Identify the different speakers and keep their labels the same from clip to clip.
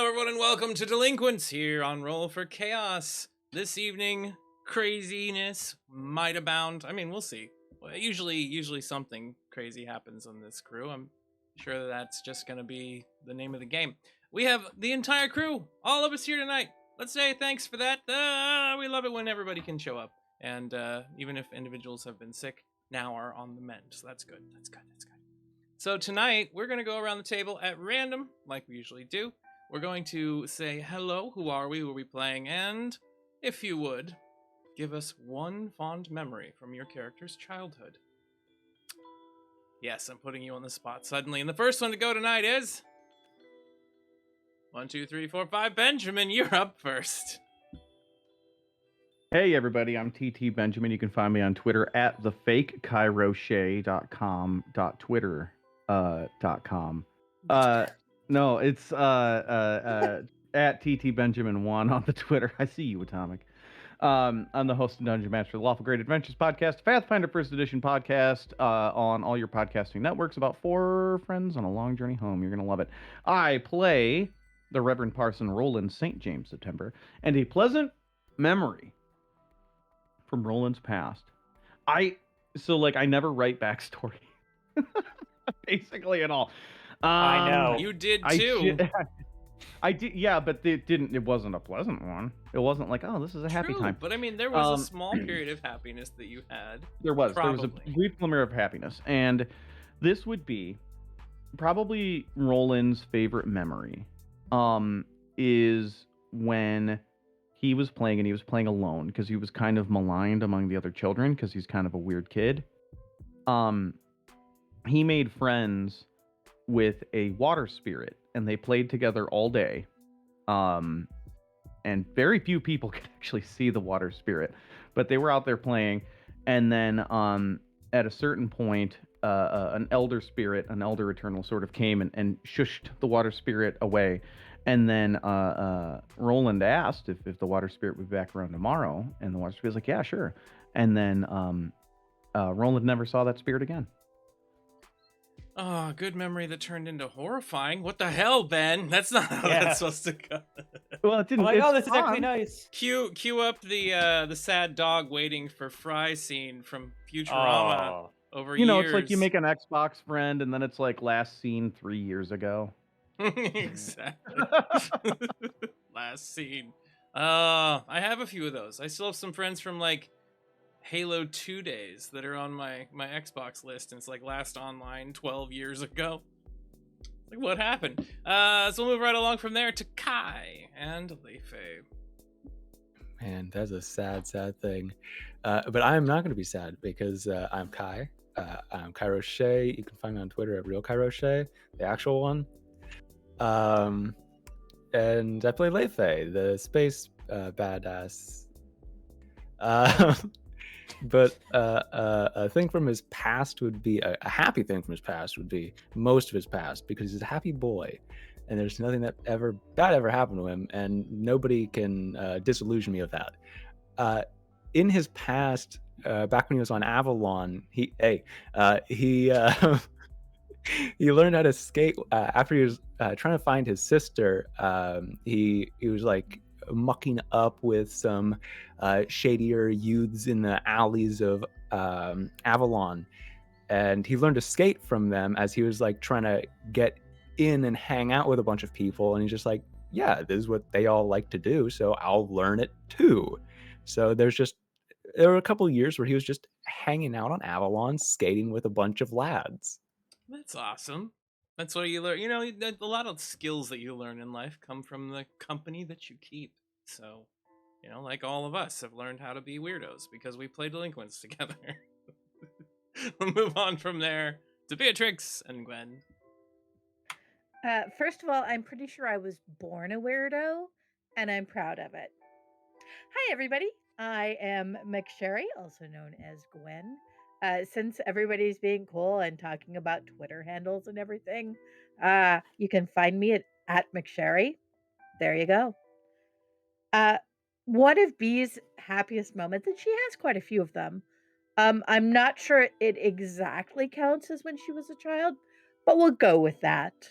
Speaker 1: everyone, and welcome to Delinquents here on Roll for Chaos. This evening, craziness might abound. I mean, we'll see. Well, usually something crazy happens on this crew. I'm sure that's just going to be the name of the game. We have the entire crew, all of us here tonight. Let's say thanks for that. We love it when everybody can show up. And even if individuals have been sick, now are on the mend. So that's good. That's good. So tonight, we're going to go around the table at random, like we usually do. We're going to say hello, who are we, who are we playing, and if you would, give us one fond memory from your character's childhood. Yes, I'm putting you on the spot suddenly. And the first one to go tonight is 1, 2, 3, 4, 5. Benjamin, you're up first.
Speaker 2: Hey everybody, I'm TT Benjamin. You can find me on Twitter at thefakekairoche.com.twitter.com. No, it's at TT Benjamin1 on the Twitter. I see you, Atomic. I'm the host of Dungeon Master, the Lawful Great Adventures podcast, Pathfinder First Edition podcast, on all your podcasting networks. About 4 friends on a long journey home. You're gonna love it. I play the Reverend Parson Roland St. James September, and a pleasant memory from Roland's past. I never write backstory, basically at all.
Speaker 3: I know.
Speaker 1: You did too.
Speaker 2: I did, yeah, but it wasn't a pleasant one. It wasn't like, oh, this is a happy time.
Speaker 1: But I mean, there was a small period of happiness that you had.
Speaker 2: There was
Speaker 1: Probably.
Speaker 2: a brief glimmer of happiness, and this would be probably Roland's favorite memory. Is when he was playing, and he was playing alone because he was kind of maligned among the other children because he's kind of a weird kid. He made friends with a water spirit, and they played together all day. And very few people could actually see the water spirit, but they were out there playing. And then at a certain point, an elder spirit, an elder eternal, sort of came and shushed the water spirit away. And then Roland asked if the water spirit would be back around tomorrow, and the water spirit was like, yeah, sure. And then Roland never saw that spirit again.
Speaker 1: Oh, good memory that turned into horrifying. What the hell, Ben? That's not how that's supposed to go.
Speaker 2: Well, it didn't.
Speaker 3: Oh my god, this is actually nice.
Speaker 1: Cue up the sad dog waiting for Fry scene from Futurama over years.
Speaker 2: You know, it's like you make an Xbox friend, and then it's like last seen 3 years ago.
Speaker 1: Exactly. Last scene. I have a few of those. I still have some friends from like Halo 2 days that are on my Xbox list, and it's like last online 12 years ago. Like, what happened? So we'll move right along from there to Kai and Leifei.
Speaker 4: Man, that's a sad thing. But I'm not going to be sad because I'm Kai. I'm Kai Roche. You can find me on Twitter at Real Kai Roche, the actual one. And I play Leifei, the space badass. But a thing from his past would be a happy thing from his past would be most of his past, because he's a happy boy, and there's nothing that bad ever happened to him, and nobody can disillusion me of that. In his past, back when he was on Avalon, he he learned how to skate after he was trying to find his sister. He was like mucking up with some shadier youths in the alleys of Avalon, and he learned to skate from them as he was like trying to get in and hang out with a bunch of people, and he's just like, yeah, this is what they all like to do, so I'll learn it too. So there were a couple of years where he was just hanging out on Avalon skating with a bunch of lads.
Speaker 1: That's awesome. That's what you learn. You know, a lot of skills that you learn in life come from the company that you keep. So, you know, like all of us have learned how to be weirdos because we play Delinquents together. We'll move on from there to Beatrix and Gwen.
Speaker 5: First of all, I'm pretty sure I was born a weirdo, and I'm proud of it. Hi, everybody. I am McSherry, also known as Gwen. Since everybody's being cool and talking about Twitter handles and everything, you can find me at McSherry. There you go. One of Bee's happiest moments, and she has quite a few of them. I'm not sure it exactly counts as when she was a child, but we'll go with that.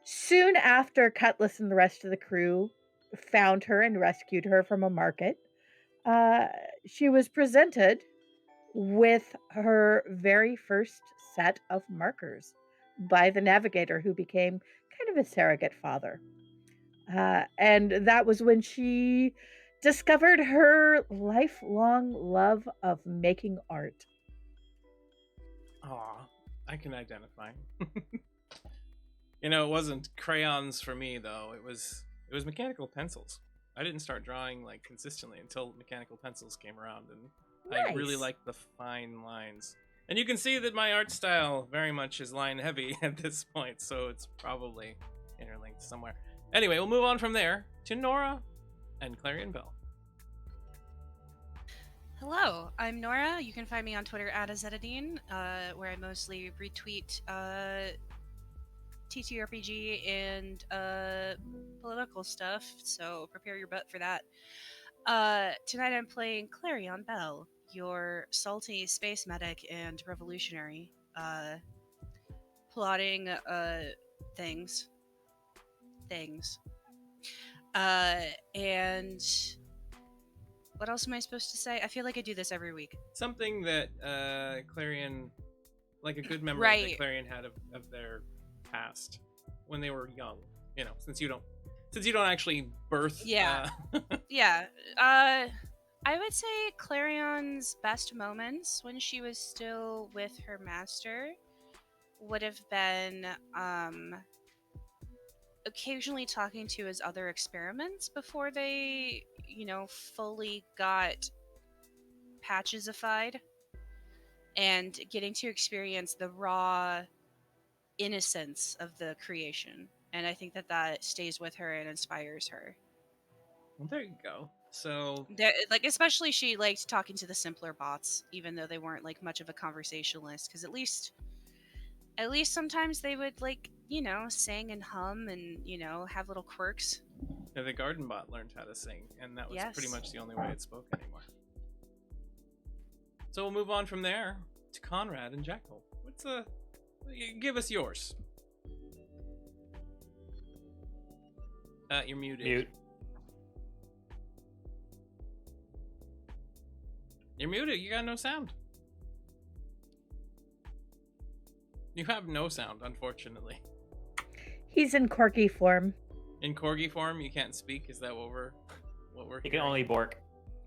Speaker 5: Soon after, Cutlass and the rest of the crew found her and rescued her from a market. Uh, she was presented with her very first set of markers by the navigator, who became kind of a surrogate father. And that was when she discovered her lifelong love of making art.
Speaker 1: Aw, I can identify. It wasn't crayons for me though. It was mechanical pencils. I didn't start drawing like consistently until mechanical pencils came around, and I really
Speaker 5: Nice.
Speaker 1: liked the fine lines. And you can see that my art style very much is line heavy at this point, so it's probably interlinked somewhere. Anyway, we'll move on from there to Nora and Clarion Bell.
Speaker 6: Hello, I'm Nora. You can find me on Twitter at Azedadine, where I mostly retweet TTRPG and political stuff, so prepare your butt for that. Tonight I'm playing Clarion Bell, your salty space medic and revolutionary, plotting things. And what else am I supposed to say? I feel like I do this every week.
Speaker 1: Something that Clarion, like a good memory
Speaker 6: Right.
Speaker 1: that Clarion had of their past when they were young. Since you don't actually birth.
Speaker 6: Yeah. Yeah. I would say Clarion's best moments when she was still with her master would have been occasionally talking to his other experiments before they, fully got patchesified, and getting to experience the raw innocence of the creation. And I think that stays with her and inspires her.
Speaker 1: Well, there you go. So,
Speaker 6: Especially she liked talking to the simpler bots, even though they weren't like much of a conversationalist, because at least sometimes they would sing and hum and have little quirks.
Speaker 1: yeah, the garden bot learned how to sing, and that was pretty
Speaker 6: Yes.
Speaker 1: much the only way it spoke anymore. So we'll move on from there to Conrad and Jackal. Give us yours. You're muted.
Speaker 3: Mute.
Speaker 1: You're muted. You got no sound. You have no sound, unfortunately.
Speaker 5: He's in corgi form.
Speaker 1: In corgi form, you can't speak. Is that what we're
Speaker 3: He can
Speaker 1: hearing?
Speaker 3: only bork.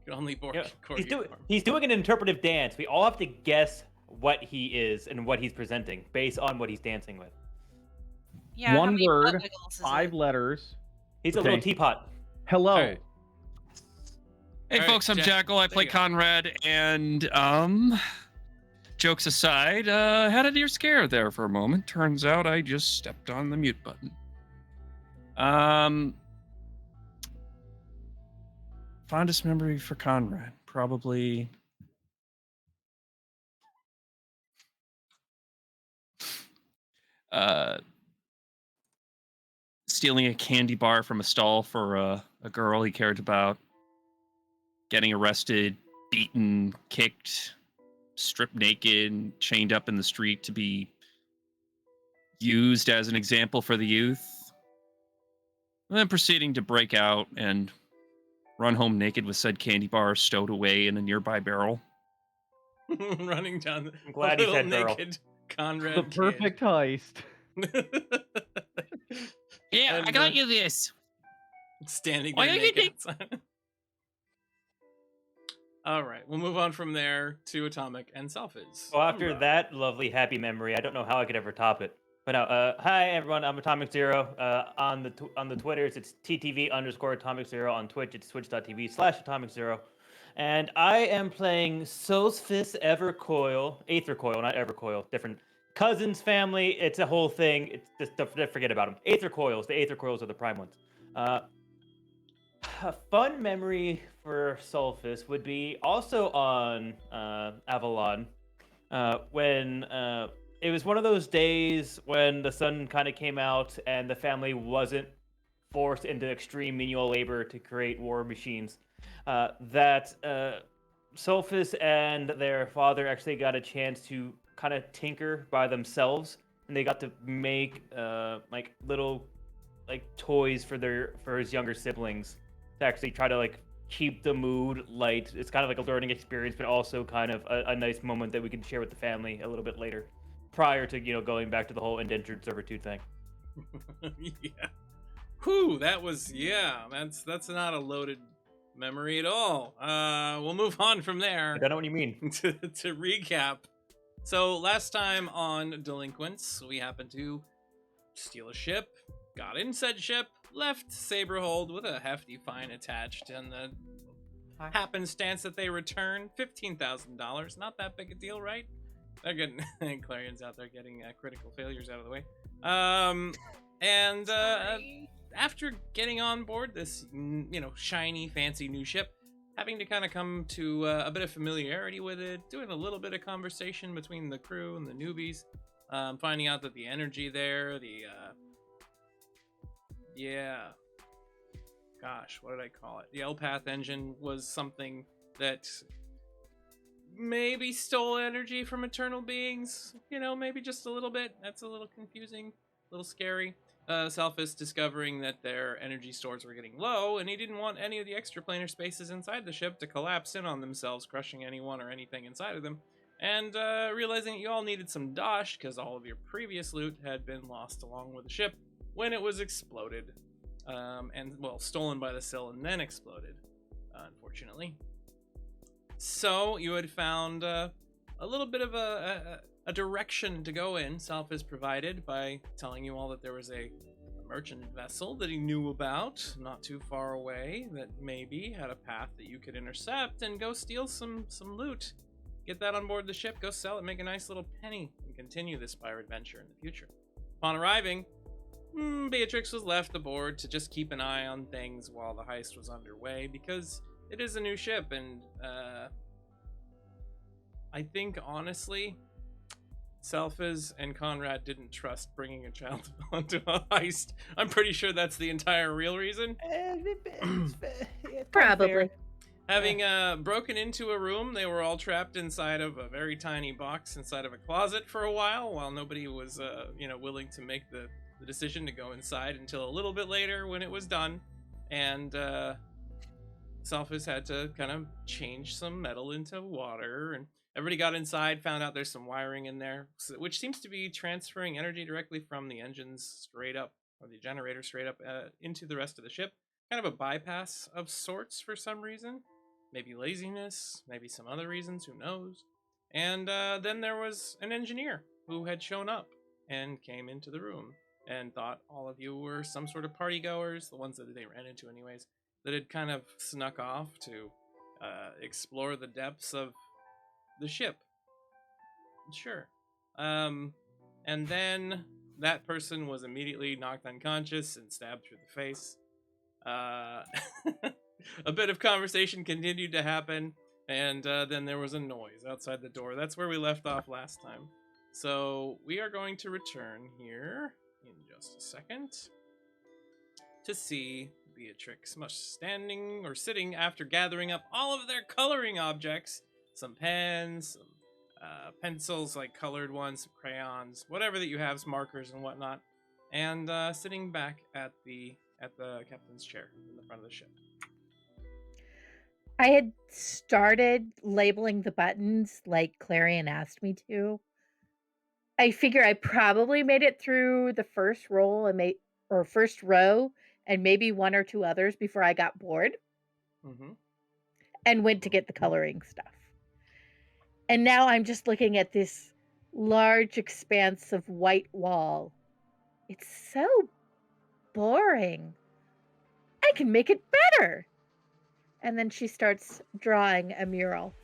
Speaker 1: You can only bork
Speaker 3: Yeah,
Speaker 1: corgi form.
Speaker 3: he's doing an interpretive dance. We all have to guess what he is and what he's presenting based on what he's dancing with.
Speaker 6: Yeah. how
Speaker 2: One
Speaker 6: many butt
Speaker 2: word,
Speaker 6: wiggles is
Speaker 2: 5
Speaker 6: it?
Speaker 2: letters.
Speaker 3: He's a
Speaker 2: Okay.
Speaker 3: little teapot.
Speaker 2: Hello.
Speaker 1: All right.
Speaker 7: Hey
Speaker 1: All right,
Speaker 7: folks, I'm Jackal. I
Speaker 1: there
Speaker 7: play
Speaker 1: you go.
Speaker 7: Conrad, and jokes aside, had a near scare there for a moment. Turns out I just stepped on the mute button. Fondest memory for Conrad, probably stealing a candy bar from a stall for a girl he cared about, getting arrested, beaten, kicked, stripped naked, chained up in the street to be used as an example for the youth, and then proceeding to break out and run home naked with said candy bar stowed away in a nearby barrel.
Speaker 1: Running down
Speaker 3: I'm glad he
Speaker 1: little
Speaker 3: said barrel.
Speaker 1: naked Conrad
Speaker 2: The
Speaker 1: kid.
Speaker 2: perfect heist.
Speaker 7: Yeah,
Speaker 1: And,
Speaker 7: I got you this.
Speaker 1: Standing
Speaker 7: Why
Speaker 1: there
Speaker 7: are you
Speaker 1: naked outside. All right, we'll move on from there to Atomic and Selfies.
Speaker 3: So after that lovely happy memory, I don't know how I could ever top it. But now, hi everyone, I'm Atomic Zero. On the Twitters, it's ttv_Atomic Zero. On Twitch, it's twitch.tv/Atomic Zero. And I am playing Solstice Evercoil, Aethercoil, not Evercoil, different cousins family. It's a whole thing. It's just forget about them. Aethercoils, the Aethercoils are the prime ones. A fun memory for Solstice would be also on Avalon, when it was one of those days when the sun kind of came out and the family wasn't forced into extreme menial labor to create war machines. That Solstice and their father actually got a chance to kind of tinker by themselves and they got to make like little like toys for his younger siblings to actually try to like keep the mood light. It's kind of like a learning experience, but also kind of a nice moment that we can share with the family a little bit later, prior to going back to the whole indentured servitude thing.
Speaker 1: Yeah. Whew, that's not a loaded memory at all. We'll move on from there.
Speaker 3: I don't know what you mean.
Speaker 1: to recap. So last time on Delinquents, we happened to steal a ship, got in said ship, left Saberhold with a hefty fine attached, and the happenstance that they returned $15,000. Not that big a deal, right? They're getting Clarion's out there getting critical failures out of the way. And after getting on board this, shiny, fancy new ship, having to kind of come to a bit of familiarity with it, doing a little bit of conversation between the crew and the newbies, finding out that the energy there, what did I call it? The L-Path engine was something that maybe stole energy from eternal beings. Maybe just a little bit. That's a little confusing, a little scary. Selphus discovering that their energy stores were getting low, and he didn't want any of the extraplanar spaces inside the ship to collapse in on themselves, crushing anyone or anything inside of them. And realizing that you all needed some dosh because all of your previous loot had been lost along with the ship when it was exploded. Stolen by the Sill and then exploded, unfortunately. So you had found a little bit of a direction to go in. Selphus provided by telling you all that there was a merchant vessel that he knew about not too far away that maybe had a path that you could intercept and go steal some loot. Get that on board the ship, go sell it, make a nice little penny, and continue this pirate adventure in the future. Upon arriving, Beatrix was left aboard to just keep an eye on things while the heist was underway, because it is a new ship, and I think, honestly, Selphus and Conrad didn't trust bringing a child onto a heist. I'm pretty sure that's the entire real reason.
Speaker 5: Probably.
Speaker 1: Having broken into a room, they were all trapped inside of a very tiny box inside of a closet for a while nobody was, willing to make the decision to go inside until a little bit later when it was done. And Selphus had to kind of change some metal into water, and everybody got inside, found out there's some wiring in there, which seems to be transferring energy directly from the engines straight up, or the generator straight up into the rest of the ship. Kind of a bypass of sorts for some reason. Maybe laziness, maybe some other reasons, who knows. And then there was an engineer who had shown up and came into the room and thought all of you were some sort of party goers, the ones that they ran into anyways, that had kind of snuck off to explore the depths of the ship. Sure. And then that person was immediately knocked unconscious and stabbed through the face. A bit of conversation continued to happen, and then there was a noise outside the door. That's where we left off last time. So we are going to return here in just a second to see Beatrix standing or sitting after gathering up all of their coloring objects, some pens, some pencils, like colored ones, some crayons, whatever that you have, some markers and whatnot, and sitting back at the captain's chair in the front of the ship.
Speaker 5: I had started labeling the buttons like Clarion asked me to. I figure I probably made it through the first roll or first row and maybe one or two others before I got bored and went to get the coloring stuff. And now I'm just looking at this large expanse of white wall. It's so boring. I can make it better. And then she starts drawing a mural.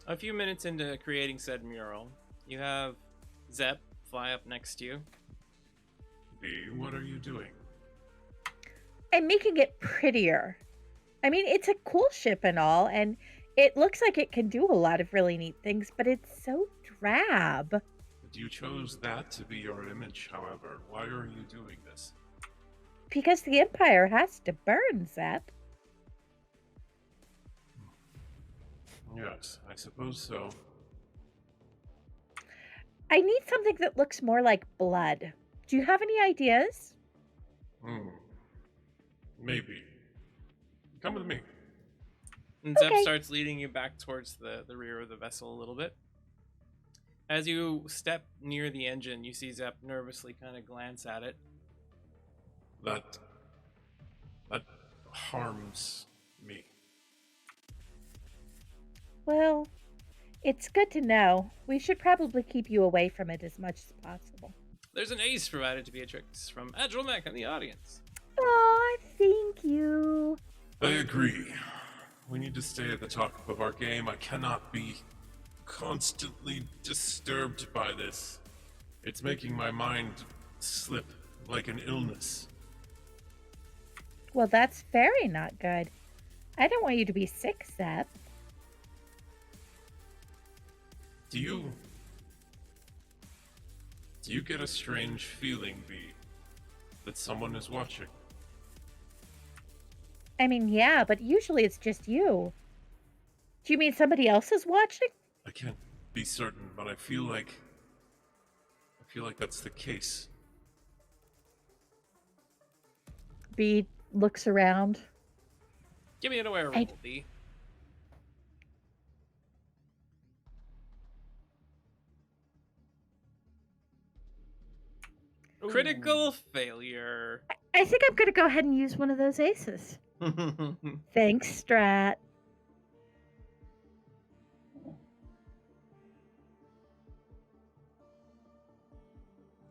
Speaker 1: A few minutes into creating said mural, you have Zep fly up next to you.
Speaker 8: Hey, what are you doing?
Speaker 5: I'm making it prettier. I mean, it's a cool ship and all, and it looks like it can do a lot of really neat things, but it's so drab.
Speaker 8: You chose that to be your image, however. Why are you doing this?
Speaker 5: Because the Empire has to burn, Zep.
Speaker 8: Yes, I suppose so.
Speaker 5: I need something that looks more like blood. Do you have any ideas?
Speaker 8: Maybe. Come with me.
Speaker 1: And Zep
Speaker 5: Okay.
Speaker 1: starts leading you back towards the rear of the vessel a little bit. As you step near the engine, you see Zep nervously kind of glance at it.
Speaker 8: That harms me.
Speaker 5: Well, it's good to know. We should probably keep you away from it as much as possible.
Speaker 1: There's an ace provided to Beatrix from Agile Mech in the audience.
Speaker 5: Oh, thank you.
Speaker 8: I agree. We need to stay at the top of our game. I cannot be constantly disturbed by this. It's making my mind slip like an illness.
Speaker 5: Well, that's very not good. I don't want you to be sick, Zep.
Speaker 8: Do you get a strange feeling, V, that someone is watching?
Speaker 5: I mean, yeah, but usually it's just you. Do you mean somebody else is watching?
Speaker 8: I can't be certain, but I feel like that's the case.
Speaker 5: B looks around.
Speaker 1: Give me an aware
Speaker 5: I-
Speaker 1: roll, D. Critical failure.
Speaker 5: I think I'm going to go ahead and use one of those aces. Thanks, Strat.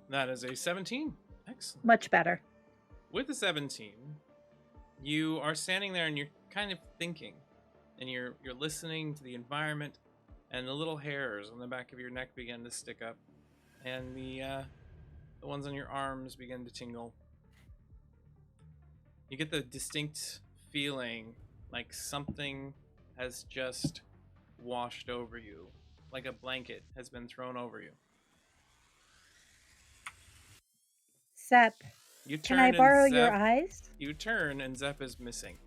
Speaker 1: That is a 17. Excellent.
Speaker 5: Much better.
Speaker 1: With a 17, you are standing there and you're kind of thinking, and you're listening to the environment, and the little hairs on the back of your neck begin to stick up, and the ones on your arms begin to tingle. You get the distinct feeling like something has just washed over you, like a blanket has been thrown over you.
Speaker 5: Zep,
Speaker 1: You
Speaker 5: can
Speaker 1: turn
Speaker 5: I
Speaker 1: and
Speaker 5: borrow your
Speaker 1: Zep-
Speaker 5: eyes?
Speaker 1: You turn and Zep is missing.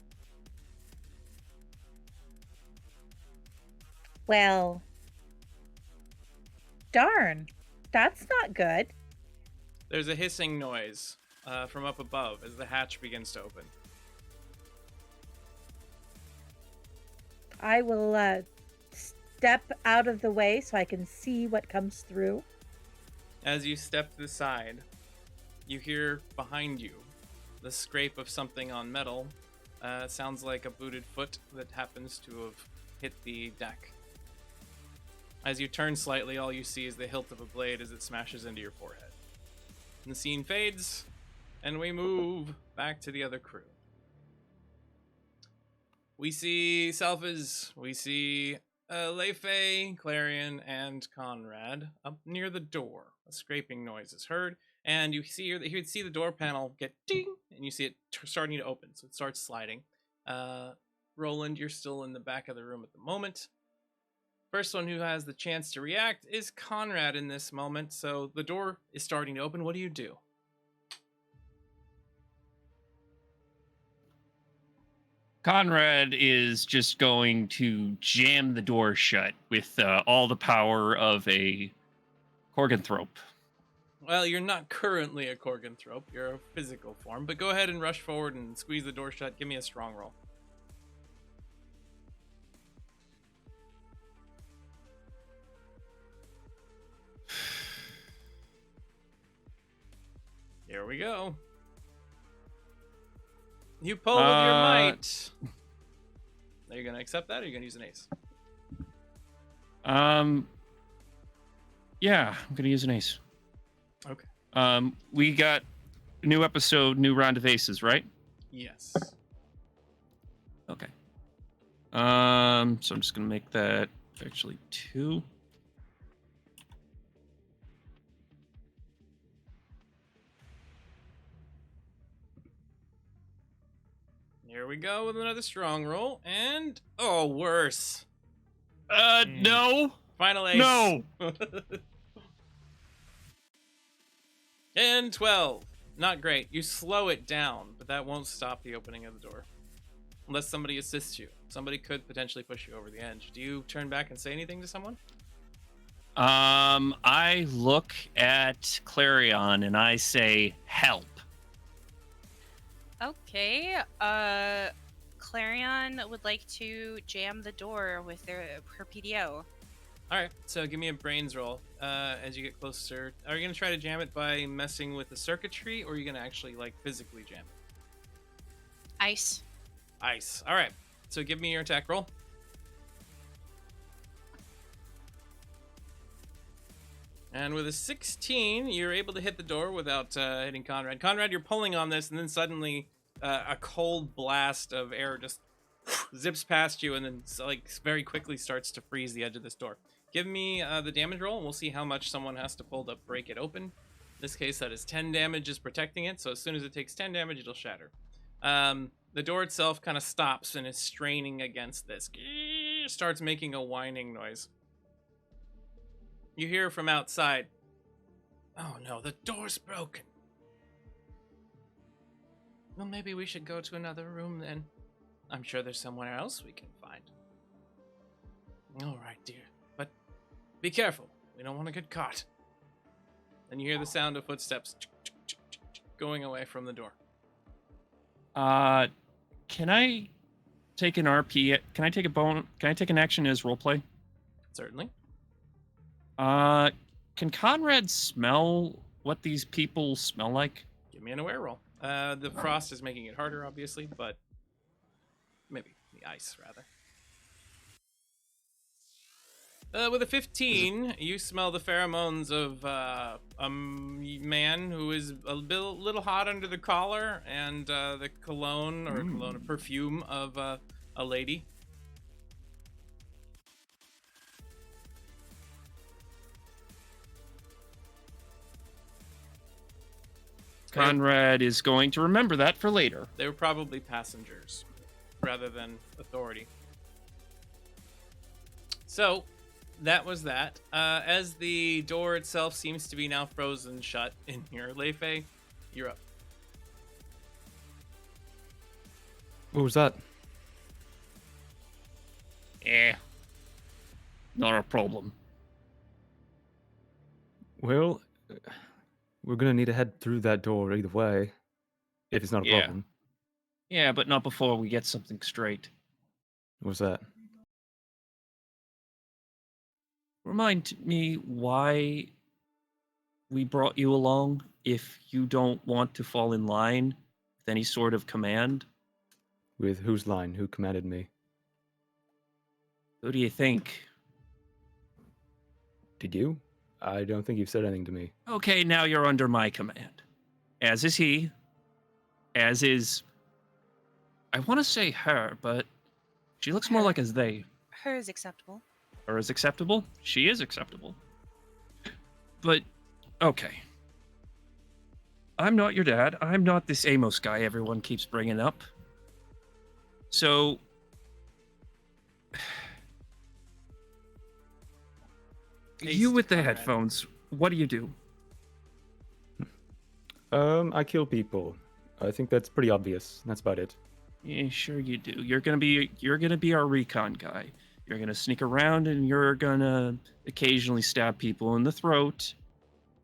Speaker 5: Well, darn. That's not good.
Speaker 1: There's a hissing noise from up above as the hatch begins to open.
Speaker 5: I will step out of the way so I can see what comes through.
Speaker 1: As you step to the side, you hear behind you the scrape of something on metal. Sounds like a booted foot that happens to have hit the deck. As you turn slightly, all you see is the hilt of a blade as it smashes into your forehead. And the scene fades, and we move back to the other crew. We see Selphas, we see Leife, Clarion, and Conrad up near the door. A scraping noise is heard, and you see the door panel get ding, and you see it starting to open, so it starts sliding. Roland, you're still in the back of the room at the moment. First one who has the chance to react is Conrad in this moment, so the door is starting to open. What do you do?
Speaker 7: Conrad is just going to jam the door shut with all the power of a Corganthrope.
Speaker 1: Well, you're not currently a Corganthrope. You're a physical form, but go ahead and rush forward and squeeze the door shut. Give me a strong roll. Here we go. You pull with your might. Are you going to accept that, or are you going to use an ace?
Speaker 7: Yeah, I'm gonna use an ace.
Speaker 1: Okay.
Speaker 7: We got a new episode, new round of aces, right?
Speaker 1: Yes.
Speaker 7: Okay. So I'm just gonna make that actually 2.
Speaker 1: Here we go with another strong roll, and worse.
Speaker 7: No.
Speaker 1: Final ace.
Speaker 7: No.
Speaker 1: 10, 12. Not great. You slow it down, but that won't stop the opening of the door. Unless somebody assists you. Somebody could potentially push you over the edge. Do you turn back and say anything to someone?
Speaker 7: I look at Clarion and I say, help.
Speaker 6: Okay. Clarion would like to jam the door with her PDO.
Speaker 1: All right, so give me a brains roll as you get closer. Are you going to try to jam it by messing with the circuitry, or are you going to actually, like, physically jam it?
Speaker 6: Ice.
Speaker 1: Ice. All right, so give me your attack roll. And with a 16, you're able to hit the door without hitting Conrad. Conrad, you're pulling on this, and then suddenly a cold blast of air just zips past you, and then like very quickly starts to freeze the edge of this door. Give me the damage roll, and we'll see how much someone has to pull to break it open. In this case, that is 10 damage is protecting it, so as soon as it takes 10 damage, it'll shatter. The door itself kind of stops and is straining against this. Starts making a whining noise. You hear from outside, "Oh no, the door's broken." "Well, maybe we should go to another room then. I'm sure there's somewhere else we can find." "All right, dear, but be careful. We don't want to get caught." Then you hear the sound of footsteps going away from the door.
Speaker 7: Can I take an RP? Can I take a bone? Can I take an action as roleplay?
Speaker 1: Certainly.
Speaker 7: Can Conrad smell what these people smell like?
Speaker 1: Give me an aware roll. The frost is making it harder, obviously, but maybe the ice, rather. With a 15, you smell the pheromones of a man who is a little hot under the collar, and the cologne or perfume of a lady.
Speaker 7: Conrad is going to remember that for later.
Speaker 1: They were probably passengers rather than authority. So, that was that. As the door itself seems to be now frozen shut in here, Leifei, you're up.
Speaker 4: What was that?
Speaker 7: Not a problem.
Speaker 4: Well, we're gonna need to head through that door either way, if it's not a
Speaker 7: Yeah.
Speaker 4: problem.
Speaker 7: Yeah, but not before we get something straight.
Speaker 4: What's that?
Speaker 7: Remind me why we brought you along if you don't want to fall in line with any sort of command.
Speaker 4: With whose line? Who commanded me?
Speaker 7: Who do you think?
Speaker 4: Did you? I don't think you've said anything to me.
Speaker 7: Okay, now you're under my command. As is he. As is... I want to say her, but she looks more like a they.
Speaker 6: Her is acceptable.
Speaker 7: Her is acceptable? She is acceptable. But, okay. I'm not your dad. I'm not this Amos guy everyone keeps bringing up. So... you with the
Speaker 1: Conrad.
Speaker 7: headphones, what do you do?
Speaker 4: I kill people. I think that's pretty obvious. That's about it.
Speaker 7: Yeah, sure you do. You're gonna be our recon guy. You're gonna sneak around and you're gonna occasionally stab people in the throat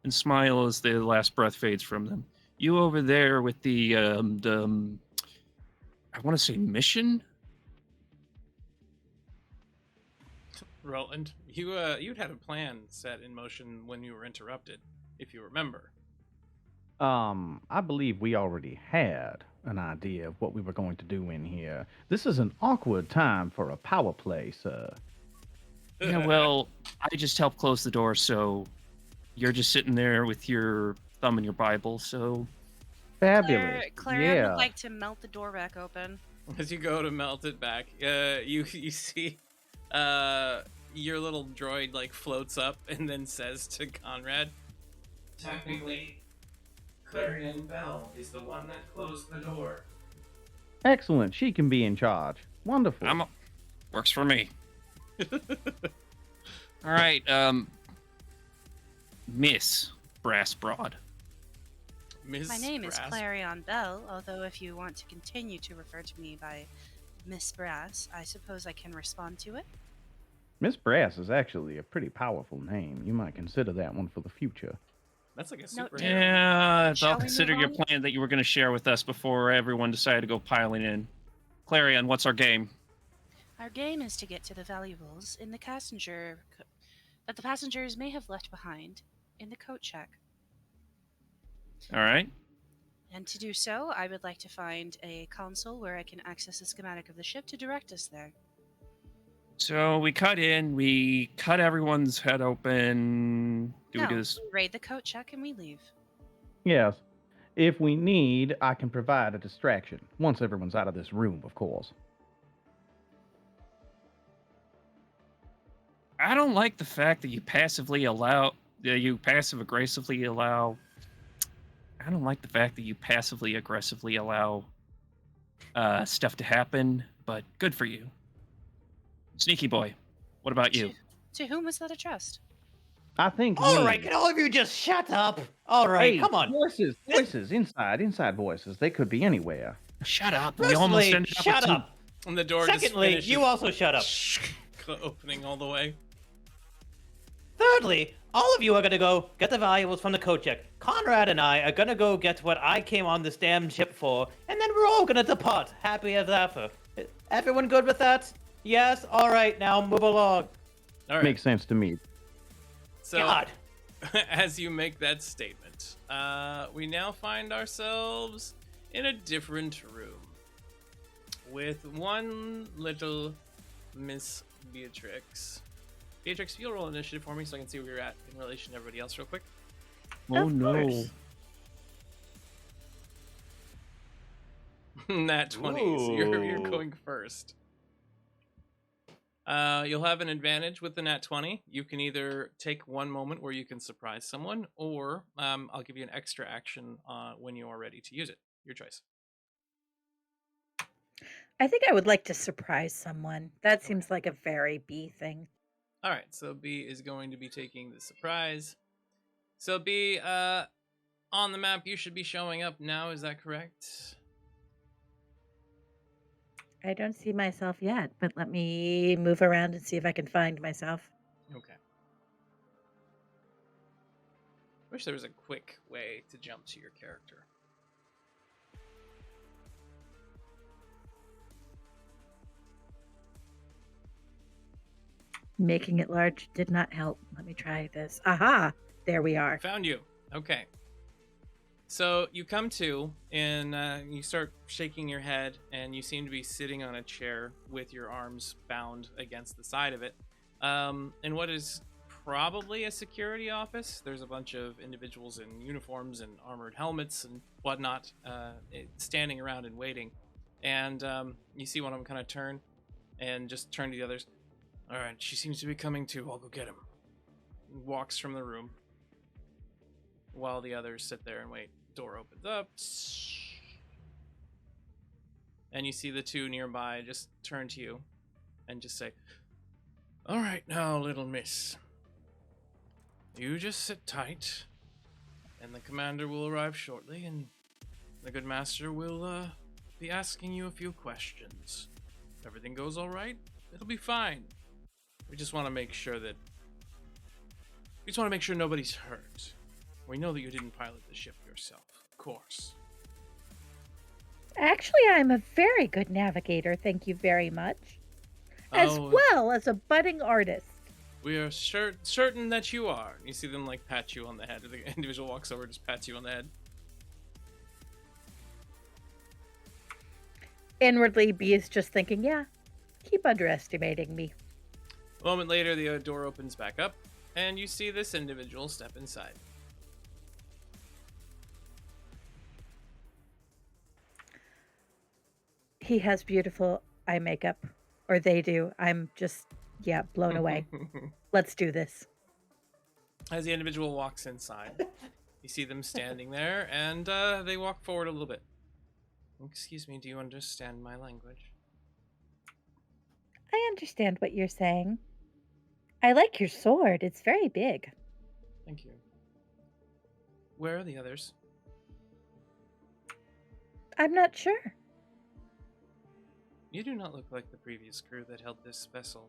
Speaker 7: and smile as the last breath fades from them. You over there with the I want to say mission.
Speaker 1: Roland, you'd had a plan set in motion when you were interrupted, if you remember.
Speaker 2: I believe we already had an idea of what we were going to do in here. This is an awkward time for a power play, sir.
Speaker 7: Yeah, well, I just helped close the door, so you're just sitting there with your thumb in your Bible. So
Speaker 2: Fabulous.
Speaker 6: Clarion
Speaker 2: yeah.
Speaker 6: would like to melt the door back open.
Speaker 1: As you go to melt it back, you see your little droid like floats up and then says to Conrad, "Technically, Clarion Bell is the one that closed the door."
Speaker 2: Excellent. She can be in charge. Wonderful.
Speaker 7: works for me. All right, Miss Brass Broad.
Speaker 1: Miss
Speaker 6: My name is
Speaker 1: Brass-
Speaker 6: Clarion Bell, although if you want to continue to refer to me by Miss Brass, I suppose I can respond to it.
Speaker 2: Miss Brass is actually a pretty powerful name. You might consider that one for the future.
Speaker 1: That's like a
Speaker 6: No,
Speaker 1: superhero.
Speaker 7: Yeah,
Speaker 6: Shall
Speaker 7: I'll
Speaker 6: we
Speaker 7: consider
Speaker 6: move
Speaker 7: your
Speaker 6: on?
Speaker 7: plan that you were going to share with us before everyone decided to go piling in. Clarion, what's our game?
Speaker 6: Our game is to get to the valuables in the that the passengers may have left behind in the coat check.
Speaker 7: All right.
Speaker 6: And to do so, I would like to find a console where I can access a schematic of the ship to direct us there.
Speaker 7: So we cut in, we cut everyone's head open. Do we do this?
Speaker 6: We raid the coat check and we leave.
Speaker 2: Yes. If we need, I can provide a distraction. Once everyone's out of this room, of course.
Speaker 7: I don't like the fact that you passive aggressively allow. I don't like the fact that you passively aggressively allow stuff to happen, but good for you. Sneaky boy, what about you?
Speaker 6: To whom was that addressed?
Speaker 2: I think
Speaker 3: All
Speaker 2: me.
Speaker 3: right, can all of you just shut up? All right,
Speaker 2: Hey,
Speaker 3: come on.
Speaker 2: voices, inside voices. They could be anywhere.
Speaker 7: Shut up. We almost
Speaker 3: Firstly,
Speaker 7: ended up
Speaker 3: shut
Speaker 7: with two-
Speaker 3: up.
Speaker 1: And the door
Speaker 3: Secondly,
Speaker 1: just
Speaker 3: you
Speaker 1: finishes
Speaker 3: also shut up.
Speaker 1: opening all the way.
Speaker 3: Thirdly, all of you are gonna go get the valuables from the coat check. Conrad and I are gonna go get what I came on this damn ship for, and then we're all gonna depart, happy as ever. Everyone good with that? Yes? Alright, now move along.
Speaker 1: All right.
Speaker 2: Makes sense to me.
Speaker 1: So,
Speaker 3: God.
Speaker 1: as you make that statement, we now find ourselves in a different room with one little Miss Beatrix. Beatrix, you'll roll initiative for me so I can see where you're at in relation to everybody else real quick.
Speaker 7: Oh
Speaker 5: Of
Speaker 7: no.
Speaker 5: course.
Speaker 1: Nat 20, so you're
Speaker 3: Ooh.
Speaker 1: going first. You'll have an advantage with the nat 20. You can either take one moment where you can surprise someone, or I'll give you an extra action when you are ready to use it. Your choice.
Speaker 5: I think I would like to surprise someone. That seems like a very B thing.
Speaker 1: All right, so B is going to be taking the surprise. So B, on the map, you should be showing up now. Is that correct?
Speaker 5: I don't see myself yet, but let me move around and see if I can find myself.
Speaker 1: Okay. Wish there was a quick way to jump to your character.
Speaker 5: Making it large did not help. Let me try this. Aha! There we are.
Speaker 1: Found you. Okay. So you come to, and you start shaking your head, and you seem to be sitting on a chair with your arms bound against the side of it. In what is probably a security office. There's a bunch of individuals in uniforms and armored helmets and whatnot standing around and waiting. And you see one of them kind of turn and just turn to the others. All right, she seems to be coming too. I'll go get him. Walks from the room while the others sit there and wait. Door opens up. And you see the two nearby just turn to you and just say, all right, now, little miss. You just sit tight, and the commander will arrive shortly, and the good master will be asking you a few questions. If everything goes all right, it'll be fine. We just want to make sure nobody's hurt. We know that you didn't pilot the ship yourself, of course.
Speaker 5: Actually, I'm a very good navigator, thank you very much. As well as a budding artist.
Speaker 1: We are certain that you are. You see them like pat you on the head. The individual walks over, just pats you on the head.
Speaker 5: Inwardly, B is just thinking, yeah, keep underestimating me.
Speaker 1: A moment later, the door opens back up, and you see this individual step inside.
Speaker 5: He has beautiful eye makeup. Or they do. I'm just, blown away. Let's do this.
Speaker 1: As the individual walks inside, you see them standing there, and they walk forward a little bit. Excuse me, do you understand my language?
Speaker 5: I understand what you're saying. I like your sword. It's very big.
Speaker 1: Thank you. Where are the others?
Speaker 5: I'm not sure.
Speaker 1: You do not look like the previous crew that held this vessel.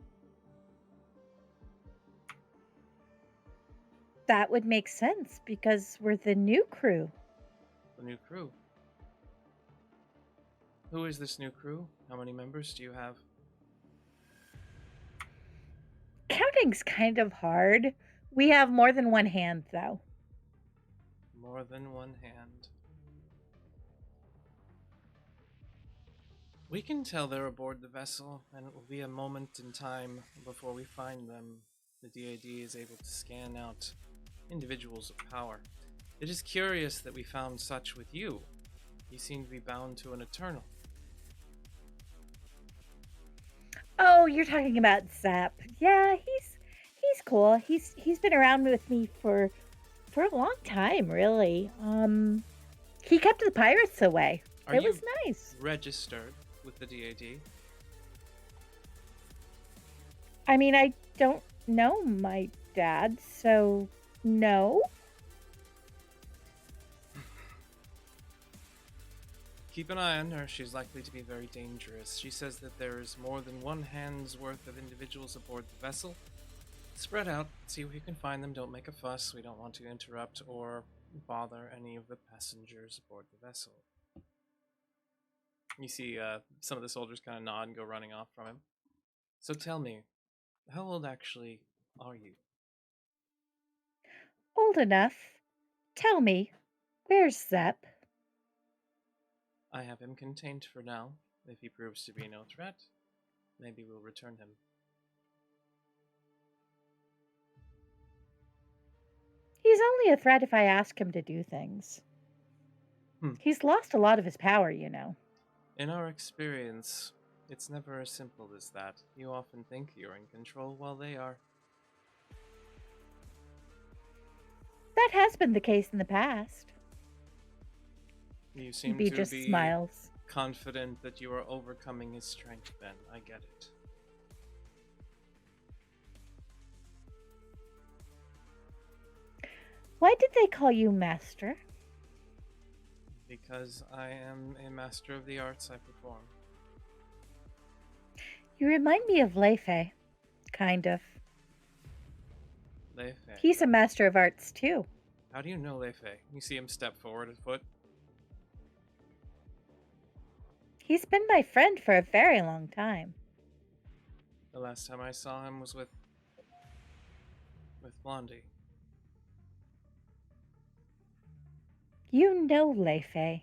Speaker 5: That would make sense because we're the new crew.
Speaker 1: The new crew. Who is this new crew? How many members do you have?
Speaker 5: Counting's kind of hard. We have more than one hand, though.
Speaker 1: More than one hand. We can tell they're aboard the vessel, and it will be a moment in time before we find them. The DAD is able to scan out individuals of power. It is curious that we found such with you. You seem to be bound to an eternal.
Speaker 5: Oh, you're talking about Zap. Yeah, he's cool. He's been around with me for a long time, really. He kept the pirates away.
Speaker 1: Are
Speaker 5: It
Speaker 1: you
Speaker 5: was nice.
Speaker 1: registered with the DAD?
Speaker 5: I mean, I don't know my dad, so no.
Speaker 1: Keep an eye on her. She's likely to be very dangerous. She says that there is more than one hand's worth of individuals aboard the vessel. Spread out, see where you can find them. Don't make a fuss. We don't want to interrupt or bother any of the passengers aboard the vessel. You see some of the soldiers kind of nod and go running off from him. So tell me, how old actually are you?
Speaker 5: Old enough. Tell me, where's Zep?
Speaker 1: I have him contained for now. If he proves to be no threat, maybe we'll return him.
Speaker 5: He's only a threat if I ask him to do things.
Speaker 1: Hmm.
Speaker 5: He's lost a lot of his power, you know.
Speaker 1: In our experience, it's never as simple as that. You often think you're in control while they are.
Speaker 5: That has been the case in the past.
Speaker 1: You seem
Speaker 5: B
Speaker 1: to
Speaker 5: just
Speaker 1: be
Speaker 5: smiles.
Speaker 1: confident that you are overcoming his strength, then. I get it.
Speaker 5: Why did they call you master?
Speaker 1: Because I am a master of the arts I perform.
Speaker 5: You remind me of Leifei. Kind of.
Speaker 1: Leifei.
Speaker 5: He's a master of arts, too.
Speaker 1: How do you know Leifei? You see him step forward a foot.
Speaker 5: He's been my friend for a very long time.
Speaker 1: The last time I saw him was with Blondie.
Speaker 5: You know Leifei.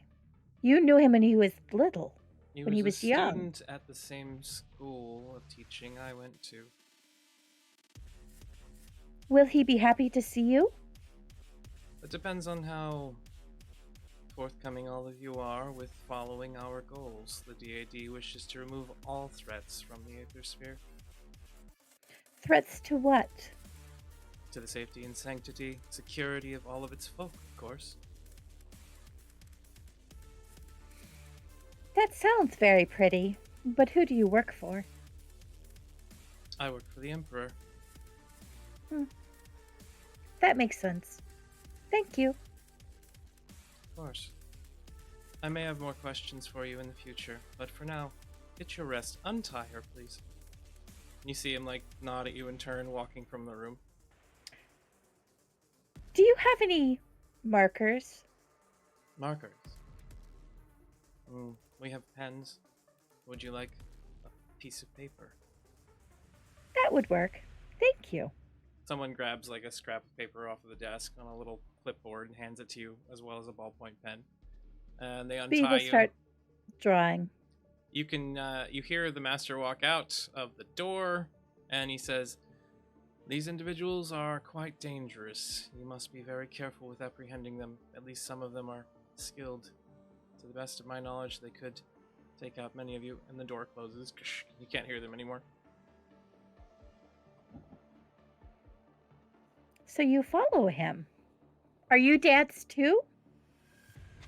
Speaker 5: You knew him when he was little.
Speaker 1: He
Speaker 5: When
Speaker 1: was
Speaker 5: he
Speaker 1: a
Speaker 5: was young.
Speaker 1: student at the same school of teaching I went to.
Speaker 5: Will he be happy to see you?
Speaker 1: It depends on how forthcoming all of you are with following our goals. The DAD wishes to remove all threats from the Aether Sphere.
Speaker 5: Threats to what?
Speaker 1: To the safety and sanctity, security of all of its folk, of course.
Speaker 5: That sounds very pretty. But who do you work for?
Speaker 1: I work for the Emperor.
Speaker 5: That makes sense. Thank you.
Speaker 1: Of course. I may have more questions for you in the future, but for now, get your rest. Untie her, please. You see him, nod at you in turn, walking from the room.
Speaker 5: Do you have any markers?
Speaker 1: Markers. We have pens. Would you like a piece of paper?
Speaker 5: That would work. Thank you.
Speaker 1: Someone grabs a scrap of paper off of the desk on a little clipboard and hands it to you, as well as a ballpoint pen. And they
Speaker 5: B
Speaker 1: untie
Speaker 5: will
Speaker 1: you.
Speaker 5: start drawing.
Speaker 1: You can you hear the master walk out of the door, and he says, "These individuals are quite dangerous. You must be very careful with apprehending them. At least some of them are skilled. To the best of my knowledge, they could take out many of you." And the door closes. You can't hear them anymore.
Speaker 5: So you follow him. Are you dads too?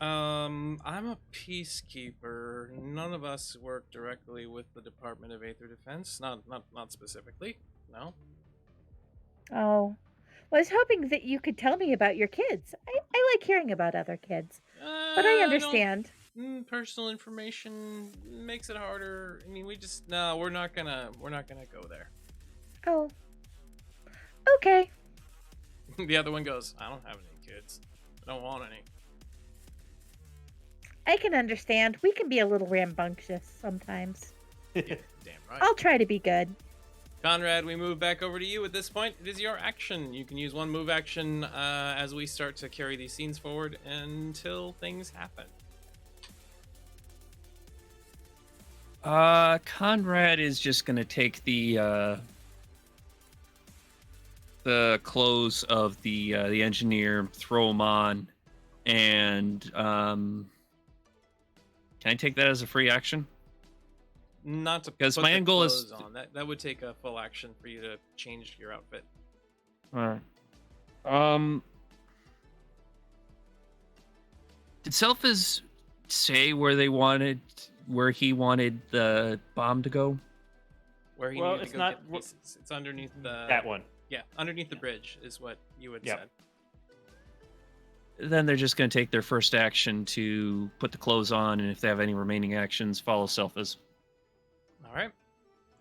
Speaker 1: I'm a peacekeeper. None of us work directly with the Department of Aether Defense. Not specifically. No.
Speaker 5: Oh. Well, I was hoping that you could tell me about your kids. I like hearing about other kids. But I understand.
Speaker 1: Personal information makes it harder. I mean, we're not gonna go there.
Speaker 5: Oh. Okay.
Speaker 1: The other one goes, I don't have any kids. I don't want any.
Speaker 5: I can understand. We can be a little rambunctious sometimes.
Speaker 1: Yeah, damn right.
Speaker 5: I'll try to be good.
Speaker 1: Conrad, we move back over to you at this point. It is your action. You can use one move action as we start to carry these scenes forward until things happen.
Speaker 7: Conrad is just gonna take the clothes of the engineer, throw them on, and can I take that as a free action?
Speaker 1: Not to
Speaker 7: Because
Speaker 1: put
Speaker 7: my
Speaker 1: the
Speaker 7: end goal is
Speaker 1: clothes on. That would take a full action for you to change your outfit.
Speaker 7: Alright. Did Selphis say where he wanted the bomb to go?
Speaker 1: Where he
Speaker 3: Well,
Speaker 1: needed
Speaker 3: it's
Speaker 1: to go
Speaker 3: not-
Speaker 1: get the pieces. It's underneath the
Speaker 3: That one.
Speaker 1: Yeah, underneath the bridge is what you had
Speaker 3: Yep.
Speaker 1: said.
Speaker 7: Then they're just going to take their first action to put the clothes on, and if they have any remaining actions, follow Selphis.
Speaker 1: All right.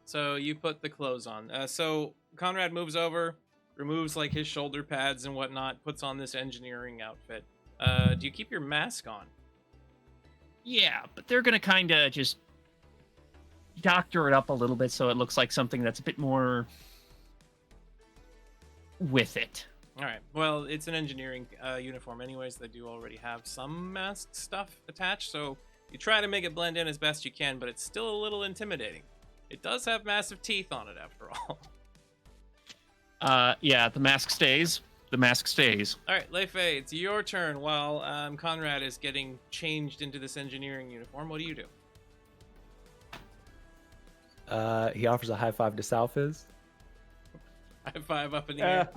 Speaker 1: So you put the clothes on. So Conrad moves over, removes like his shoulder pads and whatnot, puts on this engineering outfit. Do you keep your mask on?
Speaker 7: Yeah, but they're going to kind of just doctor it up a little bit so it looks like something that's a bit more with it.
Speaker 1: All right. Well, it's an engineering uniform anyways. They do already have some mask stuff attached, so you try to make it blend in as best you can, but it's still a little intimidating. It does have massive teeth on it, after all.
Speaker 7: Yeah, the mask stays. The mask stays.
Speaker 1: All right, Leifei, it's your turn while Conrad is getting changed into this engineering uniform. What do you do?
Speaker 4: He offers a high five to Salfiz.
Speaker 1: High five up in the air.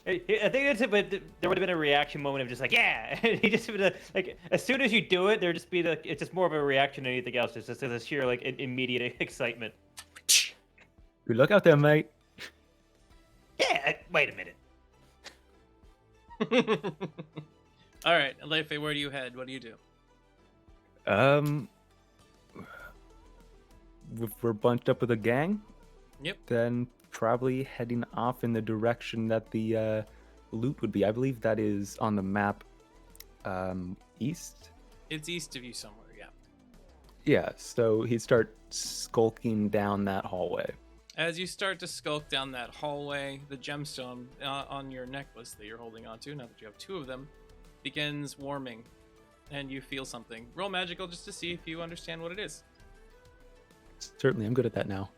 Speaker 3: I think that's it, but there would have been a reaction moment of just like, yeah. He just would have, like, as soon as you do it, there just be the, it's just more of a reaction than anything else. It's just a sheer like immediate excitement.
Speaker 4: Good luck out there, mate.
Speaker 3: Yeah. Wait a minute.
Speaker 1: All right, Leifei, where do you head? What do you do?
Speaker 4: If we're bunched up with a gang,
Speaker 1: Yep.
Speaker 4: then probably heading off in the direction that the loot would be. I believe that is on the map east.
Speaker 1: It's east of you somewhere, yeah.
Speaker 4: Yeah, so he'd start skulking down that hallway.
Speaker 1: As you start to skulk down that hallway, the gemstone on your necklace that you're holding onto, now that you have two of them, begins warming, and you feel something. Roll magical just to see if you understand what it is.
Speaker 4: Certainly, I'm good at that now.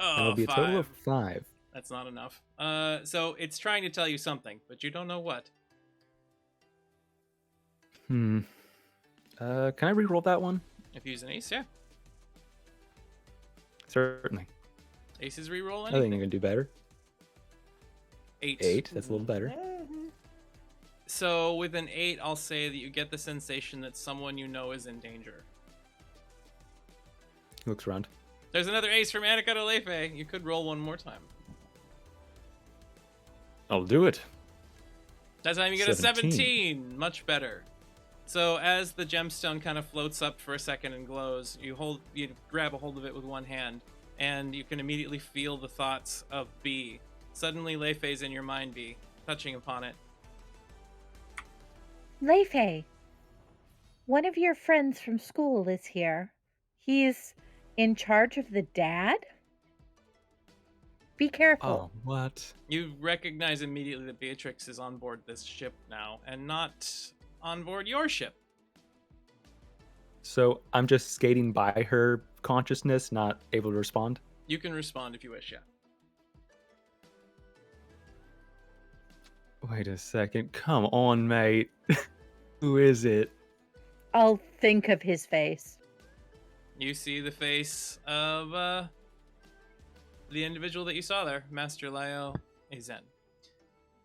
Speaker 1: Oh,
Speaker 4: That'll be a total of
Speaker 1: 5.
Speaker 4: 5.
Speaker 1: That's not enough. So it's trying to tell you something, but you don't know what.
Speaker 4: Can I re-roll that one?
Speaker 1: If you use an ace, yeah.
Speaker 4: Certainly.
Speaker 1: Aces reroll
Speaker 4: I think
Speaker 1: anything.
Speaker 4: I can do better.
Speaker 1: 8.
Speaker 4: 8. That's a little better.
Speaker 1: So with an 8, I'll say that you get the sensation that someone you know is in danger.
Speaker 4: He looks around.
Speaker 1: There's another ace from Annika to Leifei. You could roll one more time.
Speaker 4: I'll do it.
Speaker 1: That time you get
Speaker 4: 17.
Speaker 1: a 17. Much better. So as the gemstone kind of floats up for a second and glows, you grab a hold of it with one hand, and you can immediately feel the thoughts of B. Suddenly Leifei's in your mind, B, touching upon it.
Speaker 5: Leifei, one of your friends from school is here. He's in charge of the dad? Be careful.
Speaker 4: Oh, what?
Speaker 1: You recognize immediately that Beatrix is on board this ship now, and not on board your ship.
Speaker 4: So I'm just skating by her consciousness, not able to respond?
Speaker 1: You can respond if you wish, yeah.
Speaker 4: Wait a second. Come on, mate. Who is it?
Speaker 5: I'll think of his face.
Speaker 1: You see the face of the individual that you saw there, Master Lyo Ezen.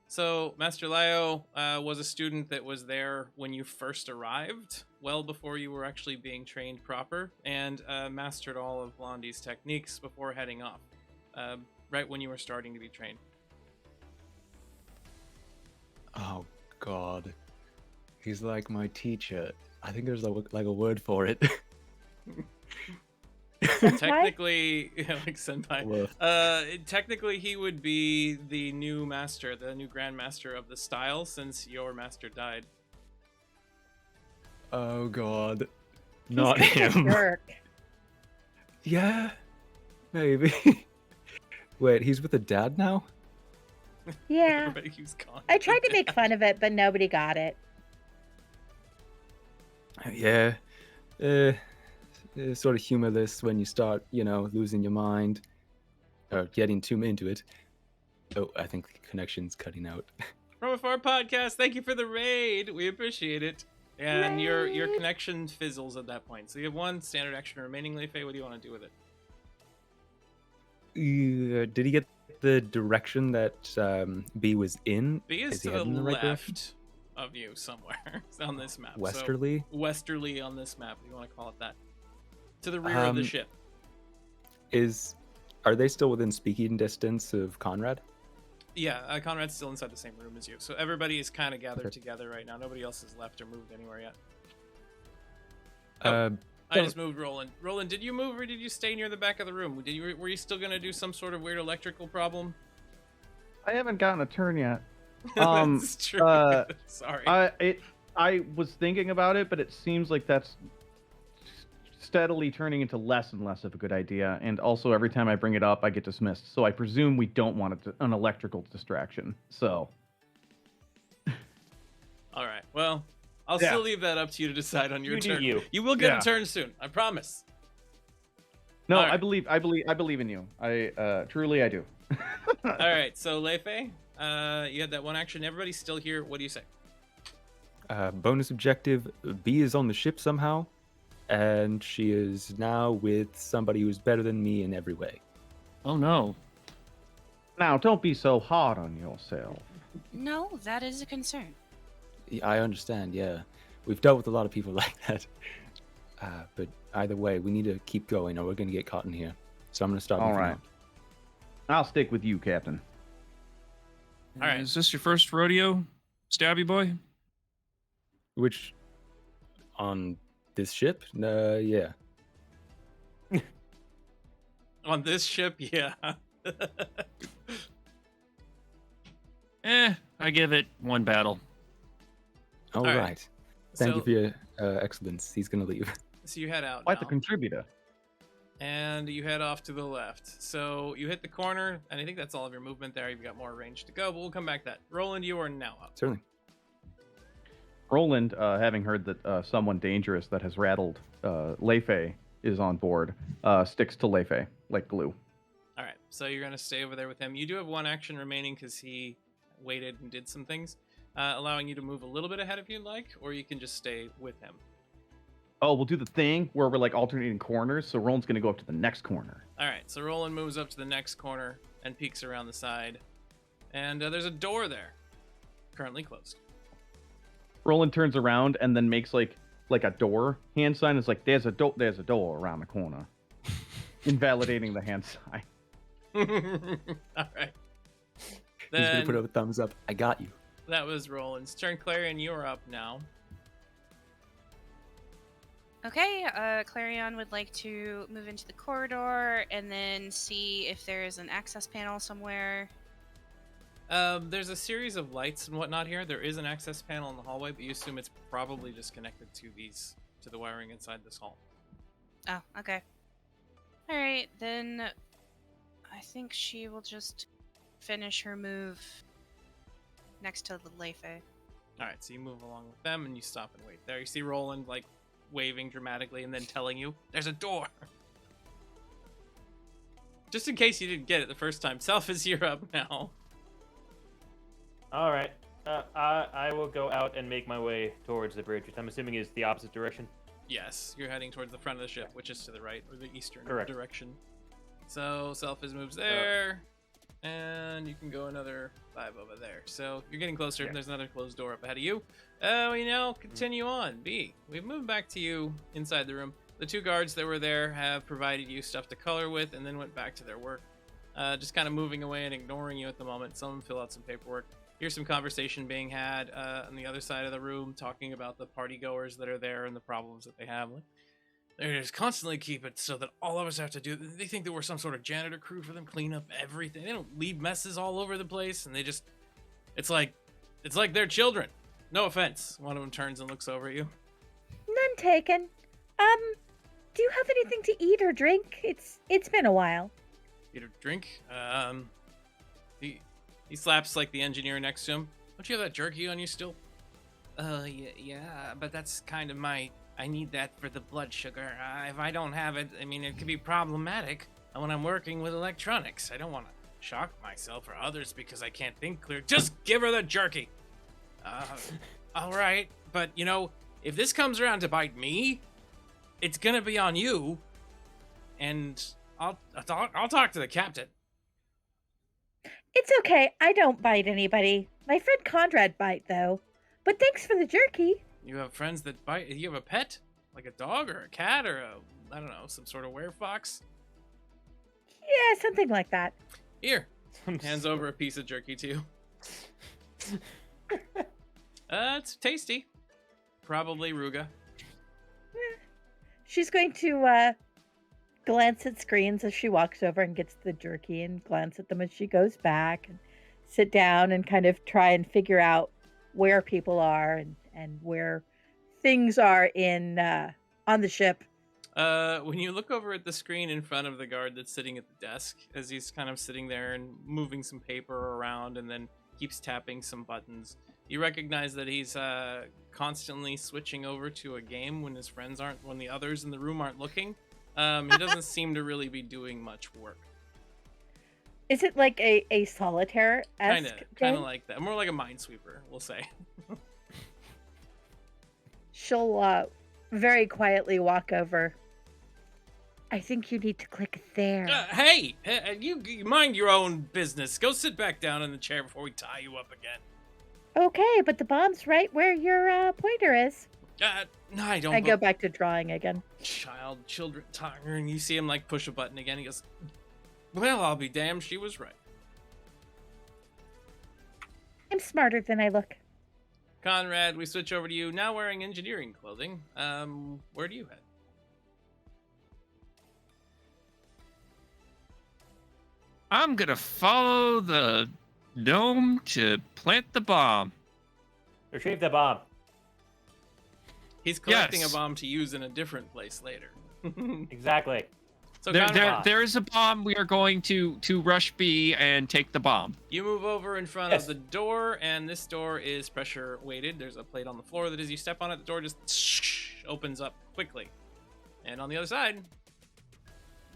Speaker 1: So, Master Lyo was a student that was there when you first arrived, well before you were actually being trained proper, and mastered all of Blondie's techniques before heading off, right when you were starting to be trained.
Speaker 4: Oh, God. He's like my teacher. I think there's like a word for it.
Speaker 5: Senpai?
Speaker 1: Technically, like senpai.
Speaker 4: Woof.
Speaker 1: Technically, he would be the new master, the new grandmaster of the style, since your master died.
Speaker 4: Oh god.
Speaker 5: He's
Speaker 4: Not
Speaker 5: kind of a
Speaker 4: him.
Speaker 5: jerk.
Speaker 4: Yeah, maybe. Wait, he's with a dad now?
Speaker 5: Yeah.
Speaker 1: Everybody keeps calling
Speaker 5: I
Speaker 1: him
Speaker 5: tried to
Speaker 1: the
Speaker 5: make
Speaker 1: dad.
Speaker 5: fun of it, but nobody got it.
Speaker 4: Yeah. Sort of humorless when you start, losing your mind or getting too into it. Oh, I think the connection's cutting out.
Speaker 1: From Afar Podcast, thank you for the raid. We appreciate it. And your
Speaker 5: Raid.
Speaker 1: connection fizzles at that point. So you have one standard action remaining, Leifei. What do you want to do with it?
Speaker 4: Did he get the direction that B was in?
Speaker 1: B is
Speaker 4: he
Speaker 1: to the
Speaker 4: heading in the right direction?
Speaker 1: left of you somewhere on this map. So
Speaker 4: Westerly?
Speaker 1: westerly on this map, if you want to call it that. To the rear of the ship.
Speaker 4: Are they still within speaking distance of Conrad?
Speaker 1: Yeah, Conrad's still inside the same room as you. So everybody is kind of gathered
Speaker 4: Okay.
Speaker 1: together right now. Nobody else has left or moved anywhere yet.
Speaker 4: Uh,
Speaker 1: I just moved Roland. Roland, did you move or did you stay near the back of the room? Were you still going to do some sort of weird electrical problem?
Speaker 2: I haven't gotten a turn yet.
Speaker 1: That's true. Sorry.
Speaker 2: I was thinking about it, but it seems like that's steadily turning into less and less of a good idea. And also, every time I bring it up, I get dismissed. So I presume we don't want an electrical distraction. So.
Speaker 1: All right. Well, I'll
Speaker 2: Yeah.
Speaker 1: still leave that up to you to decide on your
Speaker 3: You do
Speaker 1: turn.
Speaker 3: you.
Speaker 1: You will get
Speaker 2: Yeah.
Speaker 1: a turn soon. I promise.
Speaker 2: No,
Speaker 1: All right.
Speaker 2: I believe in you. Truly I do.
Speaker 1: All right. So Leifei, you had that one action. Everybody's still here. What do you say?
Speaker 4: bonus objective, B is on the ship somehow, and she is now with somebody who's better than me in every way.
Speaker 7: Oh no.
Speaker 2: Now, don't be so hard on yourself.
Speaker 6: No, that is a concern.
Speaker 4: I understand, yeah. We've dealt with a lot of people like that. But either way, we need to keep going or we're going to get caught in here. So I'm going to start
Speaker 2: All
Speaker 4: moving
Speaker 2: right.
Speaker 4: on.
Speaker 2: I'll stick with you, Captain.
Speaker 1: All right.
Speaker 7: Is this your first rodeo, Stabby Boy?
Speaker 4: Which, on this ship? Yeah.
Speaker 1: On this ship, yeah.
Speaker 7: I give it one battle.
Speaker 4: All
Speaker 1: right.
Speaker 4: right. Thank you
Speaker 1: So-
Speaker 4: for your excellence. He's going to leave.
Speaker 1: So you head out
Speaker 2: Quite the
Speaker 1: now,
Speaker 2: contributor.
Speaker 1: and you head off to the left. So you hit the corner, and I think that's all of your movement there. You've got more range to go, but we'll come back to that. Roland, you are now up.
Speaker 4: Certainly.
Speaker 2: Roland, having heard that someone dangerous that has rattled Leifei is on board, sticks to Leifei like glue.
Speaker 1: All right, so you're going to stay over there with him. You do have one action remaining because he waited and did some things, allowing you to move a little bit ahead if you'd like, or you can just stay with him.
Speaker 2: Oh, we'll do the thing where we're like alternating corners, so Roland's gonna go up to the next corner.
Speaker 1: All right, so Roland moves up to the next corner and peeks around the side, and there's a door there, currently closed.
Speaker 2: Roland turns around and then makes like a door hand sign. It's like there's a door around the corner, invalidating the hand sign.
Speaker 1: All right.
Speaker 4: He's going
Speaker 1: Then
Speaker 4: to put up a thumbs up. I got you.
Speaker 1: that was Roland's turn. Clarion, you're up now.
Speaker 6: Okay, Clarion would like to move into the corridor and then see if there's an access panel somewhere.
Speaker 1: There's a series of lights and whatnot here. There is an access panel in the hallway, but you assume it's probably just connected to the wiring inside this hall.
Speaker 6: Oh, okay. Alright, then I think she will just finish her move next to the Leifei.
Speaker 1: All right, so you move along with them and you stop and wait there. You see Roland like waving dramatically and then telling you there's a door. Just in case you didn't get it the first time, Selphis, you're up now.
Speaker 3: All right. I will go out and make my way towards the bridge, which I'm assuming is the opposite direction.
Speaker 1: Yes, you're heading towards the front of the ship, which is to the right, or the eastern
Speaker 3: Correct.
Speaker 1: direction. So Selphis moves there, and you can go another 5 over there. So you're getting closer.
Speaker 3: Yeah.
Speaker 1: There's another closed door up ahead of you. We now continue on. B, we've moved back to you inside the room. The 2 guards that were there have provided you stuff to color with, and then went back to their work. Just kind of moving away and ignoring you at the moment. Some of them fill out some paperwork. Here's some conversation being had on the other side of the room, talking about the party goers that are there and the problems that they have. Like, They just constantly keep it so that all of us have to do. They think that we're some sort of janitor crew for them, clean up everything. They don't leave messes all over the place, and they just. It's like they're children. No offense. One of them turns and looks over at you.
Speaker 5: None taken. Do you have anything to eat or drink? It's been a while.
Speaker 1: Eat or drink? He slaps like the engineer next to him. Don't you have that jerky on you still? Yeah, but that's kind of my. I need that for the blood sugar. If I don't have it, I mean, it could be problematic when I'm working with electronics. I don't want to shock myself or others because I can't think clear. Just give her the jerky. All right, but you know, if this comes around to bite me, it's gonna be on you, and I'll talk to the captain.
Speaker 5: It's okay. I don't bite anybody. My friend Conrad bite though. But thanks for the jerky.
Speaker 1: You have friends that bite. You have a pet, like a dog or a cat or I don't know, some sort of werefox.
Speaker 5: Yeah, something like that.
Speaker 1: Here, hands over a piece of jerky to you. It's tasty. Probably Ruga.
Speaker 5: She's going to glance at screens as she walks over and gets the jerky and glance at them as she goes back and sit down and kind of try and figure out where people are and where things are in on the ship.
Speaker 1: When you look over at the screen in front of the guard that's sitting at the desk, as he's kind of sitting there and moving some paper around and then keeps tapping some buttons, you recognize that he's constantly switching over to a game when his friends aren't, when the others in the room aren't looking. He doesn't seem to really be doing much work.
Speaker 5: Is it like a solitaire-esque
Speaker 1: Kind of like that. More like a minesweeper, we'll say.
Speaker 5: She'll very quietly walk over. I think you need to click there.
Speaker 1: Hey, you mind your own business. Go sit back down in the chair before we tie you up again.
Speaker 5: Okay, but the bomb's right where your pointer is.
Speaker 1: No, I don't.
Speaker 5: I go back to drawing again.
Speaker 1: Children, and you see him like push a button again. He goes, "Well, I'll be damned. She was right."
Speaker 5: I'm smarter than I look.
Speaker 1: Conrad, we switch over to you now, wearing engineering clothing. Where do you head?
Speaker 7: I'm gonna follow the gnome to plant the bomb.
Speaker 3: Retrieve the bomb.
Speaker 1: He's collecting
Speaker 7: Yes.
Speaker 1: a bomb to use in a different place later.
Speaker 3: Exactly.
Speaker 1: So
Speaker 7: There is a bomb. We are going to rush B and take the bomb.
Speaker 1: you move over in front of the door, and this door is pressure weighted. There's a plate on the floor that as you step on it, the door just opens up quickly. And on the other side,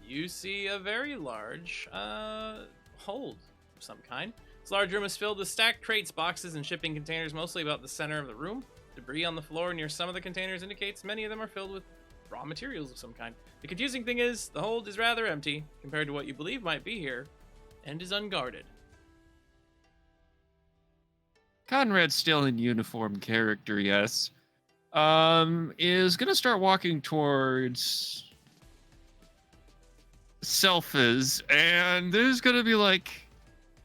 Speaker 1: you see a very large hold of some kind. This large room is filled with stacked crates, boxes, and shipping containers, mostly about the center of the room. Debris on the floor near some of the containers indicates many of them are filled with raw materials of some kind. The confusing thing is, the hold is rather empty compared to what you believe might be here, and is unguarded.
Speaker 7: Conrad's still in uniform character, yes. Is gonna start walking towards Selphas, and there's gonna be like,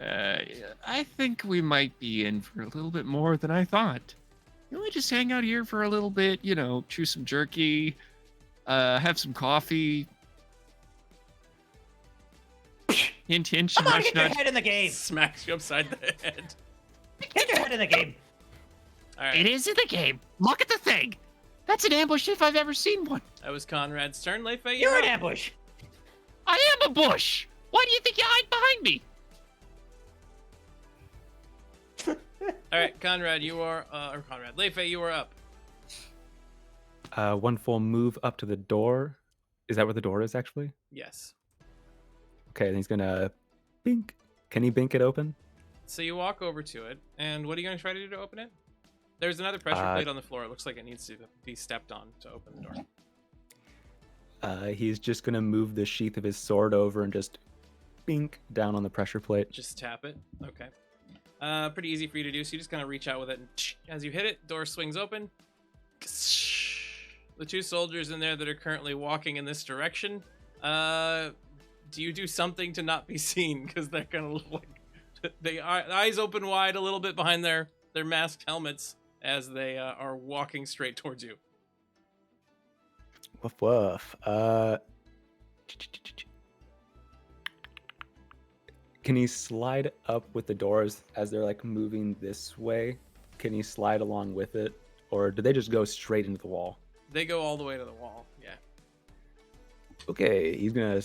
Speaker 7: I think we might be in for a little bit more than I thought. Can we just hang out here for a little bit, you know, chew some jerky, have some coffee? Hint, hint,
Speaker 3: Come on,
Speaker 7: nudge,
Speaker 3: get your
Speaker 7: nudge.
Speaker 3: head in the game.
Speaker 1: Smacks you upside the head.
Speaker 3: Get your head in the game.
Speaker 1: All right,
Speaker 7: It is in the game. Look at the thing. That's an ambush if I've ever seen one.
Speaker 1: that was Conrad's turn. Leifei,
Speaker 3: You're
Speaker 1: you're
Speaker 3: an
Speaker 1: up.
Speaker 3: ambush.
Speaker 7: I am a bush. Why do you think you hide behind me?
Speaker 1: All right, Conrad, you are, Leifei, you are up.
Speaker 4: One full move up to the door. Is that where the door is actually?
Speaker 1: Yes.
Speaker 4: Okay, then he's gonna bink. Can he bink it open?
Speaker 1: So you walk over to it, and what are you going to try to do to open it? There's another pressure plate on the floor. It looks like it needs to be stepped on to open the door.
Speaker 4: He's just gonna move the sheath of his sword over and just bink down on the pressure plate.
Speaker 1: Just tap it. Okay. Pretty easy for you to do. So you just kind of reach out with it, and as you hit it, door swings open. The two soldiers in there that are currently walking in this direction. Do you do something to not be seen? Because they're gonna look like they are eyes open wide a little bit behind their masked helmets as they are walking straight towards you.
Speaker 4: Woof woof. Can he slide up with the doors as they're like moving this way? Can he slide along with it, or do they just go straight into the wall?
Speaker 1: They go all the way to the wall. Yeah.
Speaker 4: Okay, he's gonna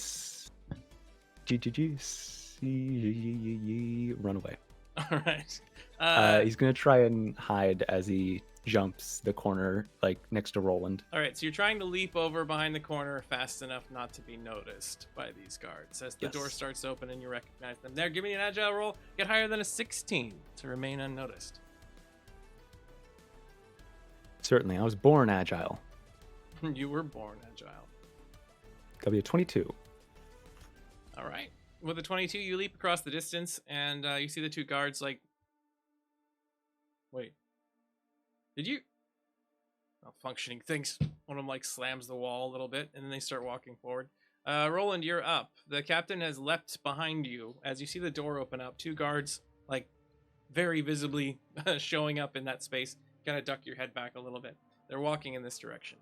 Speaker 4: run away.
Speaker 1: All right.
Speaker 4: He's gonna try and hide as he jumps the corner, like next to Roland.
Speaker 1: All right. So you're trying to leap over behind the corner fast enough not to be noticed by these guards. As the door
Speaker 4: Yes.
Speaker 1: starts open and you recognize them. There, give me an agile roll. Get higher than a 16 to remain unnoticed.
Speaker 4: Certainly, I was born agile.
Speaker 1: You were born agile.
Speaker 4: That'll be a 22.
Speaker 1: All right. With a 22, you leap across the distance, and you see the two guards like. Wait. Did you? Malfunctioning things. One of them like slams the wall a little bit, and then they start walking forward. Roland, you're up. The captain has leapt behind you as you see the door open up. Two guards, like, very visibly showing up in that space. Kind of duck your head back a little bit. They're walking in this direction.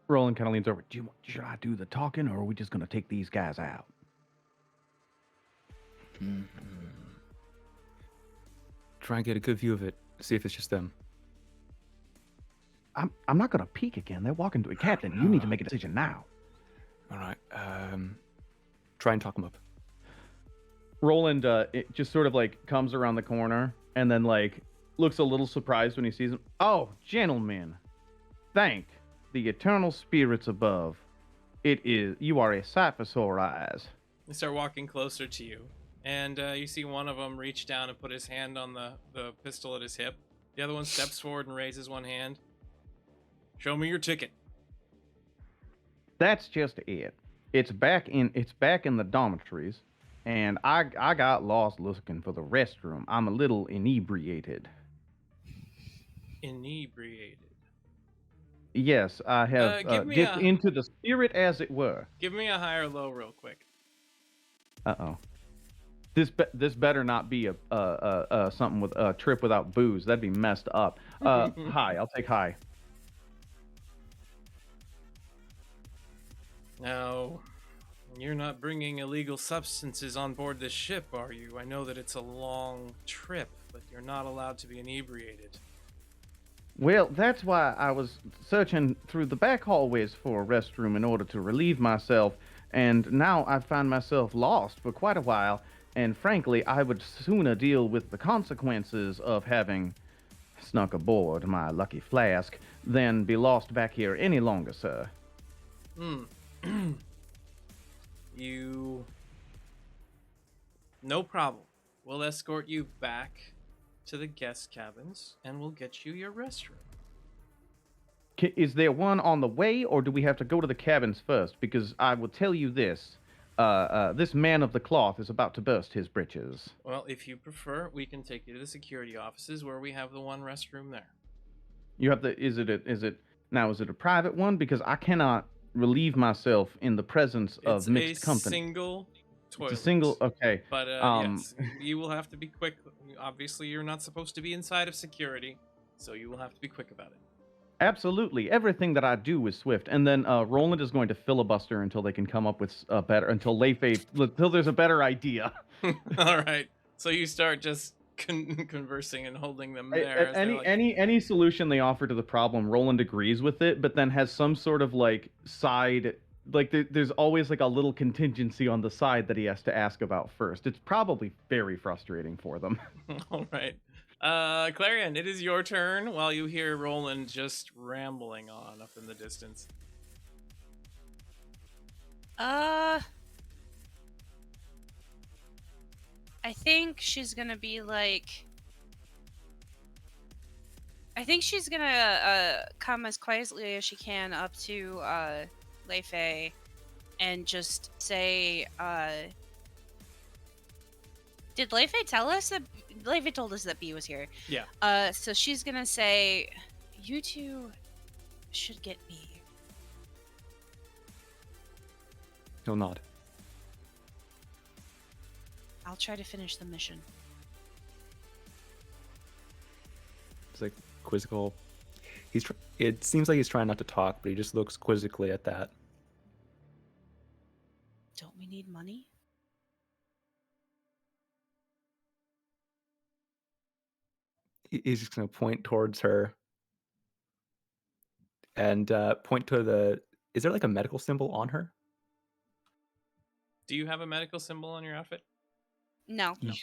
Speaker 2: Roland kind of leans over. Should I do the talking, or are we just going to take these guys out?
Speaker 4: Try and get a good view of it. See if it's just them.
Speaker 2: I'm not going to peek again. They're walking to a captain. You need to make a decision now.
Speaker 4: All right. Try and talk them up.
Speaker 2: Roland it just sort of like comes around the corner and then like looks a little surprised when he sees him. Oh, gentlemen, thank the eternal spirits above. You are a sight for sore eyes.
Speaker 1: They start walking closer to you, and you see one of them reach down and put his hand on the pistol at his hip. The other one steps forward and raises one hand. Show me your ticket.
Speaker 2: That's just it. It's back in the dormitories, and I got lost looking for the restroom. I'm a little inebriated.
Speaker 1: Inebriated.
Speaker 2: Yes, I have
Speaker 1: give me
Speaker 2: dipped
Speaker 1: a-
Speaker 2: into the spirit, as it were.
Speaker 1: Give me a high or low real quick.
Speaker 2: Uh-oh. This better not be a something with a trip without booze. That'd be messed up. High. I'll take high.
Speaker 1: Now, you're not bringing illegal substances on board this ship, are you? I know that it's a long trip, but you're not allowed to be inebriated.
Speaker 2: Well, that's why I was searching through the back hallways for a restroom in order to relieve myself, and now I find myself lost for quite a while, and frankly, I would sooner deal with the consequences of having snuck aboard my lucky flask than be lost back here any longer, sir.
Speaker 1: You... No problem. We'll escort you back to the guest cabins, and we'll get you your restroom.
Speaker 2: Is there one on the way, or do we have to go to the cabins first? Because I will tell you this. This man of the cloth is about to burst his britches.
Speaker 1: Well, if you prefer, we can take you to the security offices where we have the one restroom there.
Speaker 2: You have is it a private one? Because I cannot relieve myself in the presence of mixed company.
Speaker 1: Single toilet.
Speaker 2: It's a single, okay.
Speaker 1: But yes, you will have to be quick. Obviously, you're not supposed to be inside of security, so you will have to be quick about it.
Speaker 2: Absolutely. Everything that I do is swift. And then Roland is going to filibuster until they can come up with until there's a better idea.
Speaker 1: All right. So you start just conversing and holding them there. as they're like-
Speaker 2: Any solution they offer to the problem, Roland agrees with it, but then has some sort of like side, like there's always like a little contingency on the side that he has to ask about first. It's probably very frustrating for them.
Speaker 1: All right. Clarion, it is your turn while you hear Roland just rambling on up in the distance.
Speaker 6: I think she's gonna be like. I think she's gonna come as quietly as she can up to Lei Fei and just say, did Lei Fei tell us that Lei Fei told us that B was here?
Speaker 1: Yeah.
Speaker 6: So she's gonna say, you two should get B.
Speaker 4: He'll nod.
Speaker 6: I'll try to finish the mission.
Speaker 4: It's like quizzical. It seems like he's trying not to talk, but he just looks quizzically at that.
Speaker 6: Don't we need money?
Speaker 4: He's just going to point towards her and point to the. Is there like a medical symbol on her?
Speaker 1: Do you have a medical symbol on your outfit?
Speaker 6: No,
Speaker 1: No.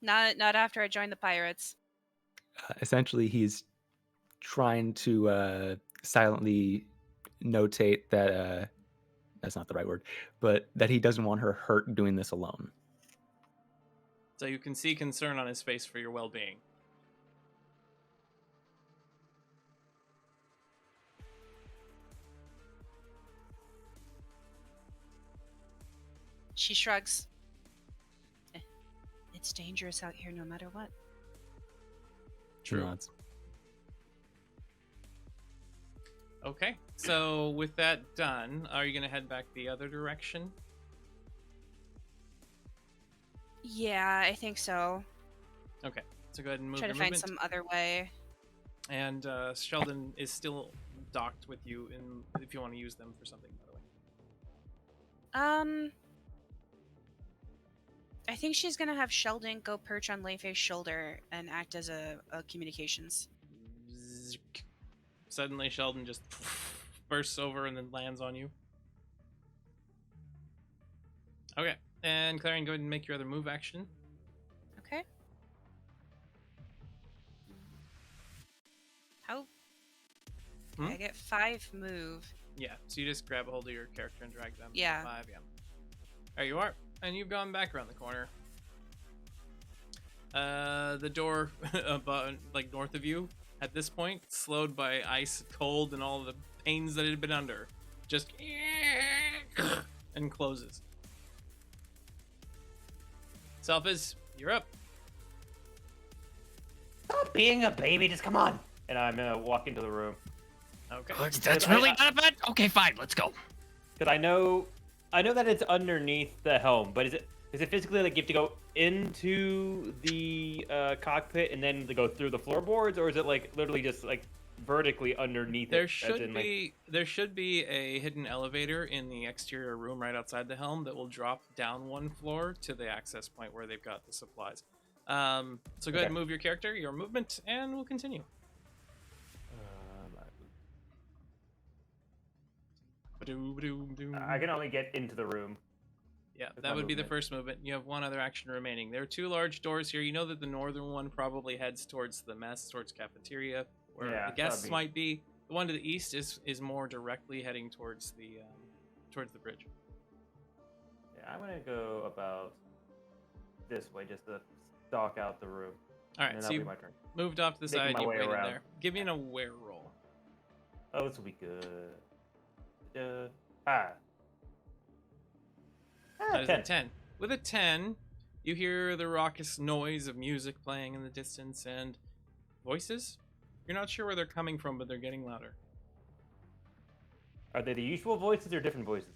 Speaker 6: not after I joined the pirates.
Speaker 4: Essentially, he's trying to silently notate that that's not the right word, but that he doesn't want her hurt doing this alone.
Speaker 1: So you can see concern on his face for your well-being.
Speaker 6: She shrugs. It's dangerous out here no matter what.
Speaker 4: He nods.
Speaker 1: Okay, so with that done, are you going to head back the other direction?
Speaker 6: Yeah, I think so.
Speaker 1: Okay, so go ahead and move
Speaker 6: Try
Speaker 1: your
Speaker 6: to find
Speaker 1: movement.
Speaker 6: some other way.
Speaker 1: And Sheldon is still docked with you if you want to use them for something, by the way.
Speaker 6: I think she's gonna have Sheldon go perch on Leifei's shoulder and act as a communications.
Speaker 1: Zzz. Suddenly, Sheldon just bursts over and then lands on you. Okay, and Clarion, go ahead and make your other move action.
Speaker 6: Okay. How?
Speaker 1: Hmm?
Speaker 6: I get 5 move.
Speaker 1: Yeah, so you just grab a hold of your character and drag them.
Speaker 6: Yeah.
Speaker 1: 5, yeah. There you are, and you've gone back around the corner. The door, about, like north of you, at this point, slowed by ice, cold, and all the pains that it had been under, just and closes. Selphis, you're up.
Speaker 3: Stop being a baby, just come on. And I'm gonna walk into the room
Speaker 1: Okay.
Speaker 7: That's really not bad. Okay, fine, let's go.
Speaker 3: because I know that it's underneath the helm, but is it physically like you have to go into the cockpit and then to go through the floorboards, or is it like literally just like vertically underneath
Speaker 1: There
Speaker 3: it?
Speaker 1: there should be a hidden elevator in the exterior room right outside the helm that will drop down one floor to the access point where they've got the supplies. So go ahead and move your character, your movement, and we'll continue.
Speaker 3: I can only get into the room.
Speaker 1: Yeah,
Speaker 3: With
Speaker 1: that
Speaker 3: my
Speaker 1: would be the
Speaker 3: movement.
Speaker 1: first movement. You have one other action remaining. There are 2 large doors here. You know that the northern one probably heads towards the mess, towards cafeteria, where
Speaker 3: Yeah,
Speaker 1: the guests
Speaker 3: that'd be-
Speaker 1: might be. The one to the east is more directly heading towards the bridge.
Speaker 3: Yeah, I'm gonna go about this way just to stalk out the room.
Speaker 1: All
Speaker 3: And
Speaker 1: right,
Speaker 3: then
Speaker 1: so
Speaker 3: that'll
Speaker 1: you
Speaker 3: be my turn.
Speaker 1: moved off to the
Speaker 3: Making
Speaker 1: side.
Speaker 3: my
Speaker 1: You
Speaker 3: way
Speaker 1: waited
Speaker 3: around.
Speaker 1: there. Give me an aware roll.
Speaker 3: Oh, this will be good. Ah.
Speaker 1: That is a
Speaker 3: 10.
Speaker 1: 10. With a 10, you hear the raucous noise of music playing in the distance and voices. You're not sure where they're coming from, but they're getting louder.
Speaker 3: Are they the usual voices or different voices?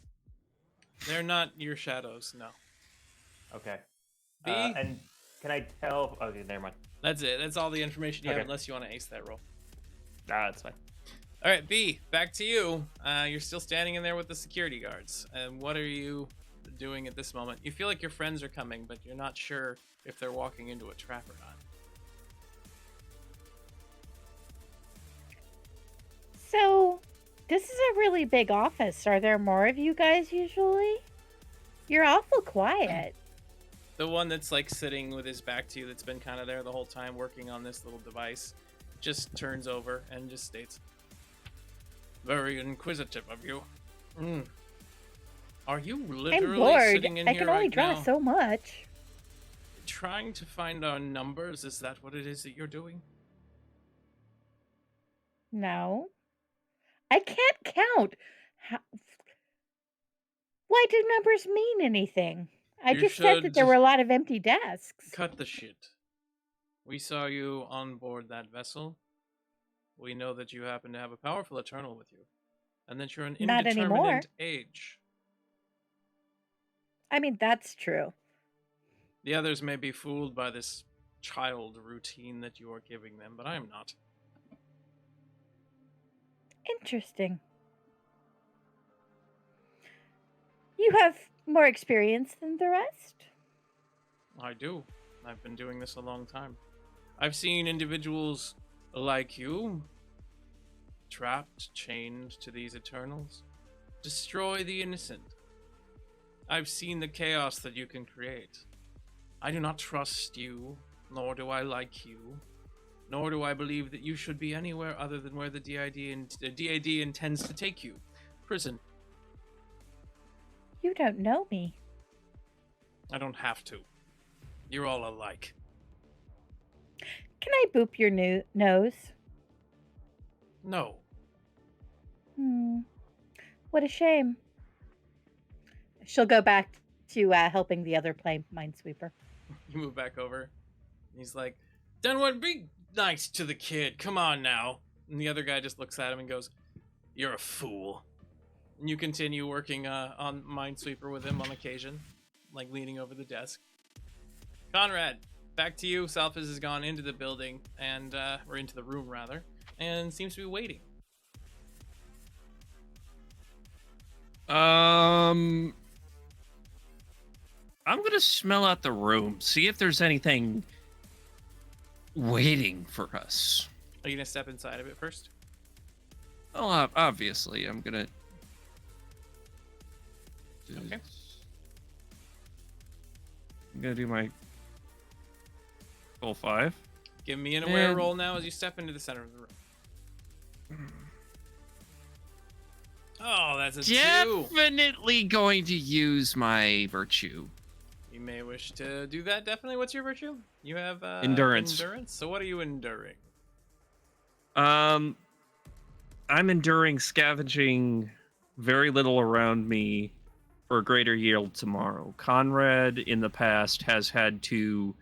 Speaker 1: They're not your shadows, no.
Speaker 3: Okay.
Speaker 1: B?
Speaker 3: And can I tell? Okay, never mind.
Speaker 1: That's it. That's all the information you have,
Speaker 3: Okay.
Speaker 1: unless you want to ace that roll.
Speaker 3: Nah, that's fine.
Speaker 1: All right, B, back to you. You're still standing in there with the security guards. And what are you doing at this moment? You feel like your friends are coming, but you're not sure if they're walking into a trap or not.
Speaker 5: So, this is a really big office. Are there more of you guys usually? You're awful quiet.
Speaker 1: The one that's like sitting with his back to you, that's been kind of there the whole time working on this little device, just turns over and just states, "Very inquisitive of you. Are you
Speaker 5: I'm
Speaker 1: literally
Speaker 5: bored.
Speaker 1: sitting in
Speaker 5: I
Speaker 1: here
Speaker 5: can only
Speaker 1: right
Speaker 5: draw
Speaker 1: now
Speaker 5: so much.
Speaker 1: trying to find our numbers? Is that what it is that you're doing?"
Speaker 5: No. I can't count. How... Why do numbers mean anything? I
Speaker 1: You
Speaker 5: just said that there
Speaker 1: should
Speaker 5: were a lot of empty desks.
Speaker 1: cut the shit. We saw you on board that vessel. We know that you happen to have a powerful Eternal with you, and that you're an
Speaker 5: Not anymore.
Speaker 1: indeterminate age.
Speaker 5: I mean, that's true.
Speaker 1: The others may be fooled by this child routine that you are giving them, but I am not.
Speaker 5: Interesting. You have more experience than the rest.
Speaker 1: I do. I've been doing this a long time. I've seen individuals like you trapped, chained to these Eternals, destroy the innocent. I've seen the chaos that you can create. I do not trust you, nor do I like you, nor do I believe that you should be anywhere other than where the DAD intends to take you. Prison.
Speaker 5: You don't know me.
Speaker 1: I don't have to. You're all alike.
Speaker 5: Can I boop your nose?
Speaker 1: No.
Speaker 5: What a shame. She'll go back to helping the other play Minesweeper.
Speaker 1: You move back over. He's like, Dunwood, be nice to the kid. Come on now. And the other guy just looks at him and goes, you're a fool. And you continue working on Minesweeper with him on occasion, like leaning over the desk. Conrad, back to you. Salphus has gone into the building, or into the room rather, and seems to be waiting.
Speaker 7: I'm gonna smell out the room, see if there's anything waiting for us.
Speaker 1: Are you gonna step inside of it first?
Speaker 7: Well, obviously, I'm gonna.
Speaker 1: Okay.
Speaker 7: I'm gonna do my full 5.
Speaker 1: Give me an aware
Speaker 7: And-
Speaker 1: roll now as you step into the center of the room. Oh, that's a 2.
Speaker 7: Definitely going to use my virtue.
Speaker 1: You may wish to do that. Definitely. What's your virtue? You have
Speaker 7: Endurance.
Speaker 1: Endurance. So what are you enduring?
Speaker 7: I'm enduring scavenging very little around me for a greater yield tomorrow. Conrad in the past has had to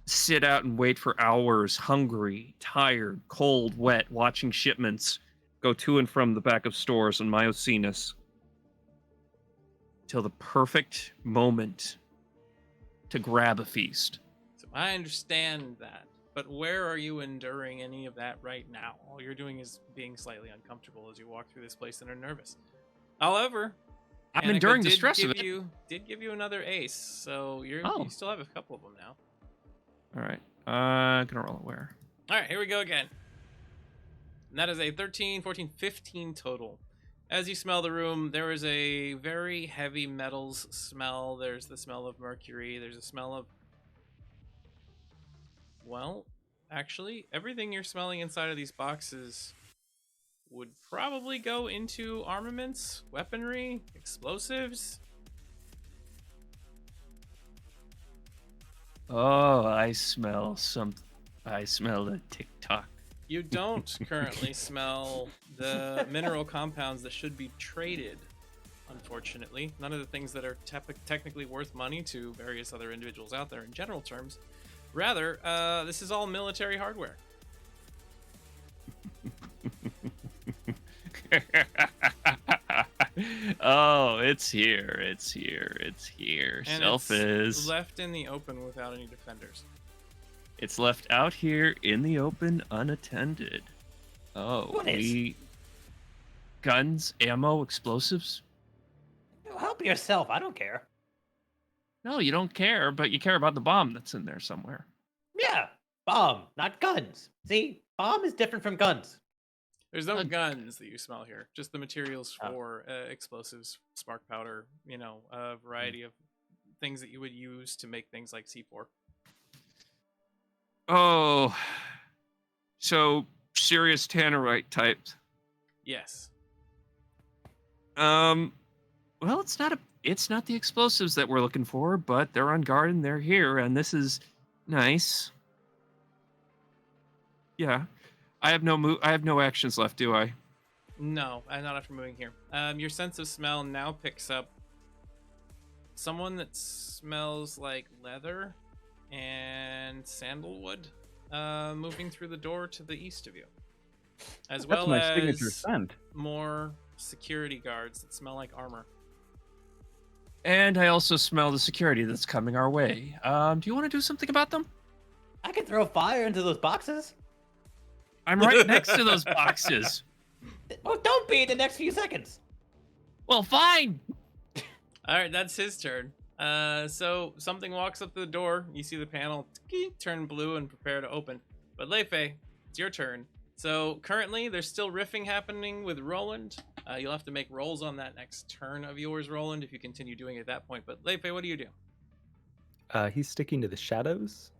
Speaker 7: sit out and wait for hours, hungry, tired, cold, wet, watching shipments go to and from the back of stores in Myocenas till the perfect moment to grab a feast.
Speaker 1: So I understand that, but where are you enduring any of that right now? All you're doing is being slightly uncomfortable as you walk through this place and are nervous. However,
Speaker 7: I'm
Speaker 1: Annika
Speaker 7: enduring the
Speaker 1: did
Speaker 7: stress
Speaker 1: give
Speaker 7: of it.
Speaker 1: did give you another ace, so you still have a couple of them now.
Speaker 7: All right, gonna roll aware.
Speaker 1: All right, here we go again. And that is a 13, 14, 15 total. As you smell the room, there is a very heavy metals smell. There's the smell of mercury. There's a smell of... Well, actually, everything you're smelling inside of these boxes would probably go into armaments, weaponry, explosives.
Speaker 7: Oh, I smell a TikTok.
Speaker 1: You don't currently smell the mineral compounds that should be traded, unfortunately. None of the things that are technically worth money to various other individuals out there in general terms. Rather, this is all military hardware.
Speaker 7: Oh, it's here. And Self
Speaker 1: it's
Speaker 7: is.
Speaker 1: left in the open without any defenders.
Speaker 7: It's left out here in the open unattended. Oh,
Speaker 3: What is?
Speaker 7: Guns, ammo, explosives?
Speaker 3: Help yourself. I don't care.
Speaker 7: No, you don't care, but you care about the bomb that's in there somewhere.
Speaker 3: Yeah, bomb, not guns. See, bomb is different from guns.
Speaker 1: There's no guns that you smell here, just the materials
Speaker 3: Oh.
Speaker 1: for explosives, spark powder, a variety of things that you would use to make things like C4.
Speaker 7: Oh, so serious tannerite type.
Speaker 1: Yes.
Speaker 7: Well, it's not the explosives that we're looking for, but they're on guard and they're here, and this is nice. Yeah. I have no actions left, do I?
Speaker 1: No, not after moving here. Your sense of smell now picks up someone that smells like leather and sandalwood moving through the door to the east of you. As
Speaker 2: That's
Speaker 1: well
Speaker 2: my
Speaker 1: as
Speaker 2: signature scent.
Speaker 1: more security guards that smell like armor.
Speaker 7: And I also smell the security that's coming our way. Do you want to do something about them?
Speaker 3: I can throw fire into those boxes.
Speaker 7: I'm right next to those boxes.
Speaker 3: Well, don't be in the next few seconds.
Speaker 7: Well, fine.
Speaker 1: All right, that's his turn. So something walks up to the door. You see the panel turn blue and prepare to open. But Leifei, it's your turn. So currently, there's still riffing happening with Roland. You'll have to make rolls on that next turn of yours, Roland, if you continue doing it at that point. But Leifei, what do you do?
Speaker 4: He's sticking to the shadows.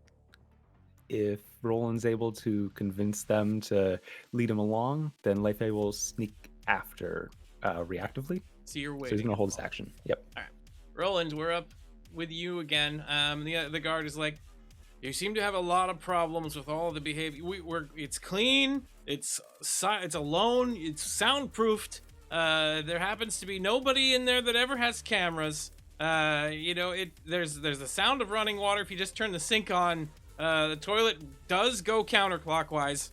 Speaker 4: If Roland's able to convince them to lead him along, then Leifei will sneak after reactively.
Speaker 1: So you're
Speaker 4: So
Speaker 1: waiting.
Speaker 4: he's going to hold his action. Yep.
Speaker 1: Roland, we're up with you again. The guard is like, you seem to have a lot of problems with all the behavior. It's clean. It's alone. It's soundproofed. There happens to be nobody in there that ever has cameras. There's the sound of running water. If you just turn the sink on, the toilet does go counterclockwise.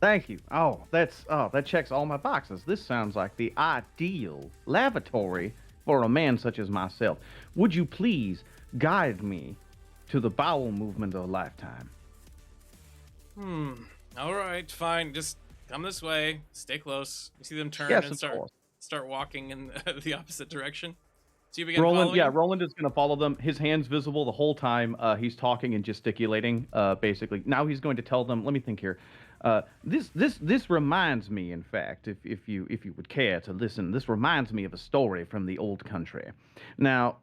Speaker 2: Thank you. That checks all my boxes. This sounds like the ideal lavatory for a man such as myself. Would you please guide me to the bowel movement of a lifetime?
Speaker 1: All right, fine. Just come this way. Stay close. You see them turn
Speaker 2: Yes,
Speaker 1: and
Speaker 2: of
Speaker 1: start
Speaker 2: course.
Speaker 1: start walking in the opposite direction. So you begin
Speaker 2: Roland,
Speaker 1: following.
Speaker 2: Roland is going to follow them. His hand's visible the whole time. He's talking and gesticulating. Basically, now he's going to tell them. Let me think here. This reminds me, in fact, if you would care to listen, this reminds me of a story from the old country. Now,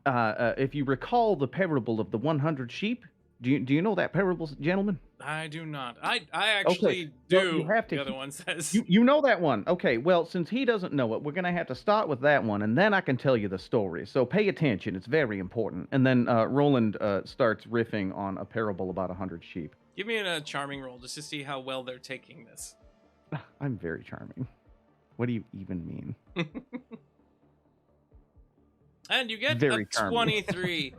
Speaker 2: if you recall the parable of the 100 sheep, do you know that parable, gentlemen?
Speaker 1: I do not. I actually
Speaker 2: Well,
Speaker 1: do.
Speaker 2: you have to
Speaker 1: The other
Speaker 2: keep-
Speaker 1: one says.
Speaker 2: You know that one. Okay, well, since he doesn't know it, we're going to have to start with that one, and then I can tell you the story. So pay attention. It's very important. And then Roland starts riffing on a parable about 100 sheep.
Speaker 1: Give me a charming roll just to see how well they're taking this.
Speaker 2: I'm very charming. What do you even mean?
Speaker 1: And you get
Speaker 2: Very
Speaker 1: a
Speaker 2: charming.
Speaker 1: 23.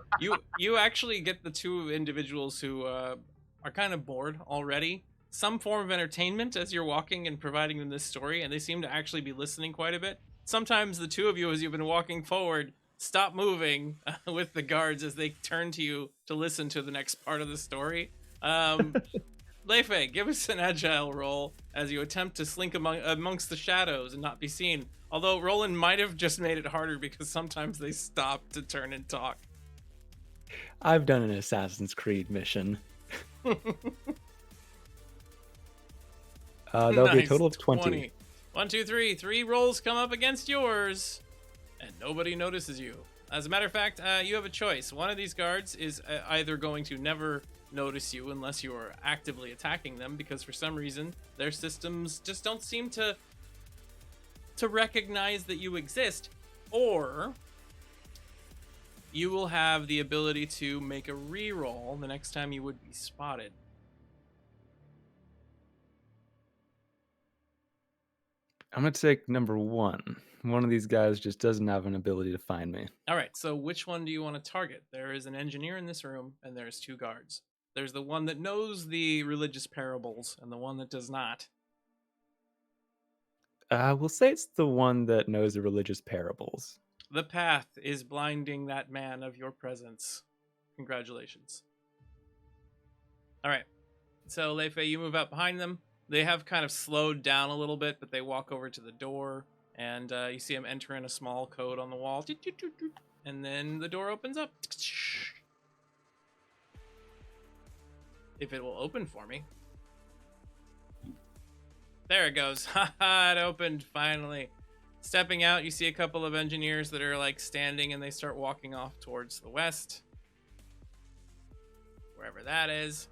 Speaker 1: You actually get the two individuals who are kind of bored already. Some form of entertainment as you're walking and providing them this story, and they seem to actually be listening quite a bit. Sometimes the two of you, as you've been walking forward, stop moving with the guards as they turn to you to listen to the next part of the story. Leifei, give us an agile roll as you attempt to slink amongst the shadows and not be seen. Although Roland might have just made it harder because sometimes they stop to turn and talk.
Speaker 4: I've done an Assassin's Creed mission. That'll be a
Speaker 1: Nice,
Speaker 4: total of 20.
Speaker 1: 1, 2, 3. 3 rolls come up against yours, and nobody notices you. As a matter of fact, you have a choice. One of these guards is either going to never notice you unless you are actively attacking them, because for some reason their systems just don't seem to recognize that you exist, or you will have the ability to make a re-roll the next time you would be spotted.
Speaker 4: I'm going to take number 1. One of these guys just doesn't have an ability to find me.
Speaker 1: All right, so which one do you want to target? There is an engineer in this room, and there's 2 guards. There's the one that knows the religious parables, and the one that does not.
Speaker 4: We'll say it's the one that knows the religious parables.
Speaker 1: The path is blinding that man of your presence. Congratulations. All right, so Leifei, you move up behind them. They have kind of slowed down a little bit, but they walk over to the door, and you see him enter in a small code on the wall. And then the door opens up. If it will open for me. There it goes. Haha, it opened finally. Stepping out, you see a couple of engineers that are like standing, and they start walking off towards the west. Wherever that is.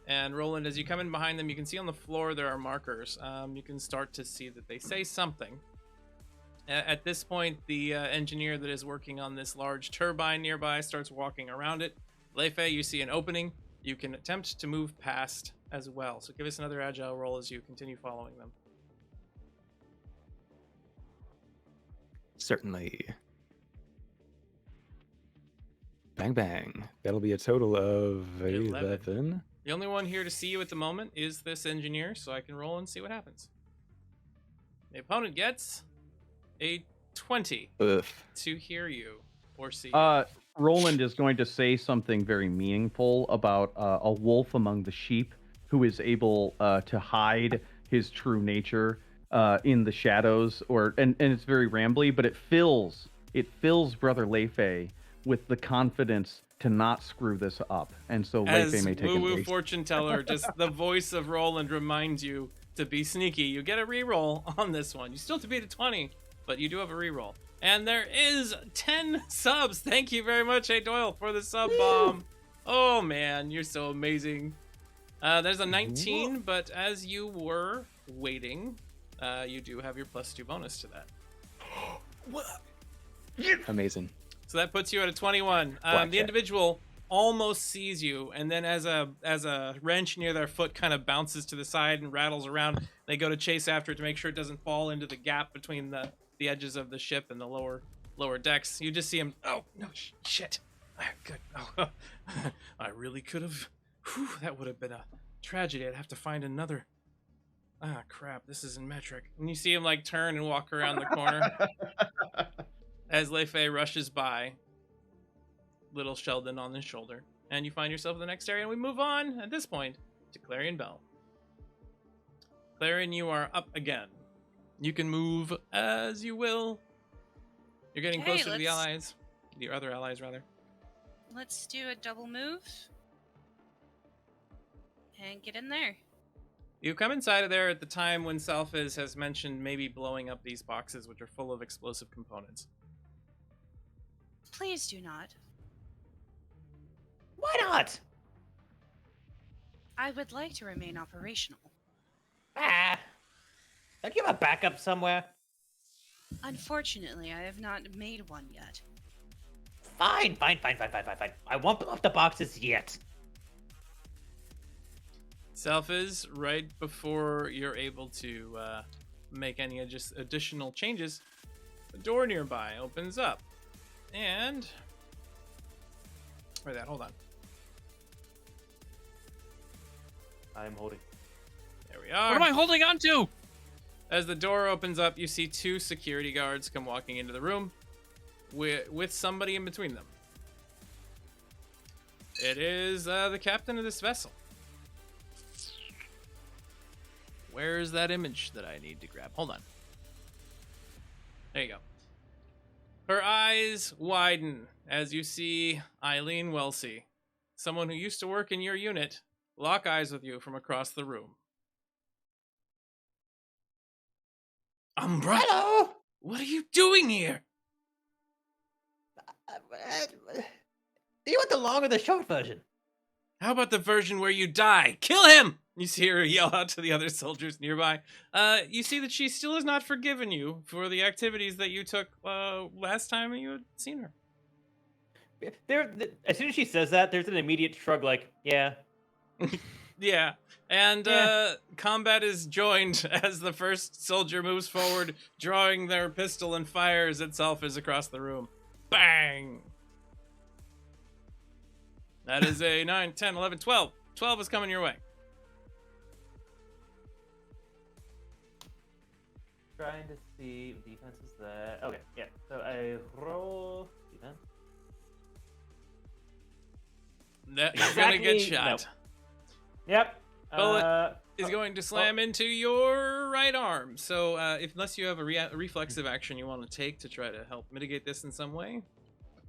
Speaker 1: And Roland, as you come in behind them, you can see on the floor there are markers. You can start to see that they say something. At this point, the engineer that is working on this large turbine nearby starts walking around it. Leifei, you see an opening. You can attempt to move past as well. So give us another agile roll as you continue following them.
Speaker 4: Certainly. Bang, bang. That'll be a total of 11.
Speaker 1: The only one here to see you at the moment is this engineer, so I can roll and see what happens. The opponent gets a 20
Speaker 4: Oof.
Speaker 1: to hear you or see you.
Speaker 2: Roland is going to say something very meaningful about a wolf among the sheep who is able to hide his true nature in the shadows, and it's very rambly, but it fills Brother Leifei with the confidence to not screw this up, and so Leifei
Speaker 1: As
Speaker 2: may take
Speaker 1: Woo
Speaker 2: a
Speaker 1: Woo
Speaker 2: base.
Speaker 1: Fortune Teller, just the voice of Roland reminds you to be sneaky. You get a reroll on this one. You still have to beat a 20, but you do have a reroll. And there is 10 subs. Thank you very much, Hey Doyle, for the sub bomb. Oh man, you're so amazing. There's a 19, but as you were waiting, you do have your +2 bonus to that.
Speaker 4: Amazing.
Speaker 1: So that puts you at a 21. The individual almost sees you, and then as a wrench near their foot kind of bounces to the side and rattles around, they go to chase after it to make sure it doesn't fall into the gap between the edges of the ship and the lower decks. You just see him. Oh no, shit! Good. Oh, I really could have. That would have been a tragedy. I'd have to find another. Ah, crap! This isn't metric. And you see him like turn and walk around the corner as Leifei rushes by, little Sheldon on his shoulder, and you find yourself in the next area. And we move on at this point to Clarion Bell. Clarion, you are up again. You can move as you will. You're getting
Speaker 6: Okay,
Speaker 1: closer to the allies. Your other allies, rather.
Speaker 6: Let's do a double move. And get in there.
Speaker 1: You come inside of there at the time when Salfiz has mentioned maybe blowing up these boxes, which are full of explosive components.
Speaker 6: Please do not.
Speaker 3: Why not?
Speaker 6: I would like to remain operational.
Speaker 3: Don't you have a backup somewhere?
Speaker 6: Unfortunately, I have not made one yet.
Speaker 3: Fine. I won't blow up the boxes yet.
Speaker 1: Salfiz, right before you're able to make any additional changes, the door nearby opens up. And where's that? Hold on.
Speaker 3: I'm holding.
Speaker 1: There we are.
Speaker 7: What am I holding on to?
Speaker 1: As the door opens up, you see 2 security guards come walking into the room with somebody in between them. It is the captain of this vessel. Where is that image that I need to grab? Hold on. There you go. Her eyes widen as you see Eileen Welsey, someone who used to work in your unit, lock eyes with you from across the room. Umbra?
Speaker 3: Hello.
Speaker 1: What are you doing here?
Speaker 3: Do you want the long or the short version?
Speaker 1: How about the version where you die? Kill him! You see her yell out to the other soldiers nearby. You see that she still has not forgiven you for the activities that you took last time you had seen her.
Speaker 3: As soon as she says that, there's an immediate shrug like, yeah.
Speaker 1: Yeah. And
Speaker 3: Yeah.
Speaker 1: combat is joined as the first soldier moves forward, drawing their pistol and fires itself as across the room. Bang! That is a 9, 10, 11, 12. 12 is coming your way.
Speaker 3: Trying to see what defense is that. Okay, yeah. So I roll defense.
Speaker 1: You're gonna get
Speaker 3: Exactly,
Speaker 1: shot.
Speaker 3: no. Yep.
Speaker 1: Bullet is going to slam into your right arm. So unless you have a reflexive action you want to take to try to help mitigate this in some way.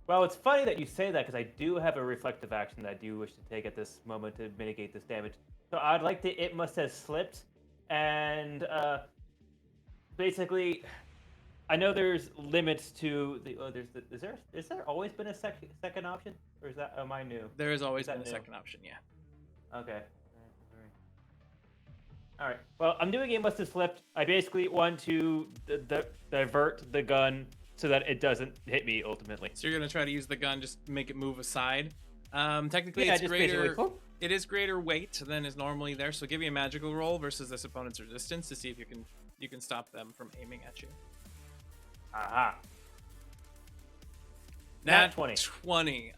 Speaker 3: Well, it's funny that you say that because I do have a reflective action that I do wish to take at this moment to mitigate this damage. So I'd like to. It must have slipped, and basically, I know there's limits to the. Oh, is there always been a second option, or is that am I new?
Speaker 1: There has always
Speaker 3: Is that
Speaker 1: been a
Speaker 3: new?
Speaker 1: second option, yeah.
Speaker 3: Okay. All right. Well, I'm doing it must have slipped. I basically want to divert the gun so that it doesn't hit me ultimately.
Speaker 1: So you're gonna try to use the gun, just make it move aside. Technically,
Speaker 3: Yeah,
Speaker 1: it's
Speaker 3: just
Speaker 1: greater.
Speaker 3: basically, whoop.
Speaker 1: It is greater weight than is normally there. So give me a magical roll versus this opponent's resistance to see if you can stop them from aiming at you.
Speaker 3: Aha.
Speaker 1: Nat
Speaker 3: Nat 20.
Speaker 1: 20.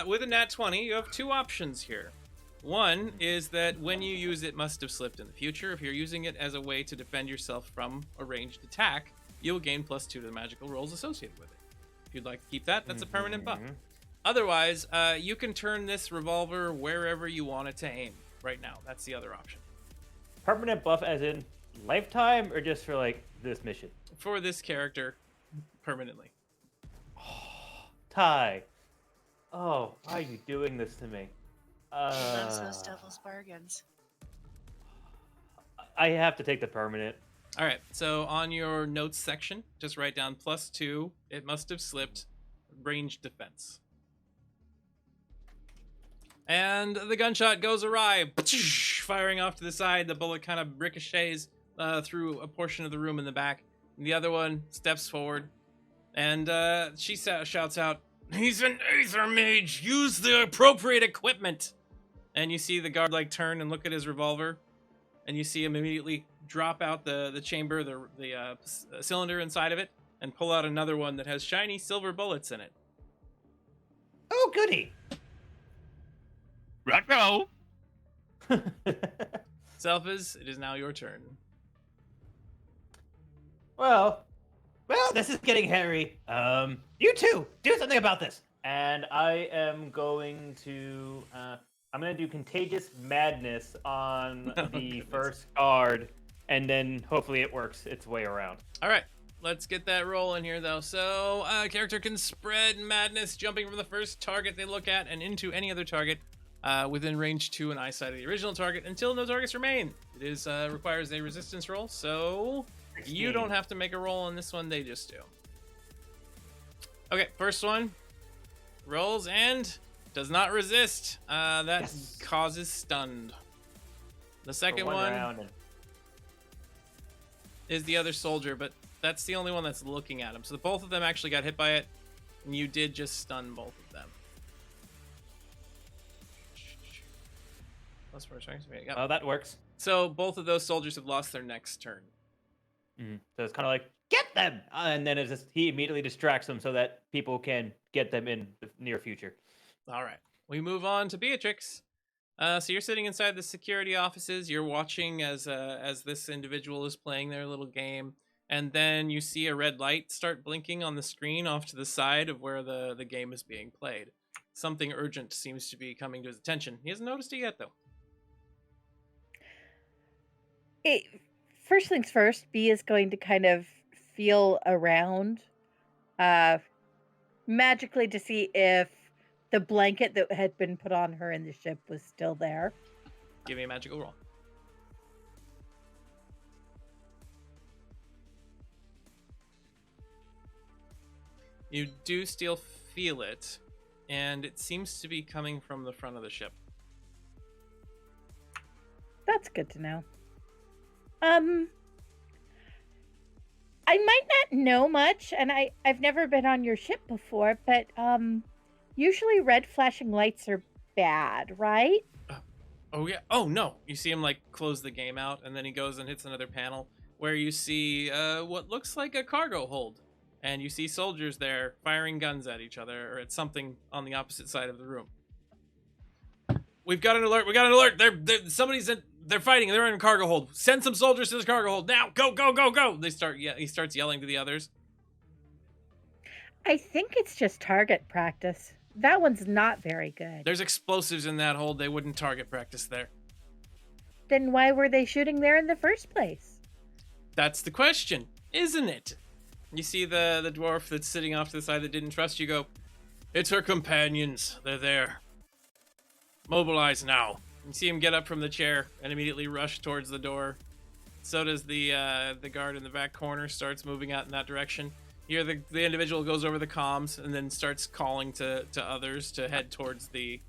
Speaker 1: With a nat 20, you have 2 options here. One is that when you use it, must have slipped in the future. If you're using it as a way to defend yourself from a ranged attack, you'll gain +2 to the magical rolls associated with it. If you'd like to keep that, that's a permanent buff. Otherwise, you can turn this revolver wherever you want it to aim. right now. That's the other option.
Speaker 3: Permanent buff as in lifetime or just for like this mission?
Speaker 1: For this character, permanently.
Speaker 3: Ty. Oh, why are you doing this to me?
Speaker 6: He loves those devil's bargains.
Speaker 3: I have to take the permanent.
Speaker 1: All right, so on your notes section, just write down +2. It must have slipped. Range defense. And the gunshot goes awry, firing off to the side. The bullet kind of ricochets through a portion of the room in the back. And the other one steps forward, and she shouts out, "He's an Aether Mage! Use the appropriate equipment!" And you see the guard like turn and look at his revolver, and you see him immediately drop out the chamber, the cylinder inside of it, and pull out another one that has shiny silver bullets in it.
Speaker 3: Oh, goody!
Speaker 7: Right now.
Speaker 1: Selphis, it is now your turn.
Speaker 3: Well, this is getting hairy. You two, do something about this. And I am going to, I'm going to do Contagious Madness on
Speaker 1: Oh,
Speaker 3: the
Speaker 1: goodness.
Speaker 3: first card, and then hopefully it works its way around.
Speaker 1: All right, let's get that rolling here, though. So, a character can spread madness, jumping from the first target they look at and into any other target within range 2 and eyesight of the original target until no targets remain. It is requires a resistance roll, so you
Speaker 3: 16.
Speaker 1: don't have to make a roll on this one. They just do. Okay, first one rolls and does not resist. That
Speaker 3: Yes.
Speaker 1: causes stunned. The second
Speaker 3: For
Speaker 1: one
Speaker 3: round and-
Speaker 1: is the other soldier, but that's the only one that's looking at him. So both of them actually got hit by it, and you did just stun both of them. Plus 4 strength. Yep.
Speaker 3: Oh, that works.
Speaker 1: So both of those soldiers have lost their next turn.
Speaker 3: So it's kind of like, get them! And then it's just, he immediately distracts them so that people can get them in the near future.
Speaker 1: All right. We move on to Beatrix. So you're sitting inside the security offices. You're watching as this individual is playing their little game, and then you see a red light start blinking on the screen off to the side of where the game is being played. Something urgent seems to be coming to his attention. He hasn't noticed it yet, though.
Speaker 5: First things first, B is going to kind of feel around magically to see if the blanket that had been put on her in the ship was still there.
Speaker 1: Give me a magical roll. You do still feel it, and it seems to be coming from the front of the ship.
Speaker 5: That's good to know. I might not know much, and I've never been on your ship before, but usually red flashing lights are bad, right?
Speaker 1: Oh yeah. Oh no. You see him like close the game out, and then he goes and hits another panel where you see what looks like a cargo hold, and you see soldiers there firing guns at each other or at something on the opposite side of the room. We've got an alert. We got an alert. They're fighting. They're in a cargo hold. Send some soldiers to this cargo hold now. Go, go, go, go. He starts yelling to the others.
Speaker 5: I think it's just target practice. That one's not very good.
Speaker 1: There's explosives in that hold. They wouldn't target practice there.
Speaker 5: Then why were they shooting there in the first place?
Speaker 1: That's the question, isn't it? You see the dwarf that's sitting off to the side that didn't trust you go, "It's her companions. They're there. Mobilize now." You see him get up from the chair and immediately rush towards the door. So does the guard in the back corner, starts moving out in that direction. Here the individual goes over the comms and then starts calling to others to head towards the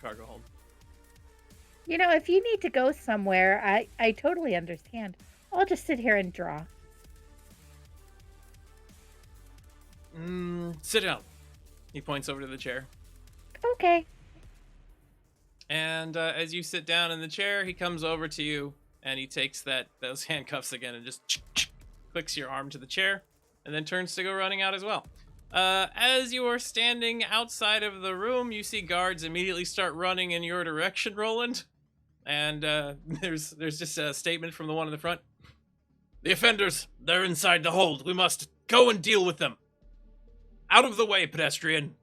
Speaker 1: cargo hold.
Speaker 5: You know, if you need to go somewhere, I totally understand. I'll just sit here and draw.
Speaker 1: Sit down. He points over to the chair.
Speaker 5: Okay.
Speaker 1: And as you sit down in the chair, he comes over to you and he takes those handcuffs again and just clicks your arm to the chair and then turns to go running out as well. As you are standing outside of the room, you see guards immediately start running in your direction, Roland. And there's just a statement from the one in the front. "The offenders, they're inside the hold. We must go and deal with them. Out of the way, pedestrian."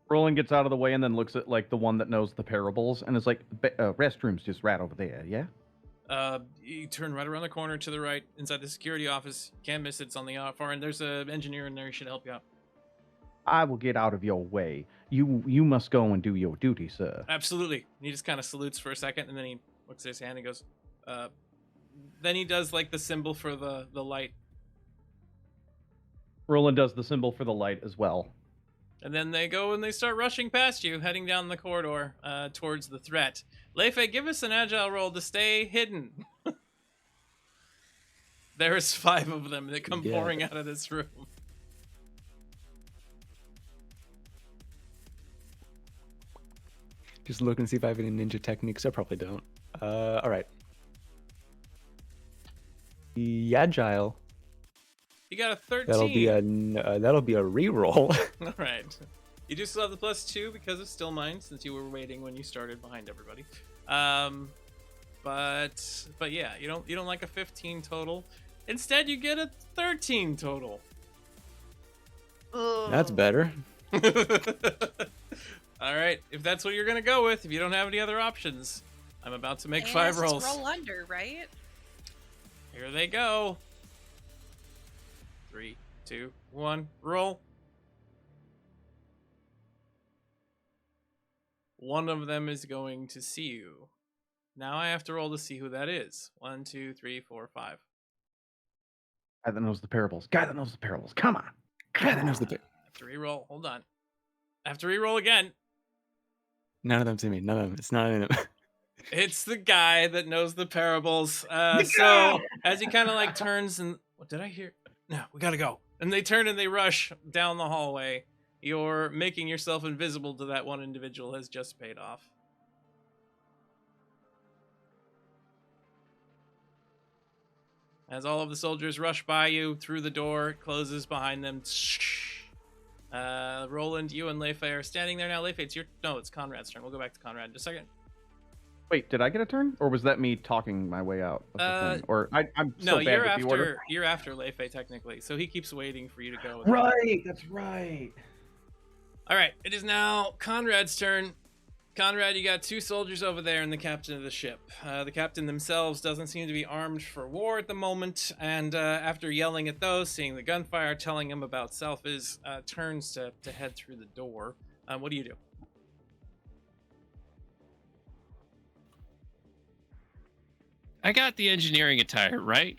Speaker 2: Roland gets out of the way and then looks at like the one that knows the parables and is like, restrooms just right over there, yeah?
Speaker 1: You turn right around the corner to the right, inside the security office. Can't miss it. It's on the far end. There's an engineer in there. He should help you out.
Speaker 2: I will get out of your way. You must go and do your duty, sir.
Speaker 1: Absolutely. He just kind of salutes for a second, and then he looks at his hand and goes, then he does like the symbol for the light.
Speaker 2: Roland does the symbol for the light as well.
Speaker 1: And then they go and they start rushing past you, heading down the corridor towards the threat. Leife, give us an agile roll to stay hidden. There's 5 of them that come pouring out of this room.
Speaker 4: Just look and see if I have any ninja techniques. I probably don't. All right. The agile.
Speaker 1: You got a 13.
Speaker 4: That'll be a reroll.
Speaker 1: All right. You do still have the +2 because of still mine, since you were waiting when you started behind everybody. But yeah, you don't like a 15 total. Instead, you get a 13 total.
Speaker 4: That's better.
Speaker 1: All right, if that's what you're gonna go with, if you don't have any other options, I'm about to make 5 rolls.
Speaker 6: Roll under, right?
Speaker 1: Here they go. 3, 2, 1, roll. One of them is going to see you. Now I have to roll to see who that is. 1, 2, 3, 4, 5.
Speaker 2: Guy that knows the parables. Guy that knows the parables. Come on.
Speaker 4: Guy that knows the.
Speaker 1: I have to re-roll. Hold on. I have to re-roll again.
Speaker 4: None of them see me. None of them. It's not in them.
Speaker 1: It's the guy that knows the parables. So as he kind of like turns and what did I hear? No, we gotta go. And they turn and they rush down the hallway. You're making yourself invisible to that one individual has just paid off. As all of the soldiers rush by you through the door, it closes behind them. Roland, you and Leife are standing there now. Leife, it's Conrad's turn. We'll go back to Conrad in just a second.
Speaker 2: Wait, did I get a turn, or was that me talking my way out of the thing? Or I'm so
Speaker 1: no,
Speaker 2: bad
Speaker 1: you're
Speaker 2: with
Speaker 1: after
Speaker 2: the order.
Speaker 1: you're after Leife technically, so he keeps waiting for you to go.
Speaker 2: Right, that's right.
Speaker 1: All right, it is now Conrad's turn. Conrad, you got 2 soldiers over there and the captain of the ship. The captain themselves doesn't seem to be armed for war at the moment, and after yelling at those, seeing the gunfire, telling him about Selphis, turns to head through the door. What do you do?
Speaker 7: I got the engineering attire, right?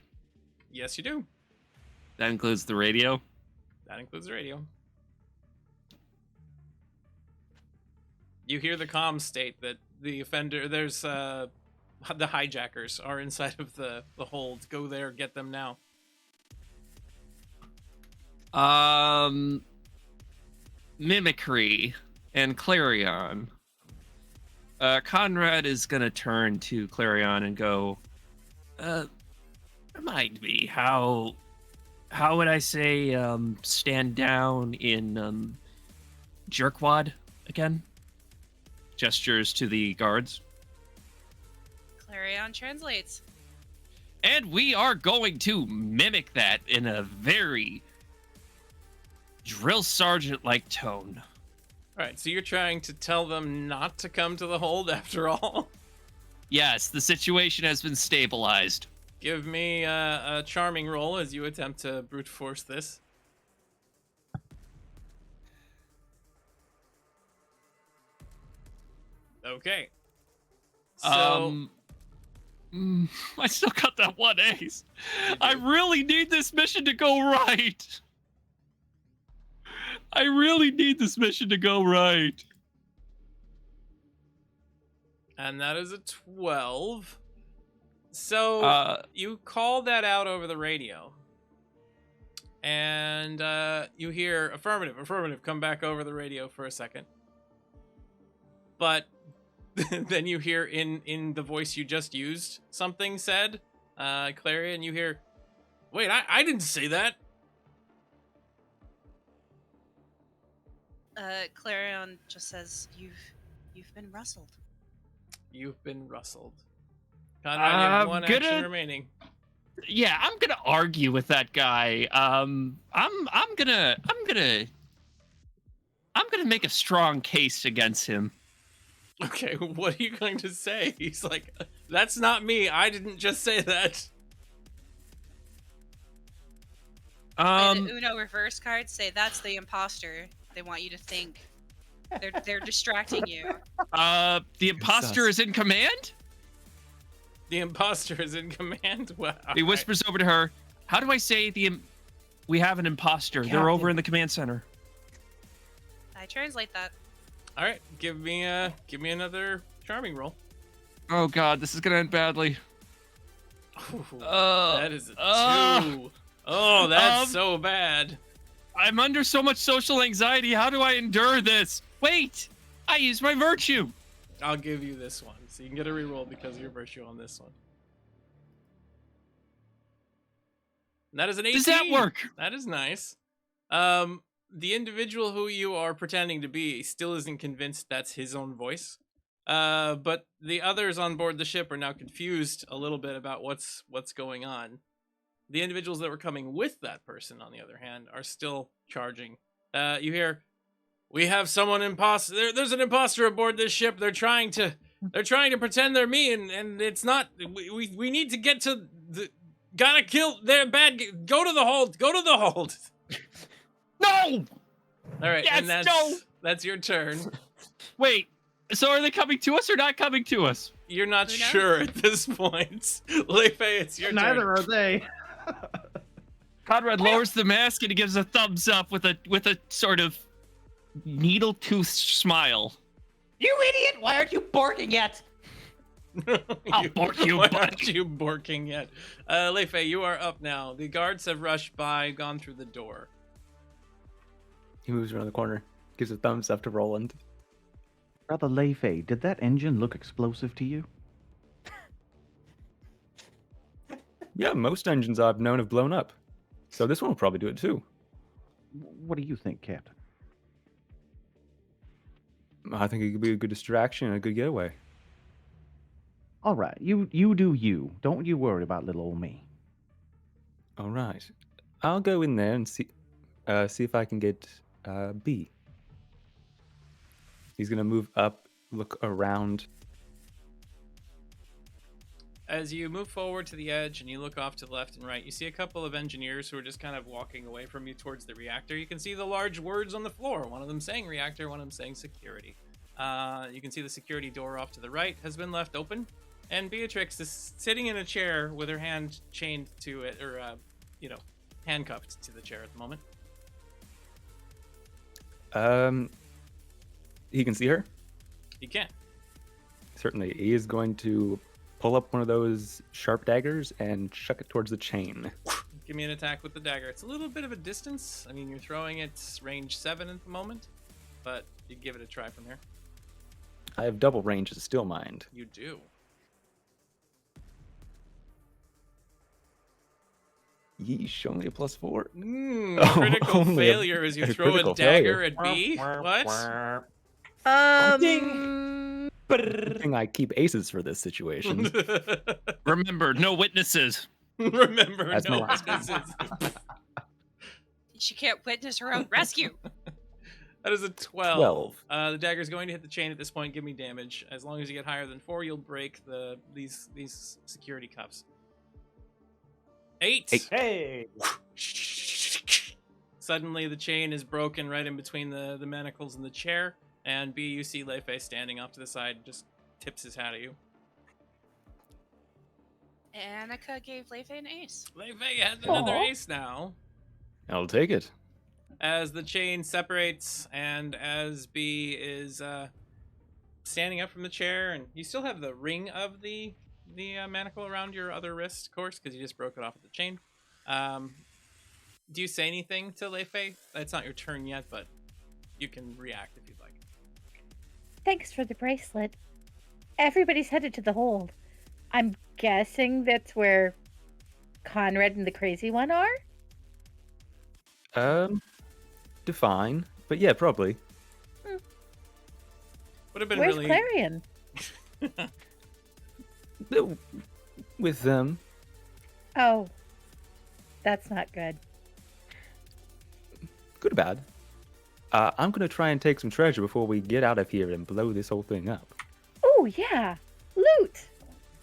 Speaker 1: Yes, you do.
Speaker 7: That includes the radio.
Speaker 1: That includes the radio. You hear the comms state that the hijackers are inside of the hold. Go there, get them now.
Speaker 7: Mimicry and Clarion. Conrad is gonna turn to Clarion and go, remind me, how would I say stand down in jerkwad again? Gestures to the guards.
Speaker 6: Clarion translates.
Speaker 7: And we are going to mimic that in a very drill sergeant-like tone.
Speaker 1: All right, so you're trying to tell them not to come to the hold after all?
Speaker 7: Yes, the situation has been stabilized.
Speaker 1: Give me a charming roll as you attempt to brute force this. Okay. So
Speaker 7: I still got that 1 ace. I really need this mission to go right. I really need this mission to go right.
Speaker 1: And that is a 12. So you call that out over the radio. And you hear affirmative, come back over the radio for a second. But then you hear in the voice you just used something said, Clarion, you hear, wait, I didn't say that.
Speaker 6: Clarion just says, you've been rustled.
Speaker 1: You've been rustled. Conrad, you have 1 action remaining.
Speaker 7: Yeah, I'm gonna argue with that guy. I'm gonna I'm going to make a strong case against him.
Speaker 1: Okay, what are you going to say? He's like, that's not me. I didn't just say that.
Speaker 6: Play the Uno reverse card. Say that's the imposter. They want you to think. They're distracting you.
Speaker 7: The imposter is in command?
Speaker 1: The imposter is in command? Well,
Speaker 7: He whispers over to her, how do I say we have an imposter? They're over in the command center.
Speaker 6: I translate that.
Speaker 1: All right, give me another charming roll.
Speaker 7: Oh god, this is gonna end badly.
Speaker 1: Ooh, that is a 2. Oh, that's so bad.
Speaker 7: I'm under so much social anxiety. How do I endure this? Wait, I used my virtue.
Speaker 1: I'll give you this one, so you can get a reroll because of your virtue on this one. And that is an 18.
Speaker 7: Does that work?
Speaker 1: That is nice. The individual who you are pretending to be still isn't convinced that's his own voice. But the others on board the ship are now confused a little bit about what's going on. The individuals that were coming with that person, on the other hand, are still charging. You hear, "We have someone imposter. There's an imposter aboard this ship. They're trying to pretend they're me, and it's not. We need to get to the. Gotta kill their bad. Go to the hold. Go to the hold."
Speaker 7: No.
Speaker 1: All right,
Speaker 7: Yes,
Speaker 1: and that's your turn.
Speaker 7: Wait. So are they coming to us or not coming to us?
Speaker 1: You're not
Speaker 6: Who knows?
Speaker 1: sure at this point. Leifei, it's your turn.
Speaker 2: Neither are they.
Speaker 7: Conrad lowers the mask and he gives a thumbs up with a sort of needle tooth smile.
Speaker 3: You idiot! Why aren't you borking yet?
Speaker 7: I'll bork you,
Speaker 1: Why
Speaker 7: buddy.
Speaker 1: aren't you borking yet? Leifei, you are up now. The guards have rushed by, gone through the door.
Speaker 4: He moves around the corner, gives a thumbs up to Roland.
Speaker 2: Brother Leifei, did that engine look explosive to you?
Speaker 4: Yeah, most engines I've known have blown up. So this one will probably do it too.
Speaker 2: What do you think, Captain?
Speaker 4: I think it could be a good distraction and a good getaway.
Speaker 2: All right, you do you. Don't you worry about little old me.
Speaker 4: All right. I'll go in there and see if I can get B. He's gonna move up, look around.
Speaker 1: As you move forward to the edge and you look off to the left and right, you see a couple of engineers who are just kind of walking away from you towards the reactor. You can see the large words on the floor, one of them saying reactor, one of them saying security. You can see the security door off to the right has been left open, and Beatrix is sitting in a chair with her hand chained to it, or handcuffed to the chair at the moment.
Speaker 4: He can see her?
Speaker 1: You can.
Speaker 4: Certainly. He is going to pull up one of those sharp daggers and chuck it towards the chain.
Speaker 1: Give me an attack with the dagger. It's a little bit of a distance. I mean, you're throwing it range 7 at the moment, but you give it a try from here.
Speaker 4: I have double range as Still Mind.
Speaker 1: You do.
Speaker 4: Yeesh, only a +4.
Speaker 1: Critical
Speaker 4: only
Speaker 1: failure as you
Speaker 4: a
Speaker 1: throw a
Speaker 4: critical
Speaker 1: dagger
Speaker 4: failure.
Speaker 1: at B. What?
Speaker 4: Good thing I keep aces for this situation.
Speaker 7: Remember, no witnesses.
Speaker 1: Remember,
Speaker 4: That's
Speaker 1: no
Speaker 4: my last one.
Speaker 1: witnesses.
Speaker 6: She can't witness her own rescue.
Speaker 1: That is a 12.
Speaker 4: 12.
Speaker 1: The dagger's going to hit the chain at this point. Give me damage. As long as you get higher than 4, you'll break these security cuffs. 8.
Speaker 3: Hey!
Speaker 1: Suddenly, the chain is broken right in between the manacles and the chair. And B, you see Leifei standing off to the side, just tips his hat at you.
Speaker 6: Annika gave Leifei an ace.
Speaker 1: Leifei has another
Speaker 2: Aw.
Speaker 1: ace now.
Speaker 4: I'll take it.
Speaker 1: As the chain separates and as B is standing up from the chair, and you still have the ring of the manacle around your other wrist, of course, because you just broke it off at the chain. Do you say anything to Leifei? It's not your turn yet, but you can react if you'd like.
Speaker 5: Thanks for the bracelet. Everybody's headed to the hold. I'm guessing that's where Conrad and the crazy one are?
Speaker 4: Define. But yeah, probably.
Speaker 1: Would have been
Speaker 5: Where's
Speaker 1: really.
Speaker 5: Clarion?
Speaker 4: With them.
Speaker 5: Oh, that's not good.
Speaker 4: Good or bad. I'm gonna try and take some treasure before we get out of here and blow this whole thing up.
Speaker 5: Oh yeah, loot.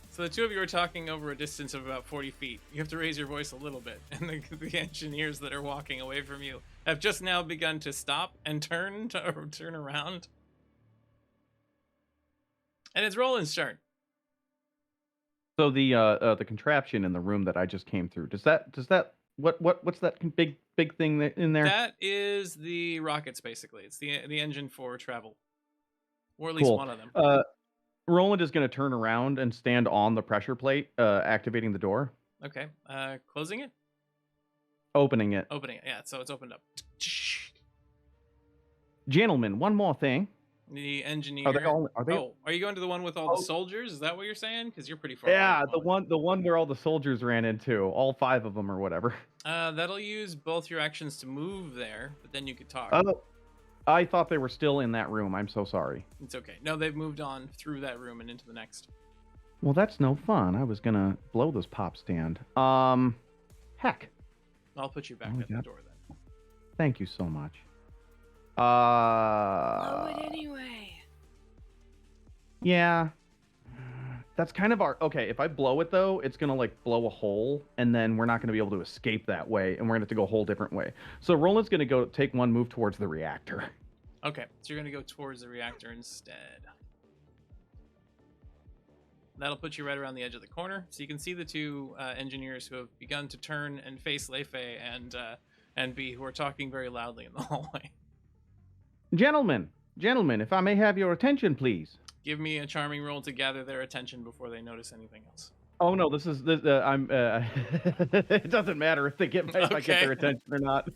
Speaker 1: So the two of you are talking over a distance of about 40 feet. You have to raise your voice a little bit, and the engineers that are walking away from you have just now begun to stop and turn around. And it's Roland's turn.
Speaker 2: So the contraption in the room that I just came through, does that what's that big thing in there?
Speaker 1: That is the rockets, basically. It's the engine for travel, or at least
Speaker 2: Cool.
Speaker 1: one of them.
Speaker 2: Roland is going to turn around and stand on the pressure plate, activating the door,
Speaker 1: Okay. Closing it,
Speaker 2: opening it.
Speaker 1: opening it. Yeah. So it's opened up.
Speaker 2: Gentlemen, one more thing.
Speaker 1: The engineer.
Speaker 2: Are they?
Speaker 1: Oh, are you going to the one with all the soldiers? Is that what you're saying? Because you're pretty far.
Speaker 2: Yeah,
Speaker 1: away
Speaker 2: the one where all the soldiers ran into, all 5 of them or whatever.
Speaker 1: That'll use both your actions to move there, but then you could talk.
Speaker 2: Oh, I thought they were still in that room. I'm so sorry.
Speaker 1: It's okay. No, they've moved on through that room and into the next.
Speaker 2: Well, that's no fun. I was gonna blow this pop stand. Heck.
Speaker 1: I'll put you back
Speaker 2: Oh,
Speaker 1: at the
Speaker 2: yeah.
Speaker 1: door then.
Speaker 2: Thank you so much.
Speaker 6: Blow it anyway.
Speaker 2: Yeah. That's kind of our... Okay, if I blow it, though, it's going to, like, blow a hole, and then we're not going to be able to escape that way, and we're going to have to go a whole different way. So Roland's going to go take one move towards the reactor.
Speaker 1: Okay, so you're going to go towards the reactor instead. That'll put you right around the edge of the corner, so you can see the two engineers who have begun to turn and face Leifei and B, who are talking very loudly in the hallway.
Speaker 2: Gentlemen, if I may have your attention, please.
Speaker 1: Give me a charming roll to gather their attention before they notice anything else.
Speaker 2: Oh no, I'm. It doesn't matter if I get their attention or not.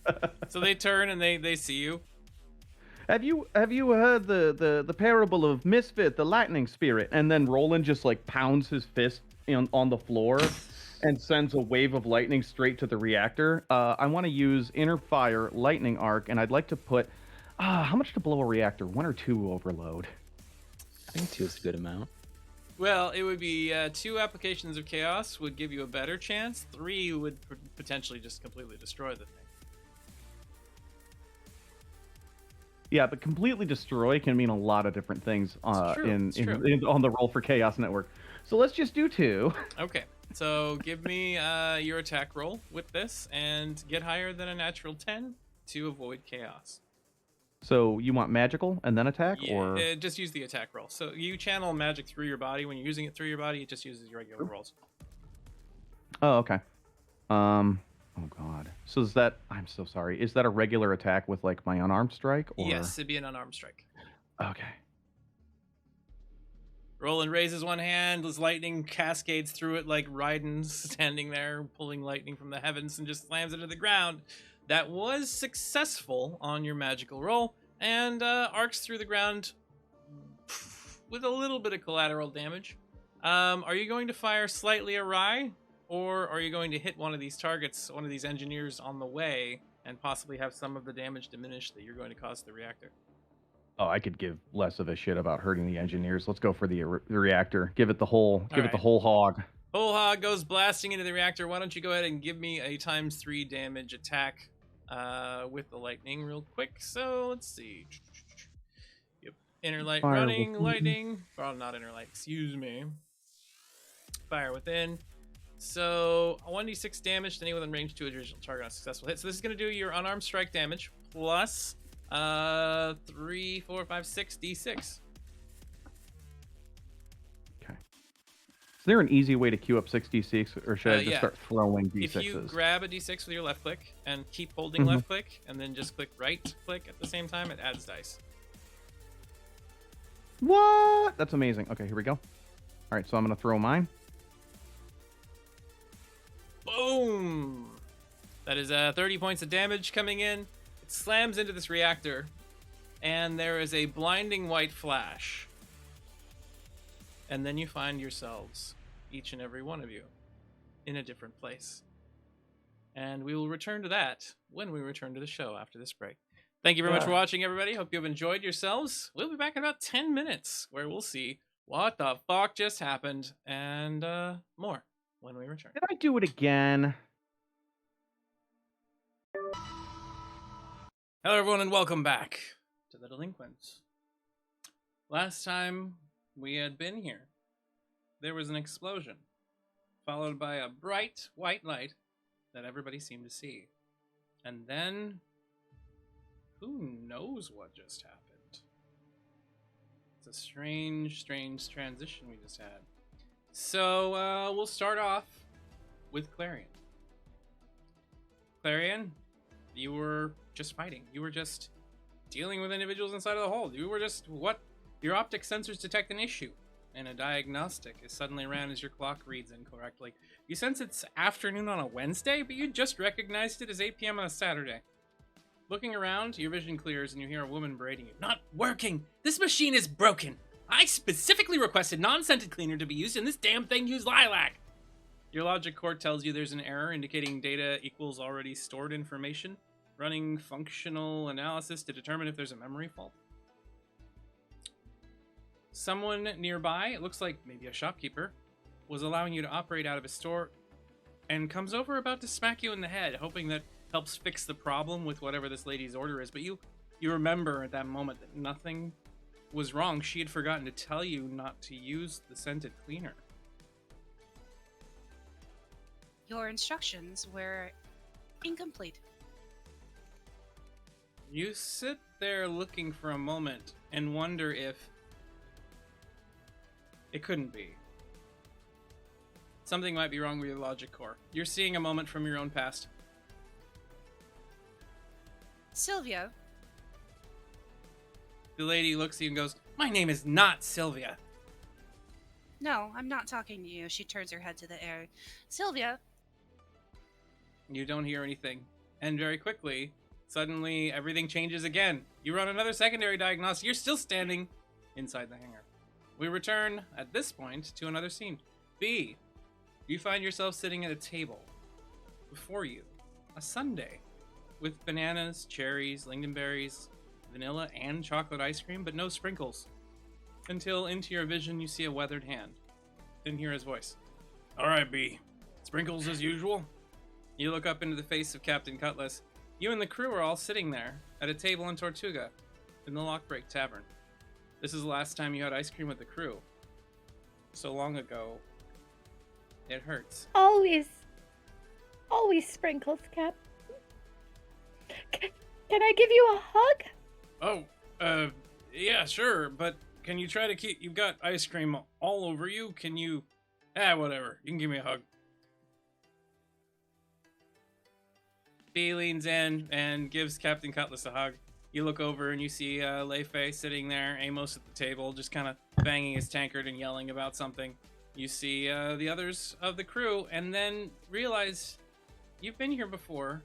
Speaker 1: So they turn and they see you.
Speaker 2: Have you heard the parable of Misfit, the lightning spirit? And then Roland just like pounds his fist on the floor and sends a wave of lightning straight to the reactor. I want to use inner fire lightning arc, and I'd like to put how much to blow a reactor? 1 or 2 overload.
Speaker 4: I think 2 is a good amount.
Speaker 1: Well, it would be 2 applications of chaos would give you a better chance. 3 would potentially just completely destroy the thing.
Speaker 2: Yeah, but completely destroy can mean a lot of different things on the Roll for Chaos Network. So let's just do 2.
Speaker 1: Okay, so give me your attack roll with this and get higher than a natural 10 to avoid chaos.
Speaker 2: So you want magical and then attack,
Speaker 1: Yeah,
Speaker 2: or
Speaker 1: just use the attack roll. So you channel magic through your body. When you're using it through your body, it just uses your regular rolls.
Speaker 2: oh, okay. Oh god. So is that? I'm so sorry. Is that a regular attack with like my unarmed strike? Or...
Speaker 1: Yes, it'd be an unarmed strike.
Speaker 2: Okay.
Speaker 1: Roland raises one hand as lightning cascades through it like Raiden standing there pulling lightning from the heavens and just slams it to the ground. That was successful on your magical roll and arcs through the ground with a little bit of collateral damage. Are you going to fire slightly awry, or are you going to hit one of these targets, one of these engineers on the way, and possibly have some of the damage diminished that you're going to cause the reactor?
Speaker 2: Oh, I could give less of a shit about hurting the engineers. Let's go for the reactor. Give it the whole. Give it the whole hog.
Speaker 1: Whole hog goes blasting into the reactor. Why don't you go ahead and give me a ×3 damage attack with the lightning real quick. So let's see. Yep. Inner light
Speaker 2: Fire
Speaker 1: running,
Speaker 2: within.
Speaker 1: lightning. Well, not inner light, excuse me. Fire within. So 1d6 damage to anyone within range to a original target on a successful hit. So this is going to do your unarmed strike damage plus 3, 4, 5, 6 d6.
Speaker 2: Is there an easy way to queue up 6d6, or should I just
Speaker 1: yeah.
Speaker 2: start throwing d6s?
Speaker 1: If you grab a d6 with your left click and keep holding left click and then just click right click at the same time, it adds dice.
Speaker 2: What? That's amazing. Okay, here we go. All right, so I'm going to throw mine.
Speaker 1: Boom! That is 30 points of damage coming in. It slams into this reactor, and there is a blinding white flash. And then you find yourselves, each and every one of you, in a different place. And we will return to that when we return to the show after this break. Thank you very much for watching, everybody. Hope you have enjoyed yourselves. We'll be back in about 10 minutes, where we'll see what the fuck just happened and more when we return.
Speaker 2: Did I do it again?
Speaker 1: Hello, everyone, and welcome back to the Delinquents. Last time we had been here, there was an explosion, followed by a bright white light that everybody seemed to see. And then, who knows what just happened? It's a strange transition we just had. So, we'll start off with Clarion. Clarion, you were just fighting. You were just dealing with individuals inside of the hold. You were just what your optic sensors detect an issue, and a diagnostic is suddenly ran as your clock reads incorrectly. You sense it's afternoon on a Wednesday, but you just recognized it as 8 p.m. on a Saturday. Looking around, your vision clears and you hear a woman berating you. Not working! This machine is broken! I specifically requested non-scented cleaner to be used, and this damn thing used lilac! Your logic core tells you there's an error indicating data equals already stored information, running functional analysis to determine if there's a memory fault. Someone nearby, it looks like maybe a shopkeeper, was allowing you to operate out of his store and comes over about to smack you in the head, hoping that helps fix the problem with whatever this lady's order is. But you remember at that moment that nothing was wrong. She had forgotten to tell you not to use the scented cleaner.
Speaker 6: Your instructions were incomplete.
Speaker 1: You sit there looking for a moment and wonder if it couldn't be. Something might be wrong with your logic core. You're seeing a moment from your own past.
Speaker 6: Sylvia,
Speaker 1: The lady looks at you and goes, "My name is not Sylvia."
Speaker 6: no, I'm not talking to you. She turns her head to the air. Sylvia,
Speaker 1: You don't hear anything. And very quickly, suddenly everything changes again. You run another secondary diagnostic. You're still standing inside the hangar. We return at this point to another scene. B, you find yourself sitting at a table. Before you, a sundae with bananas, cherries, lingonberries, vanilla, and chocolate ice cream, but no sprinkles. Until into your vision, you see a weathered hand. Then hear his voice. "All right, B. Sprinkles as usual?" You look up into the face of Captain Cutlass. You and the crew are all sitting there at a table in Tortuga in the Lockbreak Tavern. This is the last time you had ice cream with the crew. So long ago, it hurts.
Speaker 5: Always sprinkles, Cap. Can I give you a hug?
Speaker 1: Oh, yeah, sure, but can you try to keep... You've got ice cream all over you. Can you... whatever. You can give me a hug. B leans in and gives Captain Cutlass a hug. You look over and you see Leifei sitting there, Amos at the table, just kind of banging his tankard and yelling about something. You see the others of the crew, and then realize you've been here before.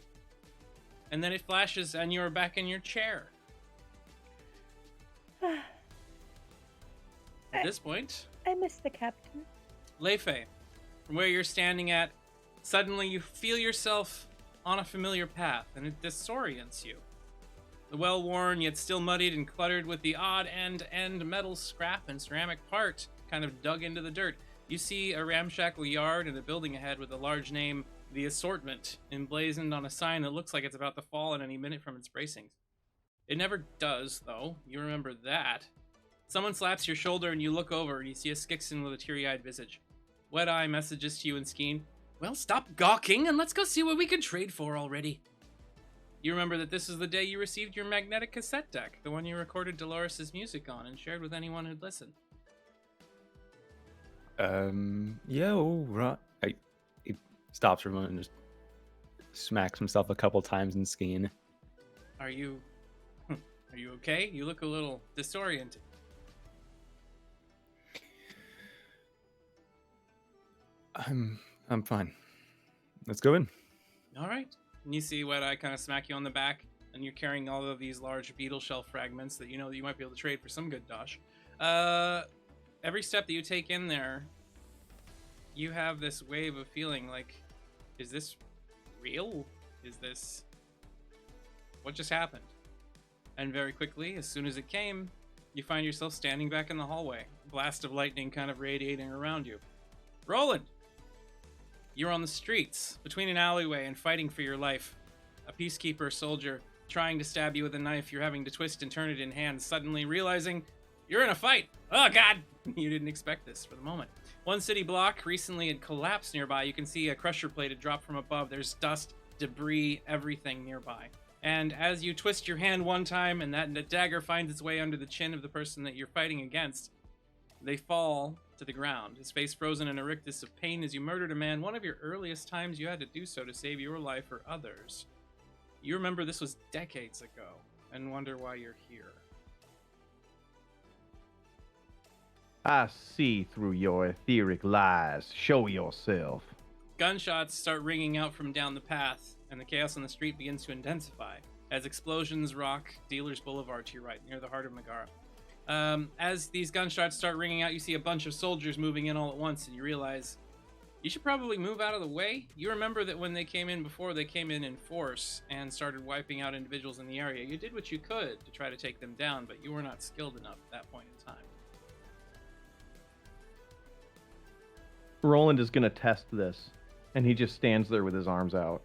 Speaker 1: And then it flashes, and you're back in your chair. At this point,
Speaker 5: I miss the captain.
Speaker 1: Leifei, from where you're standing at, suddenly you feel yourself on a familiar path, and it disorients you. The well-worn, yet still muddied and cluttered with the odd end-to-end metal scrap and ceramic part kind of dug into the dirt. You see a ramshackle yard and a building ahead with a large name, The Assortment, emblazoned on a sign that looks like it's about to fall at any minute from its bracings. It never does, though. You remember that. Someone slaps your shoulder and you look over and you see a Skixon with a teary-eyed visage. Wet Eye messages to you in Skeen. "Well, stop gawking and let's go see what we can trade for already." You remember that this is the day you received your magnetic cassette deck, the one you recorded Dolores' music on and shared with anyone who'd listen.
Speaker 4: Yeah, all right. He stops for a moment and just smacks himself a couple times in Skeen.
Speaker 1: Are you okay? You look a little disoriented.
Speaker 4: I'm fine. Let's go in.
Speaker 1: All right. And you see Wet Eye kind of smack you on the back, and you're carrying all of these large beetle shell fragments that you know that you might be able to trade for some good dosh. Every step that you take in there, you have this wave of feeling like, is this real? Is this... what just happened? And very quickly, as soon as it came, you find yourself standing back in the hallway, a blast of lightning kind of radiating around you. Roland! You're on the streets, between an alleyway and fighting for your life. A peacekeeper soldier trying to stab you with a knife. You're having to twist and turn it in hand, suddenly realizing you're in a fight. Oh, God! You didn't expect this for the moment. One city block recently had collapsed nearby. You can see a crusher plate had dropped from above. There's dust, debris, everything nearby. And as you twist your hand one time and that dagger finds its way under the chin of the person that you're fighting against, they fall to the ground, his face frozen in a rictus of pain as you murdered a man, one of your earliest times you had to do so to save your life or others. You remember this was decades ago and wonder why you're here.
Speaker 2: I see through your etheric lies. Show yourself.
Speaker 1: Gunshots start ringing out from down the path, and the chaos on the street begins to intensify as explosions rock Dealers Boulevard to your right, near the heart of Megara. As these gunshots start ringing out, you see a bunch of soldiers moving in all at once, and you realize you should probably move out of the way. You remember that when they came in before, they came in force and started wiping out individuals in the area. You did what you could to try to take them down, but you were not skilled enough at that point in time.
Speaker 2: Roland is going to test this, and he just stands there with his arms out.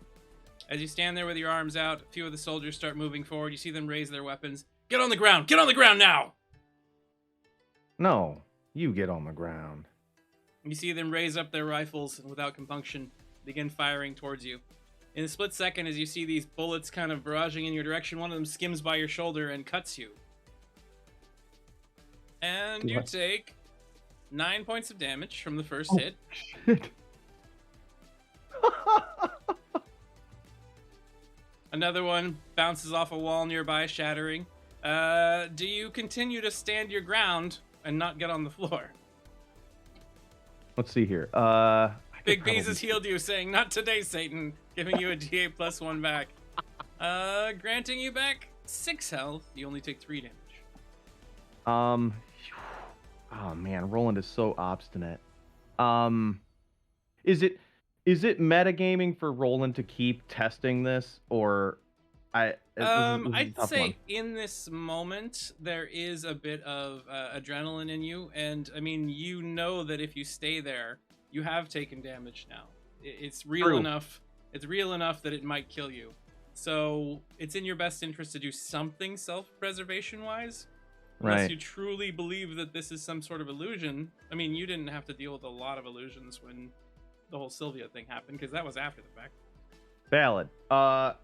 Speaker 1: As you stand there with your arms out, a few of the soldiers start moving forward. You see them raise their weapons. Get on the ground! Get on the ground now!
Speaker 2: No, you get on the ground.
Speaker 1: You see them raise up their rifles and without compunction begin firing towards you. In a split second, as you see these bullets kind of barraging in your direction, one of them skims by your shoulder and cuts you. And you take 9 points of damage from the first hit.
Speaker 2: Shit.
Speaker 1: Another one bounces off a wall nearby, shattering. Do you continue to stand your ground and not get on the floor?
Speaker 2: Let's see here.
Speaker 1: Big Bees has healed you, saying, "Not today, Satan," giving you a GA plus 1 back. Granting you back 6 health. You only take 3 damage.
Speaker 2: Oh man, Roland is so obstinate. Is it metagaming for Roland to keep testing this, or this is
Speaker 1: I'd
Speaker 2: a tough
Speaker 1: say
Speaker 2: one.
Speaker 1: in this moment there is a bit of adrenaline in you, and I mean, you know that if you stay there, you have taken damage now. It's real
Speaker 2: True.
Speaker 1: enough. It's real enough that it might kill you. So it's in your best interest to do something self-preservation wise. Unless
Speaker 2: Right.
Speaker 1: you truly believe that this is some sort of illusion. I mean, you didn't have to deal with a lot of illusions when the whole Sylvia thing happened, because that was after the fact.
Speaker 2: Valid.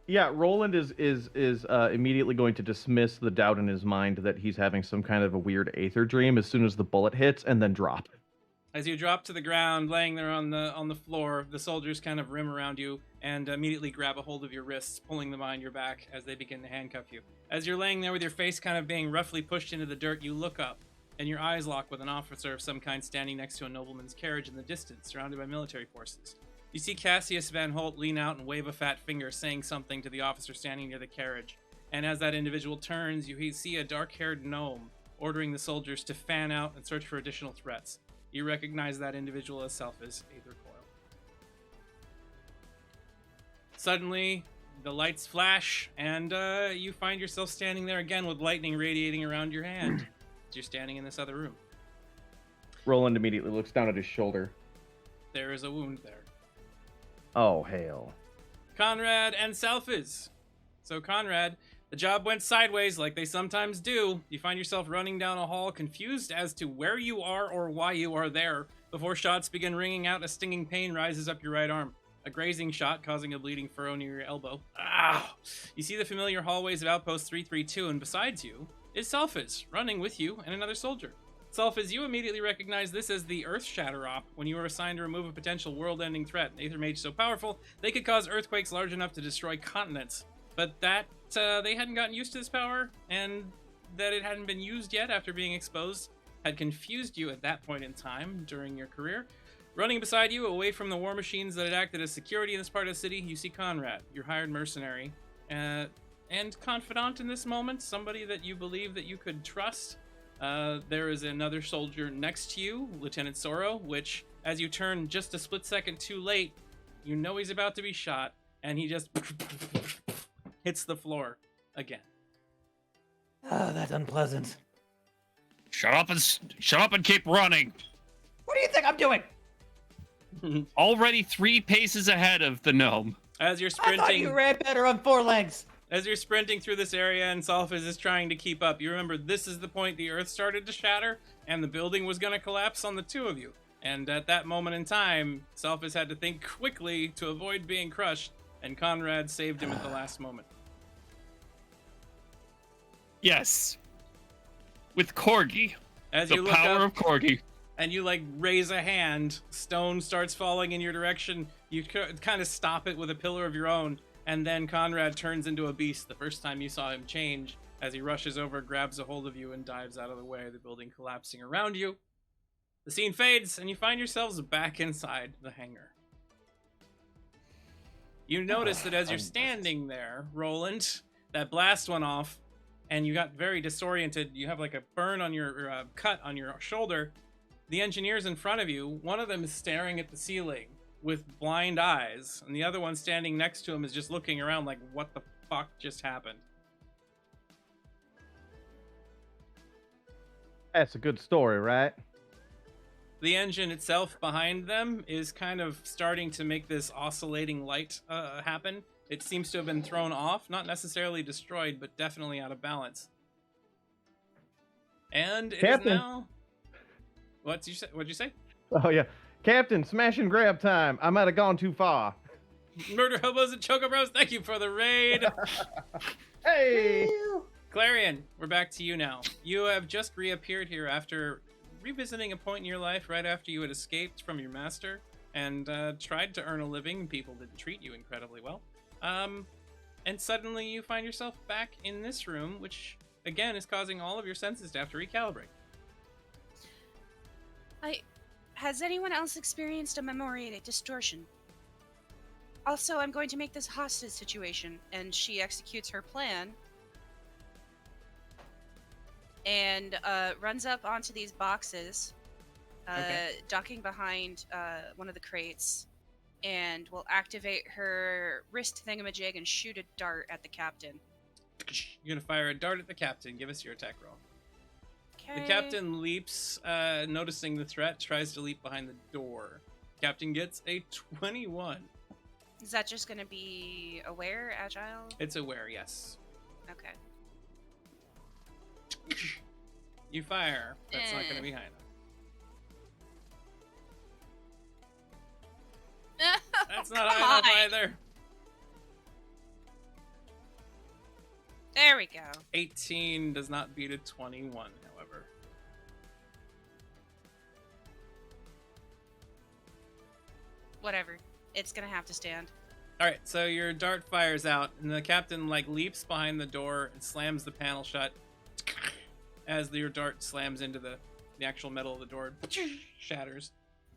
Speaker 2: Yeah, Roland is immediately going to dismiss the doubt in his mind that he's having some kind of a weird aether dream as soon as the bullet hits, and then drop.
Speaker 1: As you drop to the ground, laying there on the floor, the soldiers kind of rim around you and immediately grab a hold of your wrists, pulling them behind your back as they begin to handcuff you. As you're laying there with your face kind of being roughly pushed into the dirt, you look up, and your eyes lock with an officer of some kind standing next to a nobleman's carriage in the distance, surrounded by military forces. You see Cassius Van Holt lean out and wave a fat finger, saying something to the officer standing near the carriage. And as that individual turns, you see a dark-haired gnome ordering the soldiers to fan out and search for additional threats. You recognize that individual as Selphis Aethercoil. Suddenly, the lights flash, and you find yourself standing there again with lightning radiating around your hand. You're standing in this other room.
Speaker 2: Roland immediately looks down at his shoulder.
Speaker 1: There is a wound there.
Speaker 2: Oh, hail.
Speaker 1: Conrad and Selphis. So Conrad, the job went sideways like they sometimes do. You find yourself running down a hall, confused as to where you are or why you are there, before shots begin ringing out. A stinging pain rises up your right arm. A grazing shot causing a bleeding furrow near your elbow. Ah! You see the familiar hallways of Outpost 332, and besides you is Selphis, running with you and another soldier. Selphis, you immediately recognize this as the Earth Shatter Op when you were assigned to remove a potential world-ending threat. An Aether Mage so powerful, they could cause earthquakes large enough to destroy continents. But that they hadn't gotten used to this power, and that it hadn't been used yet after being exposed had confused you at that point in time during your career. Running beside you, away from the war machines that had acted as security in this part of the city, you see Conrad, your hired mercenary, and confidant in this moment, somebody that you believe that you could trust. There is another soldier next to you, Lieutenant Sorrow, which, as you turn just a split second too late, you know he's about to be shot, and he just hits the floor again.
Speaker 3: Oh, that's unpleasant.
Speaker 7: Shut up and keep running.
Speaker 3: What do you think I'm doing?
Speaker 7: Already 3 paces ahead of the gnome.
Speaker 1: As you're
Speaker 3: I thought you
Speaker 1: sprinting,
Speaker 3: ran better on 4 legs.
Speaker 1: As you're sprinting through this area and Sulfus is trying to keep up, you remember this is the point the earth started to shatter and the building was going to collapse on the two of you. And at that moment in time, Sulfus had to think quickly to avoid being crushed, and Conrad saved him at the last moment.
Speaker 7: Yes. With Corgi.
Speaker 1: As
Speaker 7: The
Speaker 1: you look
Speaker 7: power
Speaker 1: up,
Speaker 7: of Corgi.
Speaker 1: and you like raise a hand, stone starts falling in your direction. You kind of stop it with a pillar of your own, and then Conrad turns into a beast the first time you saw him change as he rushes over, grabs a hold of you, and dives out of the way, the building collapsing around you. The scene fades, and you find yourselves back inside the hangar. You notice that as you're standing there, Roland, that blast went off, and you got very disoriented. You have like a burn on your cut on your shoulder. The engineers in front of you, one of them is staring at the ceiling with blind eyes, and the other one standing next to him is just looking around like, what the fuck just happened?
Speaker 2: That's a good story, right?
Speaker 1: The engine itself behind them is kind of starting to make this oscillating light happen. It seems to have been thrown off, not necessarily destroyed, but definitely out of balance. And it is
Speaker 2: Captain.
Speaker 1: now... What'd you say?
Speaker 2: Oh yeah, Captain, smash and grab time. I might have gone too far.
Speaker 1: Murder Hobos and Choco Bros, thank you for the raid.
Speaker 2: Hey.
Speaker 1: Clarion, we're back to you now. You have just reappeared here after revisiting a point in your life right after you had escaped from your master and tried to earn a living. People didn't treat you incredibly well. And suddenly you find yourself back in this room, which again is causing all of your senses to have to recalibrate.
Speaker 6: Has anyone else experienced a memory distortion? Also, I'm going to make this hostage situation, and she executes her plan and runs up onto these boxes, docking behind one of the crates, and will activate her wrist thingamajig and shoot a dart at the captain.
Speaker 1: You're gonna fire a dart at the captain. Give us your attack roll.
Speaker 6: Okay.
Speaker 1: The captain leaps, noticing the threat, tries to leap behind the door. Captain gets a 21.
Speaker 6: Is that just going to be aware, agile?
Speaker 1: It's aware, yes.
Speaker 6: Okay.
Speaker 1: You fire. That's not going to be high enough. That's not high enough either.
Speaker 6: There we go.
Speaker 1: 18 does not beat a 21, however.
Speaker 6: Whatever. It's gonna have to stand.
Speaker 1: Alright, so your dart fires out, and the captain, leaps behind the door and slams the panel shut as your dart slams into the actual metal of the door. Shatters.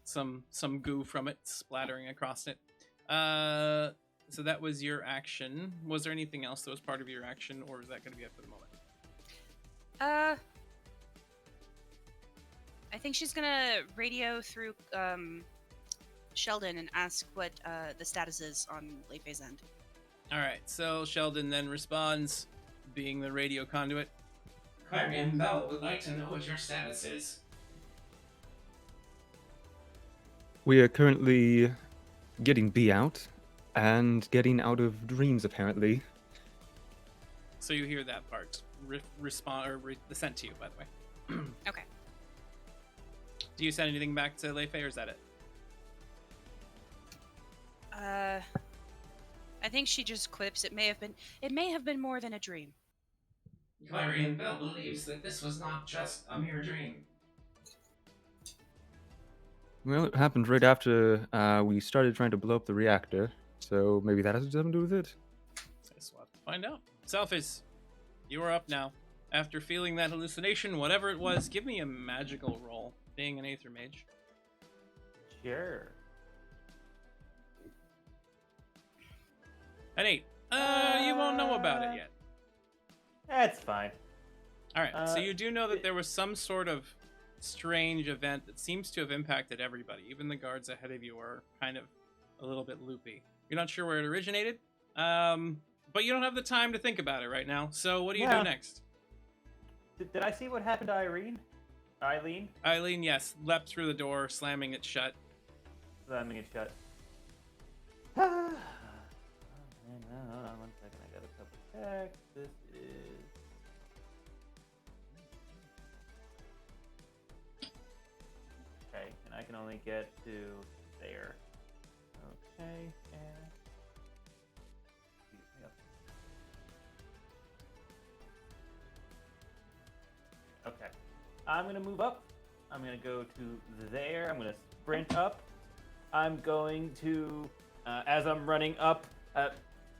Speaker 1: Some goo from it splattering across it. So that was your action. Was there anything else that was part of your action, or is that going to be it for the moment?
Speaker 6: I think she's gonna radio through Sheldon and ask what the status is on Leifei's end.
Speaker 1: Alright, so Sheldon then responds, being the radio conduit. Clarion Bell would like to know what your status is.
Speaker 4: We are currently getting B out and getting out of dreams, apparently.
Speaker 1: So you hear that part sent to you, by the way.
Speaker 6: Okay.
Speaker 1: Do you send anything back to Leifei, or is that it?
Speaker 6: I think she just quips. It may have been more than a dream.
Speaker 1: Clarion Bell believes that this was not just a mere dream.
Speaker 4: Well, it happened right after we started trying to blow up the reactor, so maybe that has something to do with it.
Speaker 1: Guess we'll have to find out. Selfies, you are up now. After feeling that hallucination, whatever it was, give me a magical roll, being an Aether Mage.
Speaker 3: Sure.
Speaker 1: An 8. You won't know about it yet.
Speaker 3: That's fine.
Speaker 1: Alright, so you do know that there was some sort of strange event that seems to have impacted everybody. Even the guards ahead of you are kind of a little bit loopy. You're not sure where it originated, but you don't have the time to think about it right now. So what do you do next?
Speaker 3: Did I see what happened to Irene? Eileen?
Speaker 1: Eileen, yes, leapt through the door, slamming it shut.
Speaker 3: Slamming it shut. Hold on 1 second, I got a couple get to there. Okay, and yep. Okay, I'm gonna move up. I'm gonna go to there. I'm gonna sprint up. I'm going to, as I'm running up,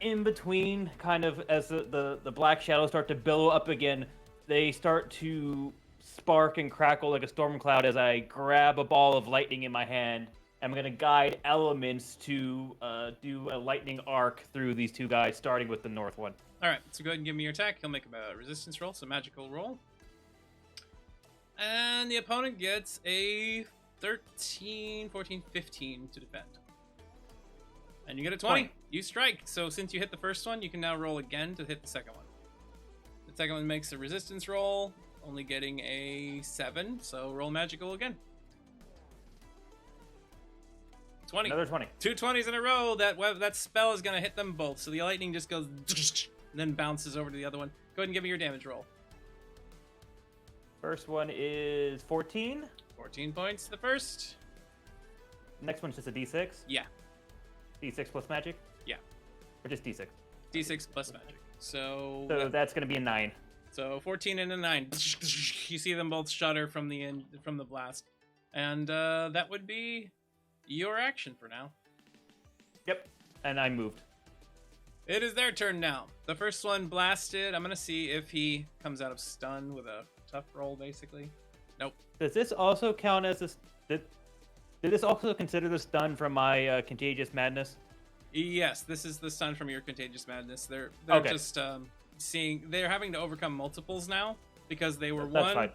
Speaker 3: in between, kind of as the black shadows start to billow up again, they start to spark and crackle like a storm cloud as I grab a ball of lightning in my hand. I'm going to guide elements to do a lightning arc through these two guys, starting with the north one.
Speaker 1: All right, so go ahead and give me your attack. He'll make a resistance roll, so magical roll. And the opponent gets a 13, 14, 15 to defend. And you get a 20. You strike. So since you hit the first one, you can now roll again to hit the second one. The second one makes a resistance roll, only getting a 7. So roll magical again. 20.
Speaker 3: Another 20.
Speaker 1: 2 20s in a row. That spell is going to hit them both. So the lightning just goes and then bounces over to the other one. Go ahead and give me your damage roll.
Speaker 3: First one is 14.
Speaker 1: 14 points to the first.
Speaker 3: Next one's just a d6.
Speaker 1: Yeah.
Speaker 3: D6 plus magic?
Speaker 1: Yeah.
Speaker 3: Or just d6?
Speaker 1: D6 plus magic. So
Speaker 3: that's going to be a 9.
Speaker 1: So 14 and a 9. You see them both shudder from the blast. And that would be your action for now.
Speaker 3: Yep. And I moved.
Speaker 1: It is their turn now. The first one blasted. I'm going to see if he comes out of stun with a tough roll, basically. Nope.
Speaker 3: Does this also count as a... Did this also consider the stun from my Contagious Madness?
Speaker 1: Yes, this is the stun from your Contagious Madness. They're
Speaker 3: Okay.
Speaker 1: just they're having to overcome multiples now because they were
Speaker 3: That's
Speaker 1: one,
Speaker 3: fine.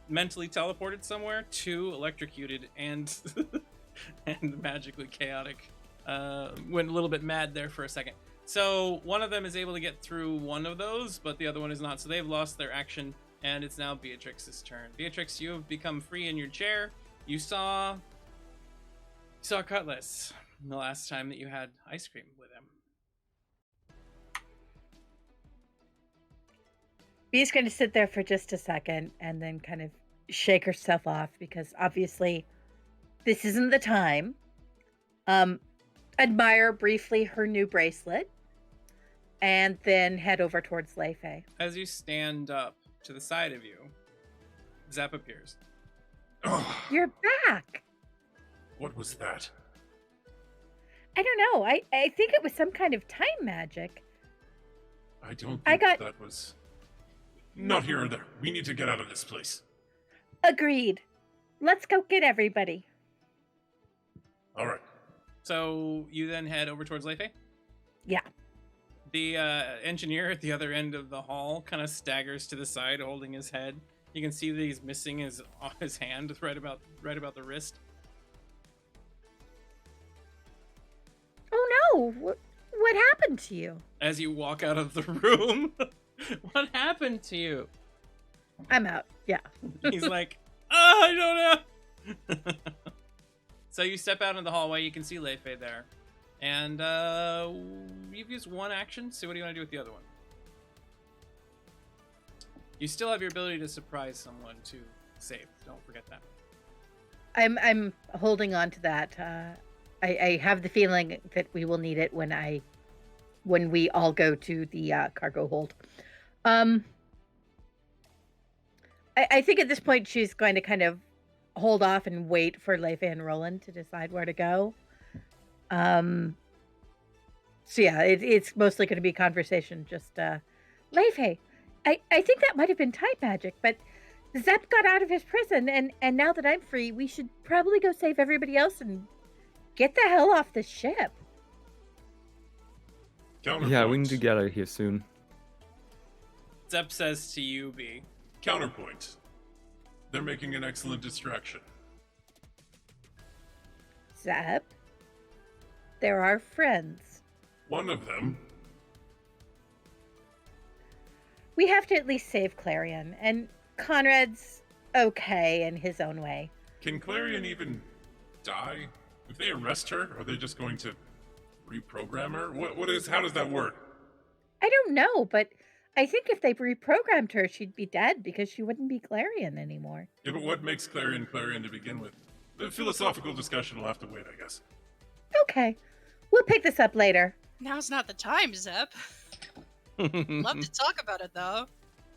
Speaker 1: mentally teleported somewhere, 2 electrocuted, and and magically chaotic. Went a little bit mad there for a second. So one of them is able to get through one of those, but the other one is not. So they've lost their action, and it's now Beatrix's turn. Beatrix, you have become free in your chair. You saw Cutlass the last time that you had ice cream with him.
Speaker 5: Bee's going to sit there for just a second and then kind of shake herself off because obviously this isn't the time. Admire briefly her new bracelet and then head over towards Leifei.
Speaker 1: As you stand up to the side of you, Zep appears.
Speaker 8: Oh,
Speaker 5: You're back.
Speaker 8: what was that?
Speaker 5: I don't know. I think it was some kind of time magic.
Speaker 8: I don't
Speaker 5: I
Speaker 8: think
Speaker 5: got-
Speaker 8: that was... Not here or there. We need to get out of this place.
Speaker 5: Agreed. Let's go get everybody.
Speaker 8: All right.
Speaker 1: So you then head over towards Leifei?
Speaker 5: Yeah.
Speaker 1: The engineer at the other end of the hall kind of staggers to the side, holding his head. You can see that he's missing his hand right about the wrist.
Speaker 5: Oh no. What happened to you?
Speaker 1: As you walk out of the room, what happened to you?
Speaker 5: I'm out. Yeah.
Speaker 1: He's like, oh, I don't know. So you step out in the hallway. You can see Leifei there. And you've used one action. So what do you want to do with the other one? You still have your ability to surprise someone to save. Don't forget that.
Speaker 5: I'm holding on to that. I have the feeling that we will need it when we all go to the cargo hold. I think at this point she's going to kind of hold off and wait for Leifei and Roland to decide where to go. So yeah, it's mostly going to be conversation. Just Leifei, I think that might have been time magic, but Zep got out of his prison, and now that I'm free, we should probably go save everybody else and get the hell off this ship.
Speaker 4: Yeah, we need to get out of here soon.
Speaker 1: Zep says to you, B.
Speaker 8: Counterpoint. They're making an excellent distraction.
Speaker 5: Zep, they're our friends.
Speaker 8: One of them.
Speaker 5: We have to at least save Clarion, and Conrad's okay in his own way.
Speaker 8: Can Clarion even die? If they arrest her, are they just going to reprogram her? How does that work?
Speaker 5: I don't know, but I think if they reprogrammed her, she'd be dead because she wouldn't be Clarion anymore.
Speaker 8: Yeah, but what makes Clarion Clarion to begin with? The philosophical discussion will have to wait, I guess.
Speaker 5: Okay. We'll pick this up later.
Speaker 6: Now's not the time, Zep. Love to talk about it though.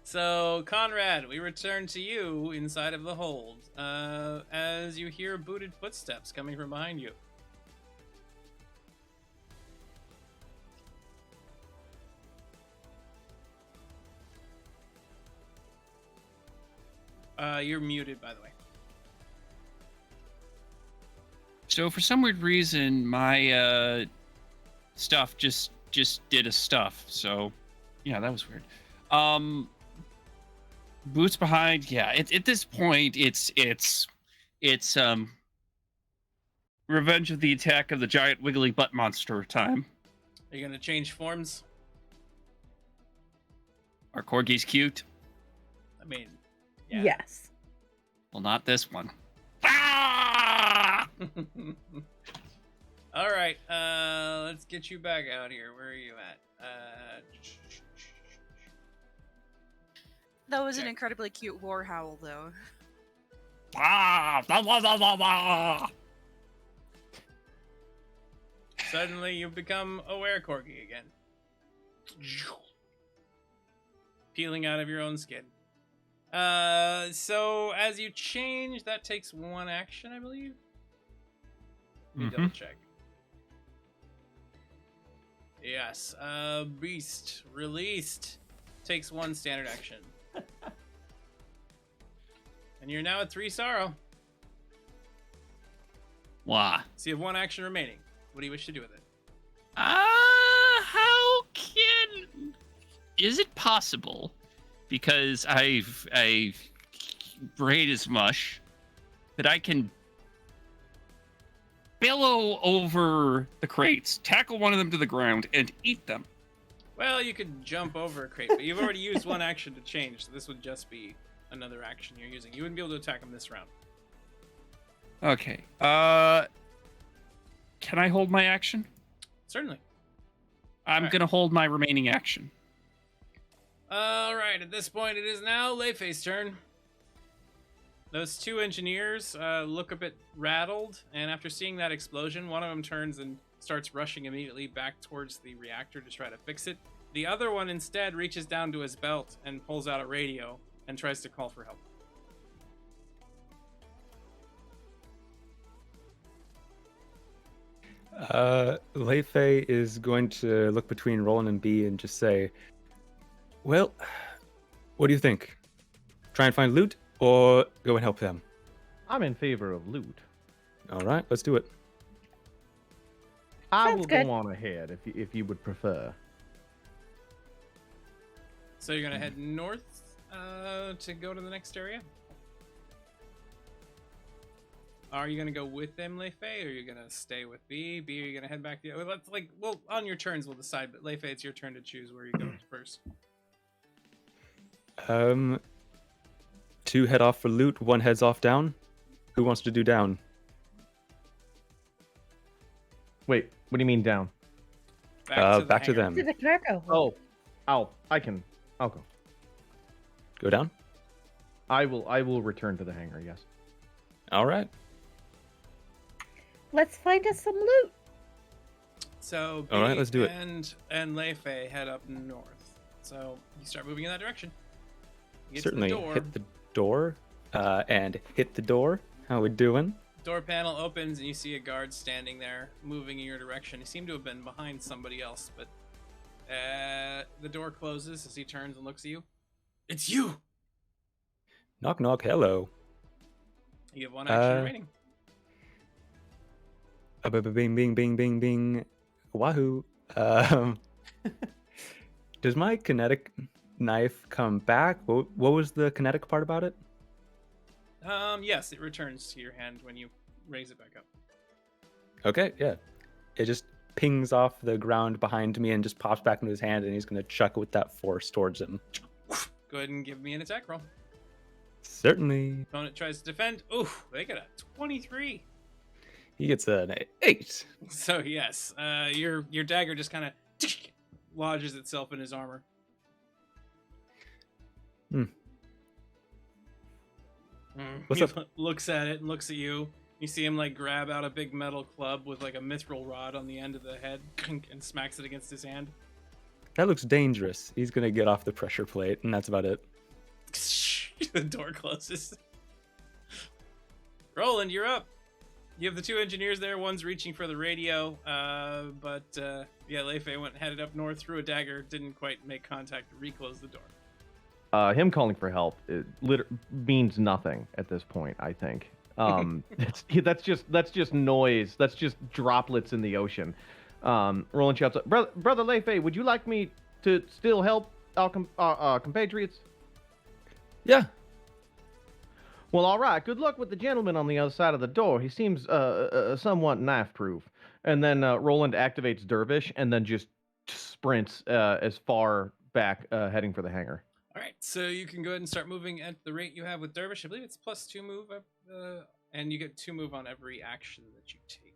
Speaker 1: So, Conrad, we return to you inside of the hold as you hear booted footsteps coming from behind you. You're muted, by the way.
Speaker 7: So for some weird reason, my stuff just did a stuff. So yeah, that was weird. Boots behind. Yeah, at this point, it's Revenge of the Attack of the Giant Wiggly Butt Monster time.
Speaker 1: Are you gonna change forms?
Speaker 7: Our corgi's cute.
Speaker 1: I mean, yeah.
Speaker 5: Yes.
Speaker 7: Well, not this one. Ah!
Speaker 1: All right, let's get you back out here. Where are you at?
Speaker 6: That was an
Speaker 1: Okay.
Speaker 6: incredibly cute war howl, though.
Speaker 7: Ah! Blah, blah, blah, blah, blah.
Speaker 1: Suddenly, you become a were-corgi again. Peeling out of your own skin. So as you change, that takes one action, I believe. Let me double check. Yes, Beast released takes one standard action. And you're now at 3 sorrow.
Speaker 7: Why?
Speaker 1: So you have one action remaining. What do you wish to do with it?
Speaker 7: How can... Is it possible, because I've brain as mush, that I can billow over the crates, tackle one of them to the ground, and eat them?
Speaker 1: Well, you could jump over a crate, but you've already used one action to change, so this would just be another action you're using. You wouldn't be able to attack him this round.
Speaker 7: Okay. Can I hold my action?
Speaker 1: Certainly.
Speaker 7: I'm
Speaker 1: Alright.
Speaker 7: gonna hold my remaining action.
Speaker 1: All right, at this point, it is now Leifei's turn. Those two engineers look a bit rattled, and after seeing that explosion, one of them turns and starts rushing immediately back towards the reactor to try to fix it. The other one instead reaches down to his belt and pulls out a radio and tries to call for help.
Speaker 4: Leifei is going to look between Roland and B and just say, well, what do you think? Try and find loot or go and help them?
Speaker 2: I'm in favor of loot.
Speaker 4: All right, let's do it.
Speaker 2: I
Speaker 5: Sounds
Speaker 2: will
Speaker 5: good.
Speaker 2: go on ahead if you would prefer.
Speaker 1: So you're going to head north to go to the next area? Are you gonna go with them, Leifei, or are you gonna stay with B? B, are you gonna head back the other? Well, on your turns we'll decide. But Leifei, it's your turn to choose where you go first.
Speaker 4: Two head off for loot, one heads off down. Who wants to do down?
Speaker 2: Wait, what do you mean down?
Speaker 4: Back to
Speaker 1: hangar.
Speaker 4: them.
Speaker 5: To the cargo hold.
Speaker 2: I'll go.
Speaker 4: Go down?
Speaker 2: I will return to the hangar, yes.
Speaker 4: All right.
Speaker 5: Let's find us some loot.
Speaker 1: So B
Speaker 4: All right, let's do it.
Speaker 1: and Leifei head up north. So you start moving in that direction. You get
Speaker 4: Certainly.
Speaker 1: to the door.
Speaker 4: Hit the door and hit the door. How we doing?
Speaker 1: Door panel opens and you see a guard standing there, moving in your direction. He seemed to have been behind somebody else, but the door closes as he turns and looks at you. It's you.
Speaker 4: Knock knock. Hello.
Speaker 1: You have one action remaining.
Speaker 4: Bing bing bing bing bing. Wahoo. Does my kinetic knife come back? What was the kinetic part about it?
Speaker 1: Yes, it returns to your hand when you raise it back up.
Speaker 4: Okay, yeah. It just pings off the ground behind me and just pops back into his hand, and he's gonna chuck it with that force towards him.
Speaker 1: Go ahead and give me an attack roll.
Speaker 4: Certainly.
Speaker 1: Opponent tries to defend. Ooh, they got a 23.
Speaker 4: He gets an 8.
Speaker 1: So yes, your dagger just kind of lodges itself in his armor.
Speaker 4: What's
Speaker 1: He
Speaker 4: up?
Speaker 1: looks at it and looks at you. You see him like grab out a big metal club with like a mithril rod on the end of the head and smacks it against his hand.
Speaker 4: That looks dangerous. He's gonna get off the pressure plate, and that's about it.
Speaker 1: The door closes. Roland, you're up. You have the two engineers there. One's reaching for the radio, but Leifei headed up north, threw a dagger, didn't quite make contact to reclose the door.
Speaker 2: Him calling for help means nothing at this point, I think. That's just noise. That's just droplets in the ocean. Roland shouts, Brother Leifei, would you like me to still help our compatriots?
Speaker 4: Yeah.
Speaker 2: Well, all right. Good luck with the gentleman on the other side of the door. He seems somewhat knife-proof. And then Roland activates Dervish and then just sprints as far back, heading for the hangar.
Speaker 1: All right, so you can go ahead and start moving at the rate you have with Dervish. I believe it's +2 move, and you get 2 move on every action that you take.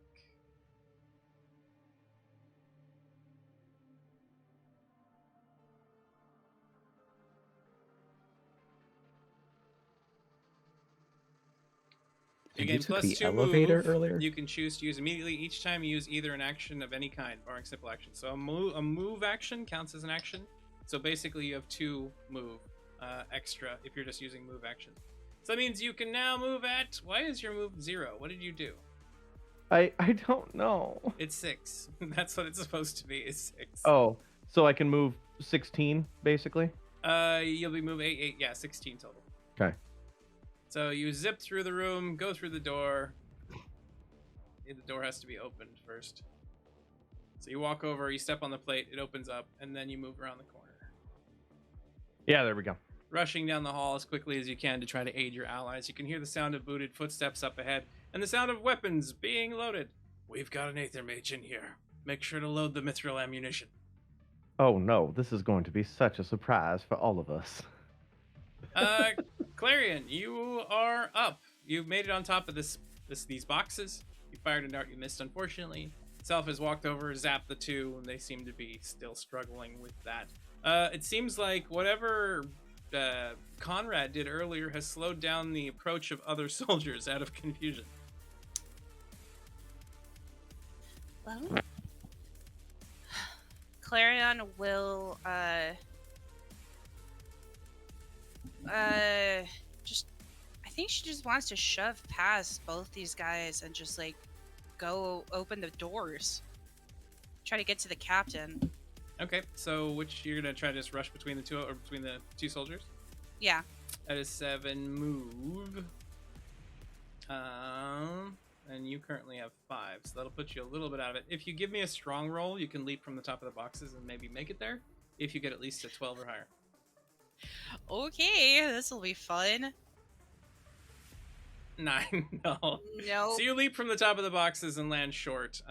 Speaker 4: And
Speaker 1: Again,
Speaker 4: you took
Speaker 1: plus
Speaker 4: the
Speaker 1: 2
Speaker 4: elevator
Speaker 1: move,
Speaker 4: earlier?
Speaker 1: you can choose to use immediately each time you use either an action of any kind, barring simple action. So a move action counts as an action. So basically you have 2 move extra if you're just using move action. So that means you can now move at... Why is your move 0? What did you do?
Speaker 2: I don't know.
Speaker 1: It's 6. That's what it's supposed to be, is 6.
Speaker 2: Oh, so I can move 16, basically?
Speaker 1: You'll be move 8, yeah, 16 total.
Speaker 2: Okay.
Speaker 1: So you zip through the room, go through the door. The door has to be opened first. So you walk over, you step on the plate, it opens up, and then you move around the corner.
Speaker 2: Yeah, there we go.
Speaker 1: Rushing down the hall as quickly as you can to try to aid your allies. You can hear the sound of booted footsteps up ahead, and the sound of weapons being loaded. We've got an Aether Mage in here. Make sure to load the mithril ammunition.
Speaker 2: Oh no, this is going to be such a surprise for all of us.
Speaker 1: Clarion, you are up. You made it on top of these boxes. You fired a dart, you missed, unfortunately. Self has walked over, zapped the 2, and they seem to be still struggling with that. It seems like whatever Conrad did earlier has slowed down the approach of other soldiers out of confusion.
Speaker 6: Well, Clarion will just, I think she just wants to shove past both these guys and just like go open the doors. Try to get to the captain.
Speaker 1: Okay, so which you're gonna try to just rush between the two, or between the 2 soldiers?
Speaker 6: Yeah.
Speaker 1: That is 7 move. And you currently have 5, so that'll put you a little bit out of it. If you give me a strong roll, you can leap from the top of the boxes and maybe make it there. If you get at least a 12 or higher.
Speaker 6: Okay, this will be fun.
Speaker 1: 9, no.
Speaker 6: No.
Speaker 1: So you leap from the top of the boxes and land short.